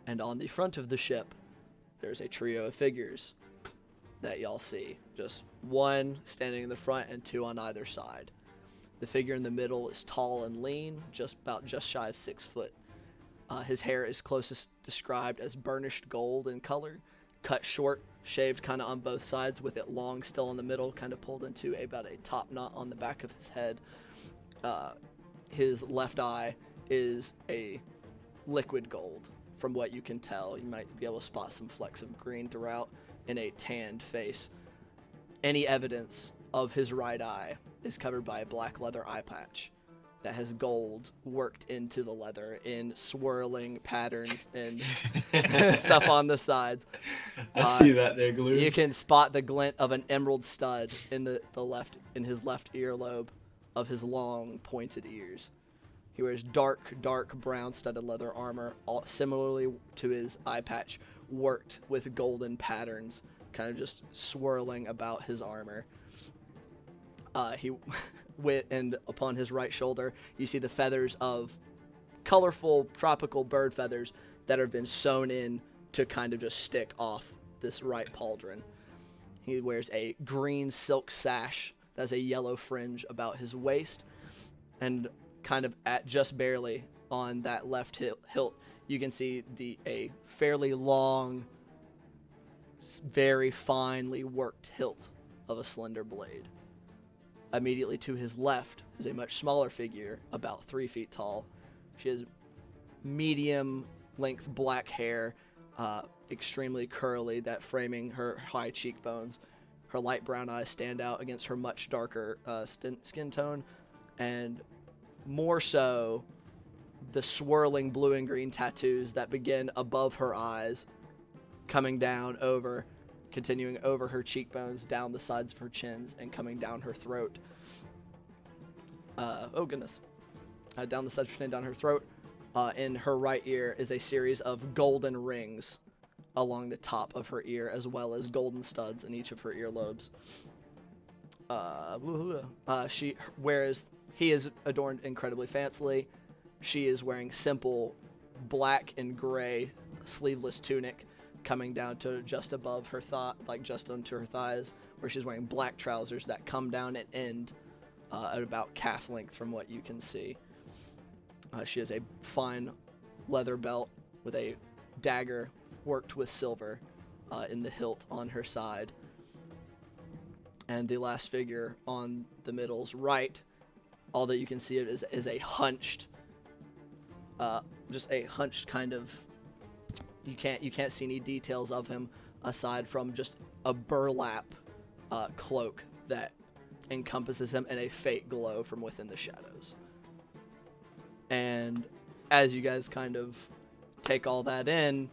And on the front of the ship, there's a trio of figures that y'all see. Just one standing in the front and two on either side. The figure in the middle is tall and lean, just shy of 6 foot. His hair is closest described as burnished gold in color, cut short, shaved kind of on both sides, with it long still in the middle, kind of pulled into about a top knot on the back of his head. His left eye is a liquid gold, from what you can tell. You might be able to spot some flecks of green throughout, in a tanned face. Any evidence of his right eye is covered by a black leather eye patch that has gold worked into the leather in swirling patterns and stuff on the sides. I see that there, Glue. You can spot the glint of an emerald stud in in his left earlobe of his long pointed ears. He wears dark brown studded leather armor, similarly to his eye patch, worked with golden patterns, kind of just swirling about his armor. And upon his right shoulder, you see the feathers of colorful tropical bird feathers that have been sewn in to kind of just stick off this right pauldron. He wears a green silk sash that has a yellow fringe about his waist, and kind of at just barely on that left hilt, you can see a fairly long, very finely worked hilt of a slender blade. Immediately to his left is a much smaller figure, about 3 feet tall. She has medium length black hair, extremely curly, that framing her high cheekbones. Her light brown eyes stand out against her much darker skin tone, and more so the swirling blue and green tattoos that begin above her eyes, coming down over, continuing over her cheekbones, down the sides of her chins, and coming down her throat. Down the sides of her chin, down her throat. In her right ear is a series of golden rings along the top of her ear, as well as golden studs in each of her earlobes. He is adorned incredibly fancily. She is wearing simple black and gray sleeveless tunic coming down to just above her just onto her thighs, where she's wearing black trousers that come down and end at about calf length from what you can see. She has a fine leather belt with a dagger worked with silver in the hilt on her side. And the last figure on the middle's right, all that you can see is a hunched, just a hunched kind of. You can't see any details of him aside from just a burlap cloak that encompasses him in a faint glow from within the shadows. And as you guys kind of take all that in,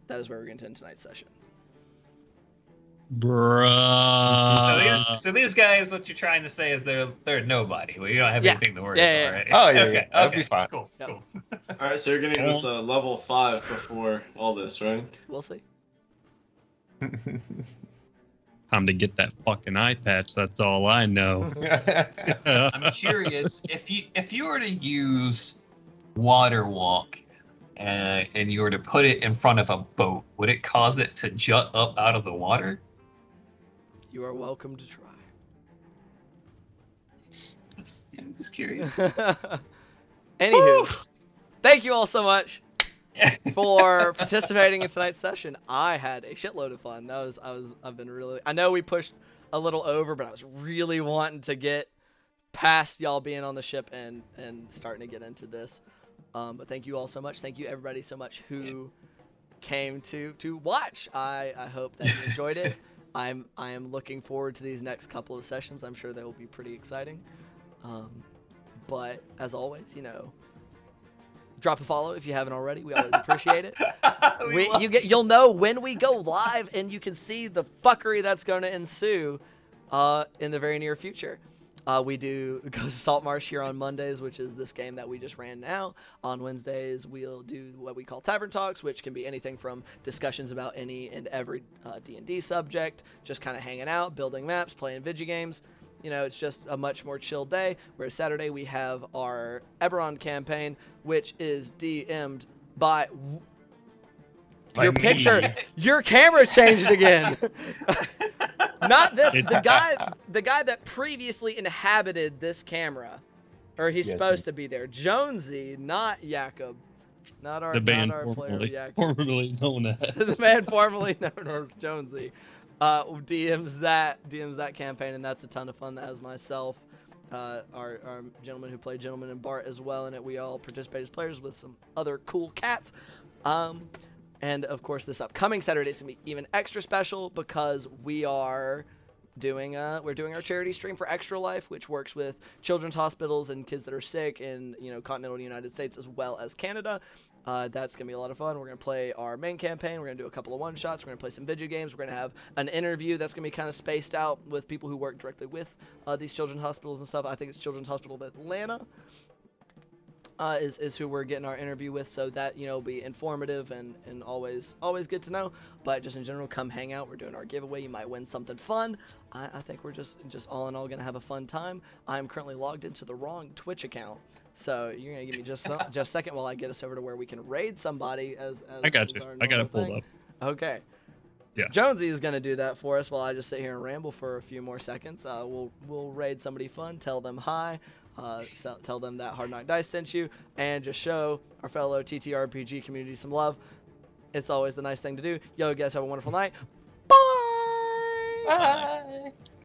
that is where we're going to end tonight's session. Bruh. So these guys, what you're trying to say is they're nobody. Well, you don't have anything to worry about, right? Oh, yeah, Okay, that'll okay, be fine. Cool, Yep. cool. All right, so you're gonna give us a level 5 before all this, right? We'll see. Time to get that fucking eye patch. That's all I know. I'm curious if you were to use water walk and you were to put it in front of a boat, would it cause it to jut up out of the water? You are welcome to try. I'm just curious. Anywho, thank you all so much for participating in tonight's session. I had a shitload of fun. I know we pushed a little over, but I was really wanting to get past y'all being on the ship and starting to get into this. But thank you all so much. Thank you everybody so much who came to watch. I hope that you enjoyed it. I am looking forward to these next couple of sessions. I'm sure they will be pretty exciting. But as always, drop a follow if you haven't already. We always appreciate it. You'll know when we go live, and you can see the fuckery that's going to ensue in the very near future. We do go to Saltmarsh here on Mondays, which is this game that we just ran now. On Wednesdays, we'll do what we call Tavern Talks, which can be anything from discussions about any and every D&D subject, just kind of hanging out, building maps, playing video games. It's just a much more chill day. Whereas Saturday, we have our Eberron campaign, which is DM'd by your me. picture. Your camera changed again. Not this. The guy that previously inhabited this camera, or he's supposed to be there. Jonesy, not Jakob. Not our player Jakob. Formerly known as. The man formerly known as Jonesy. DMs that campaign, and that's a ton of fun. That has myself, our gentleman who played Gentleman and Bart as well in it. We all participate as players with some other cool cats. And of course, this upcoming Saturday is gonna be even extra special because we're doing our charity stream for Extra Life, which works with children's hospitals and kids that are sick in continental United States as well as Canada. That's gonna be a lot of fun. We're gonna play our main campaign. We're gonna do a couple of one-shots. We're gonna play some video games. We're gonna have an interview that's gonna be kind of spaced out with people who work directly with these children's hospitals and stuff. I think it's Children's Hospital of Atlanta is who we're getting our interview with, so that will be informative and always good to know. But just in general, come hang out. We're doing our giveaway. You might win something fun. I think we're just all in all gonna have a fun time. I'm currently logged into the wrong Twitch account. So you're gonna give me just a second while I get us over to where we can raid somebody as I got you. I got it pulled up. Okay. Yeah. Jonesy is gonna do that for us while I just sit here and ramble for a few more seconds. We'll raid somebody fun, tell them hi, tell them that Hard Knock Dice sent you, and just show our fellow TTRPG community some love. It's always the nice thing to do. Yo, guys, have a wonderful night. Bye. Bye.